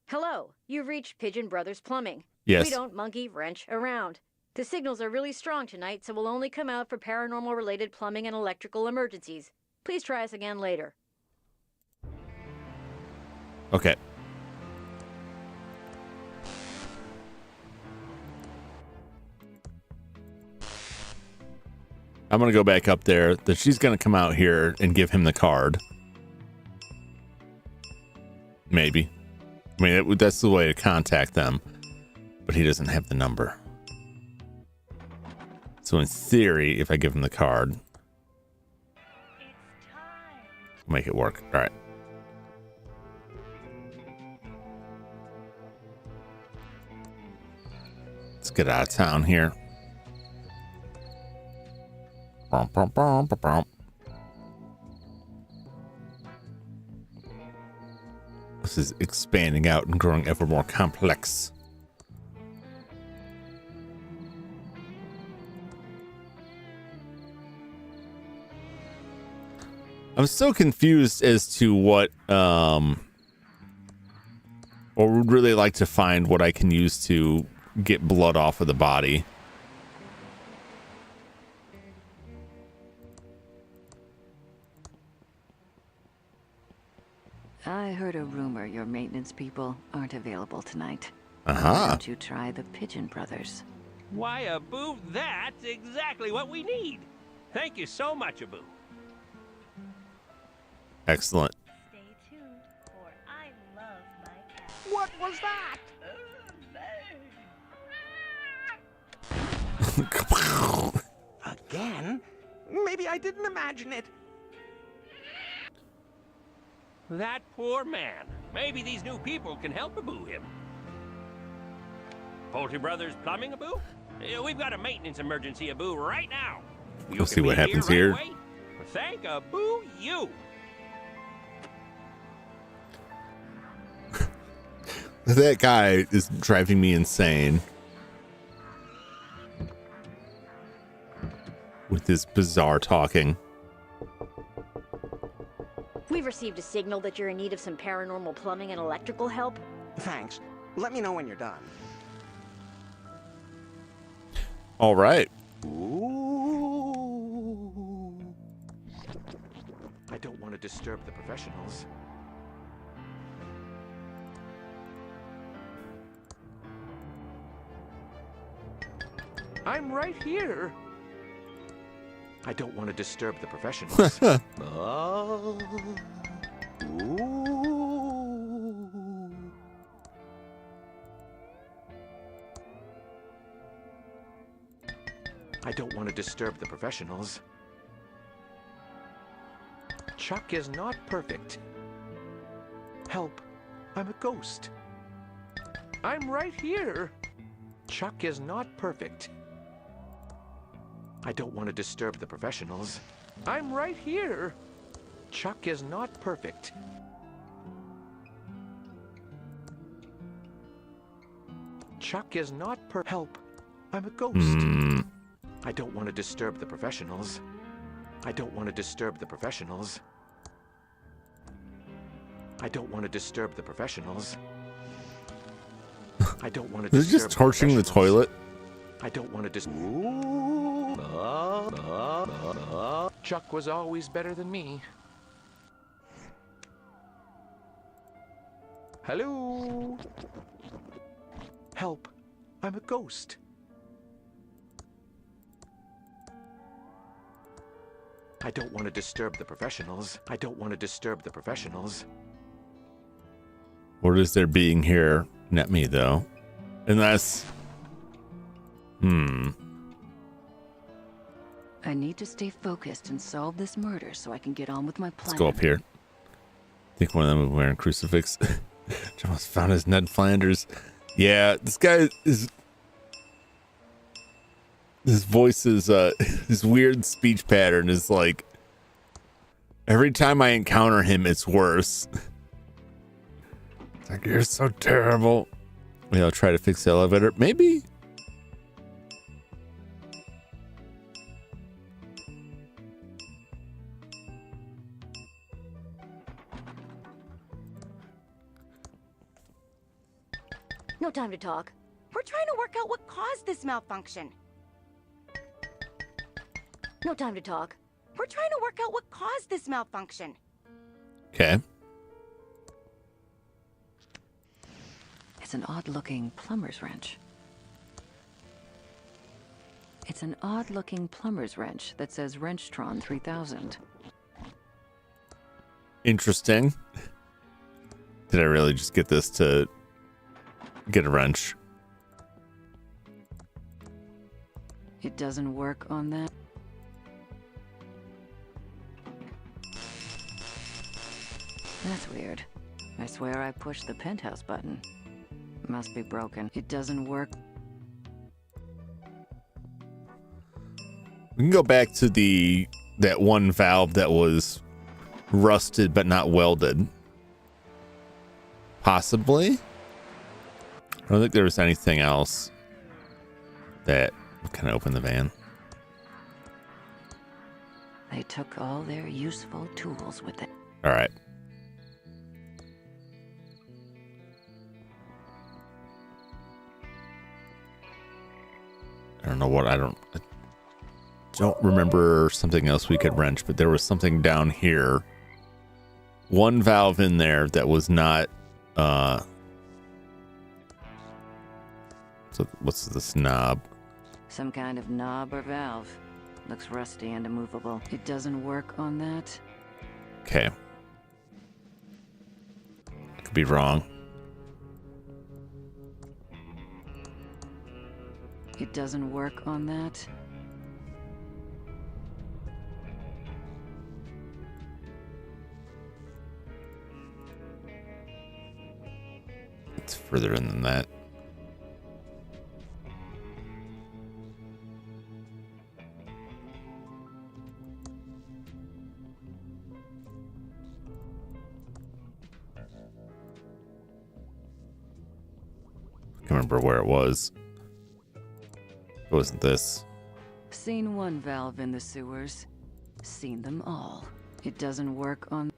Hello, you've reached Pigeon Brothers Plumbing. Yes. We don't monkey wrench around. The signals are really strong tonight, so we'll only come out for paranormal related plumbing and electrical emergencies. Please try us again later. Okay. I'm going to go back up there. That she's going to come out here and give him the card. Maybe. I mean, that's the way to contact them. But he doesn't have the number. So in theory, if I give him the card, make it work. All right. Let's get out of town here. This is expanding out and growing ever more complex. I'm so confused as to what or would really like to find what I can use to get blood off of the body. I heard a rumor your maintenance people aren't available tonight. Uh-huh. Why don't you try the Pigeon Brothers? Why, Abu, that's exactly what we need. Thank you so much, Abu. Excellent. Stay tuned, for I love my cat. What was that? Again? Maybe I didn't imagine it. That poor man. Maybe these new people can help Abu him. Poultry Brothers Plumbing, Abu? We've got a maintenance emergency, Abu, right now. We'll see what happens here. Right away. Thank Abu you. That guy is driving me insane with this bizarre talking. We've received a signal that you're in need of some paranormal plumbing and electrical help. Thanks. Let me know when you're done. All right. Ooh. I don't want to disturb the professionals. I'm right here. I don't want to disturb the professionals. Oh. Ooh. I don't want to disturb the professionals. Chuck is not perfect. Help. I'm a ghost. I'm right here. Chuck is not perfect. I don't want to disturb the professionals. I'm right here. Chuck is not perfect. Chuck is not help. I'm a ghost. I don't want to disturb the professionals. I don't want to disturb the professionals. I don't want to disturb the professionals. I don't want to Is it just torching the toilet? I don't want to Chuck was always better than me. Hello? Help. I'm a ghost. I don't want to disturb the professionals. I don't want to disturb the professionals. What is there being here? Not me, though. Unless... I need to stay focused and solve this murder so I can get on with my plan. Let's go up here. I think one of them was wearing a crucifix. Almost found his Ned Flanders. Yeah, this guy is... His voice is, his weird speech pattern is like... Every time I encounter him, it's worse. It's like, you're so terrible. Maybe I'll try to fix the elevator. Maybe? No time to talk. We're trying to work out what caused this malfunction. No time to talk. We're trying to work out what caused this malfunction. Okay. It's an odd-looking plumber's wrench. It's an odd-looking plumber's wrench that says Wrenchtron 3000. Interesting. Did I really just get this to get a wrench? It doesn't work on that. That's weird. I swear I pushed the penthouse button. Must be broken. It doesn't work. We can go back to that one valve that was rusted but not welded. Possibly. I don't think there was anything else that kind of opened the van. They took all their useful tools with it. All right. I don't know what I don't remember something else we could wrench, but there was something down here. One valve in there that was not so what's this knob? Some kind of knob or valve. Looks rusty and immovable. It doesn't work on that. Okay. I could be wrong. It doesn't work on that. It's further in than that. I can't remember where it was. It wasn't this. Seen one valve in the sewers. Seen them all. It doesn't work on...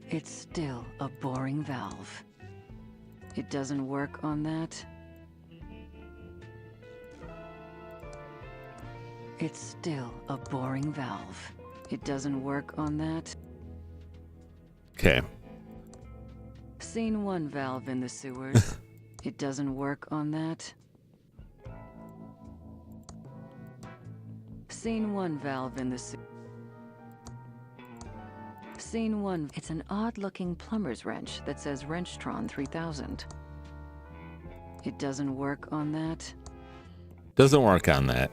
It's still a boring valve. It doesn't work on that. It's still a boring valve. It doesn't work on that. Okay. Seen one valve in the sewers. It doesn't work on that. Seen one valve in the Scene 1. It's an odd-looking plumber's wrench that says Wrenchtron 3000. It doesn't work on that. Doesn't work on that.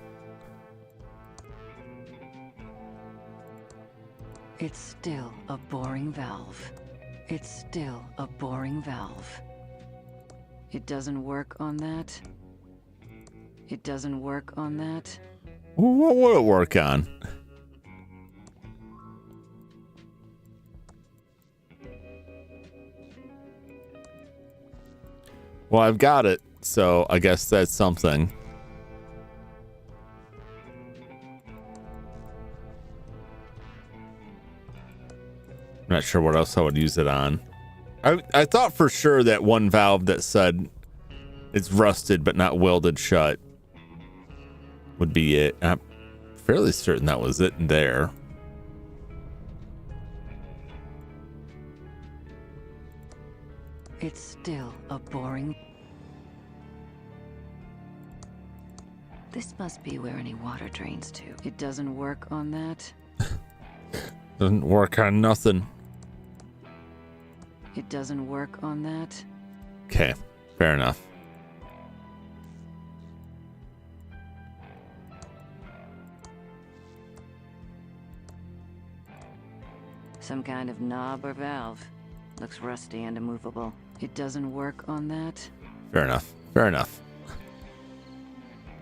It's still a boring valve. It's still a boring valve. It doesn't work on that. It doesn't work on that. What would it work on? Well, I've got it, so I guess that's something. I'm not sure what else I would use it on. I thought for sure that one valve that said it's rusted but not welded shut would be it. I'm fairly certain that was it there. It's still a boring... This must be where any water drains to. It doesn't work on that. Doesn't work on nothing. It doesn't work on that. Okay, fair enough. Some kind of knob or valve. Looks rusty and immovable. It doesn't work on that. Fair enough. Fair enough.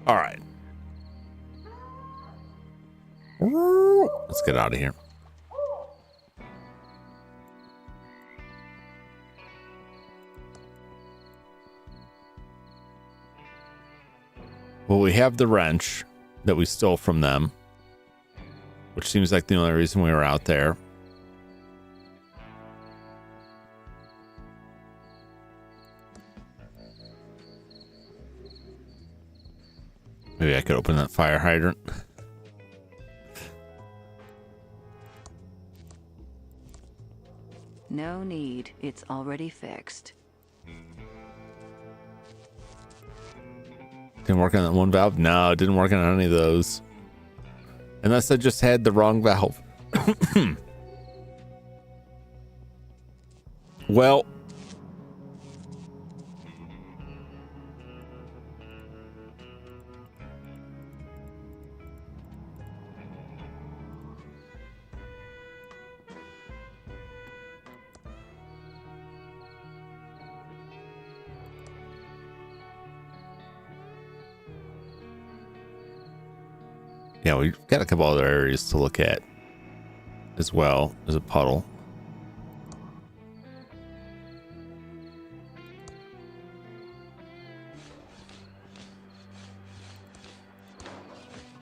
All right. Let's get out of here. Well, we have the wrench that we stole from them, which seems like the only reason we were out there. Maybe I could open that fire hydrant. No need. It's already fixed. Didn't work on that one valve? No, it didn't work on any of those. Unless I just had the wrong valve. Well. Yeah, we've got a couple other areas to look at as well. There's a puddle.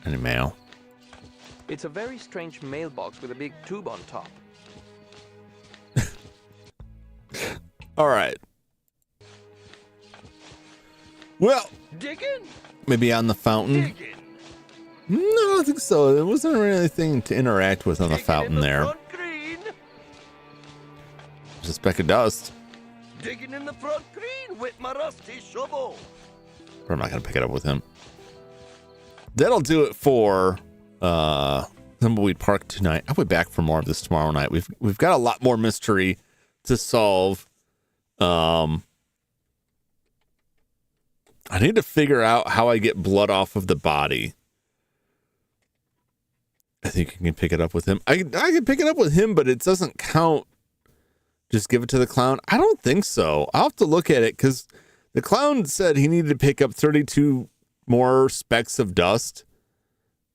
Any mail? It's a very strange mailbox with a big tube on top. All right. Well, Digging? maybe on the fountain. No, I don't think so. There wasn't really anything to interact with on the fountain there. Just a speck of dust. Digging in the front green with my rusty shovel. But I'm not going to pick it up with him. That'll do it for Thimbleweed Park tonight. I'll be back for more of this tomorrow night. We've got a lot more mystery to solve. I need to figure out how I get blood off of the body. I think you can pick it up with him. I can pick it up with him, but it doesn't count. Just give it to the clown. I don't think so. I'll have to look at it because the clown said he needed to pick up 32 more specks of dust.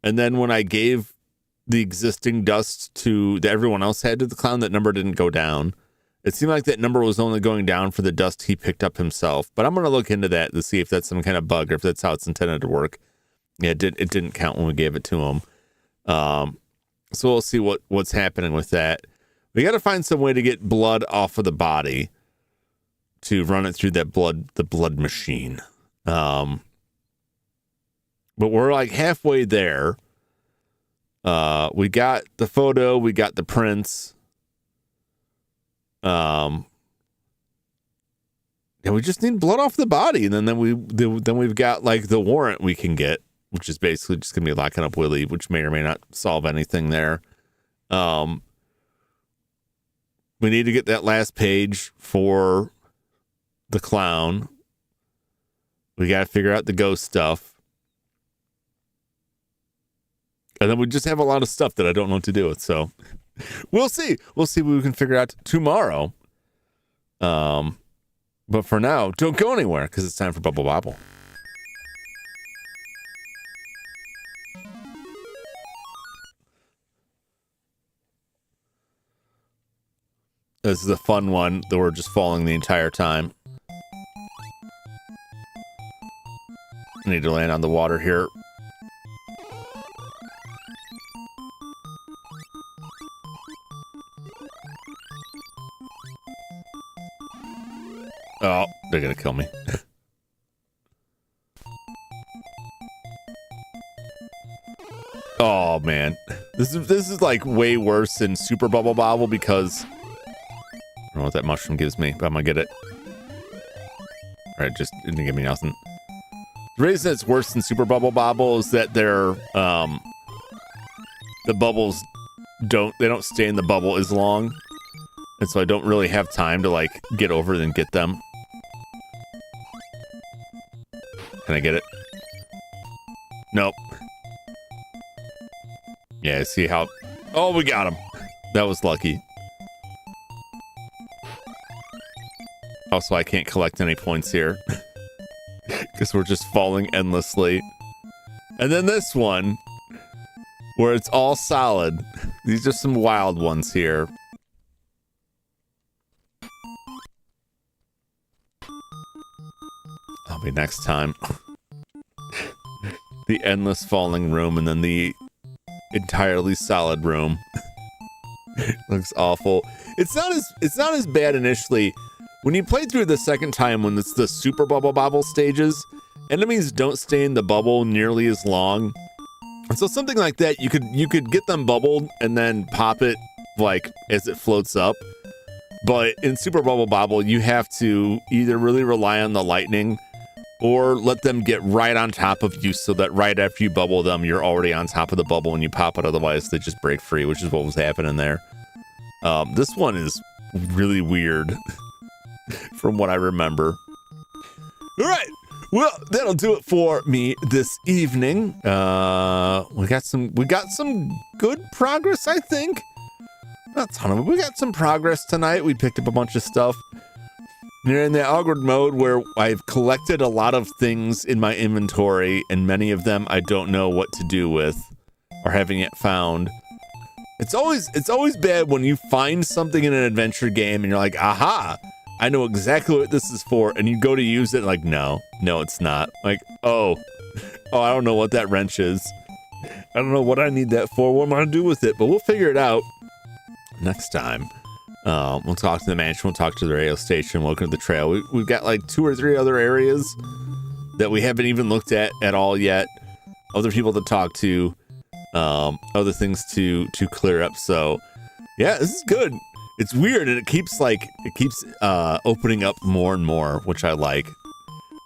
And then when I gave the existing dust that everyone else had to the clown, that number didn't go down. It seemed like that number was only going down for the dust he picked up himself. But I'm going to look into that to see if that's some kind of bug or if that's how it's intended to work. Yeah, it didn't count when we gave it to him. So we'll see what's happening with that. We got to find some way to get blood off of the body to run it through the blood machine. But we're like halfway there. We got the photo, we got the prints. And we just need blood off the body, and then we've got like the warrant we can get, which is basically just gonna be locking up Willie, which may or may not solve anything there. We need to get that last page for the clown. We got to figure out the ghost stuff. And then we just have a lot of stuff that I don't know what to do with. So we'll see. We'll see what we can figure out tomorrow. But for now, don't go anywhere because it's time for Bubble Bobble. This is a fun one that we're just falling the entire time. I need to land on the water here. Oh, they're gonna kill me. Oh man, this is like way worse than Super Bubble Bobble because I don't know what that mushroom gives me, but I'm gonna get it. All right, just didn't give me nothing. The reason it's worse than Super Bubble Bobble is that they're the bubbles don't stay in the bubble as long, and so I don't really have time to like get over and get them. Can I get it? Nope. Yeah, see how... Oh, we got him. That was lucky. Also, I can't collect any points here. Because we're just falling endlessly. And then this one, where it's all solid. These are some wild ones here. I'll be next time. The endless falling room and then the entirely solid room. Looks awful. It's not as bad initially. When you play through the second time when it's the Super Bubble Bobble stages, enemies don't stay in the bubble nearly as long. And so something like that, you could get them bubbled and then pop it like as it floats up. But in Super Bubble Bobble, you have to either really rely on the lightning or let them get right on top of you so that right after you bubble them, you're already on top of the bubble and you pop it. Otherwise, they just break free, which is what was happening there. This one is really weird from what I remember. All right. Well, that'll do it for me this evening. We got some good progress, I think. Not a ton of it. We got some progress tonight. We picked up a bunch of stuff. You're in the awkward mode where I've collected a lot of things in my inventory, and many of them I don't know what to do with or haven't yet found. It's always bad when you find something in an adventure game and you're like, aha, I know exactly what this is for, and you go to use it and like, no, it's not. Like, oh, I don't know what that wrench is. I don't know what I need that for. What am I gonna do with it? But we'll figure it out next time. We'll talk to the mansion, we'll talk to the radio station, we'll look at the trail. We've got like 2 or 3 other areas that we haven't even looked at all yet. Other people to talk to, other things to clear up. So yeah, this is good. It's weird, and it keeps opening up more and more, which I like.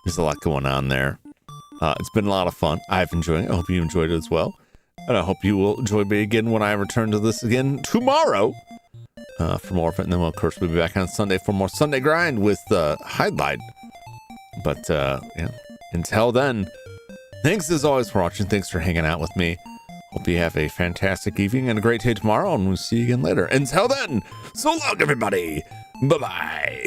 There's a lot going on there. It's been a lot of fun. I've enjoyed it. I hope you enjoyed it as well. And I hope you will join me again when I return to this again tomorrow. For more of it, and then of course we'll be back on Sunday for more Sunday Grind with Highlight. But yeah, until then, thanks as always for watching. Thanks for hanging out with me. Hope you have a fantastic evening and a great day tomorrow, and we'll see you again later. Until then, so long, everybody. Bye-bye.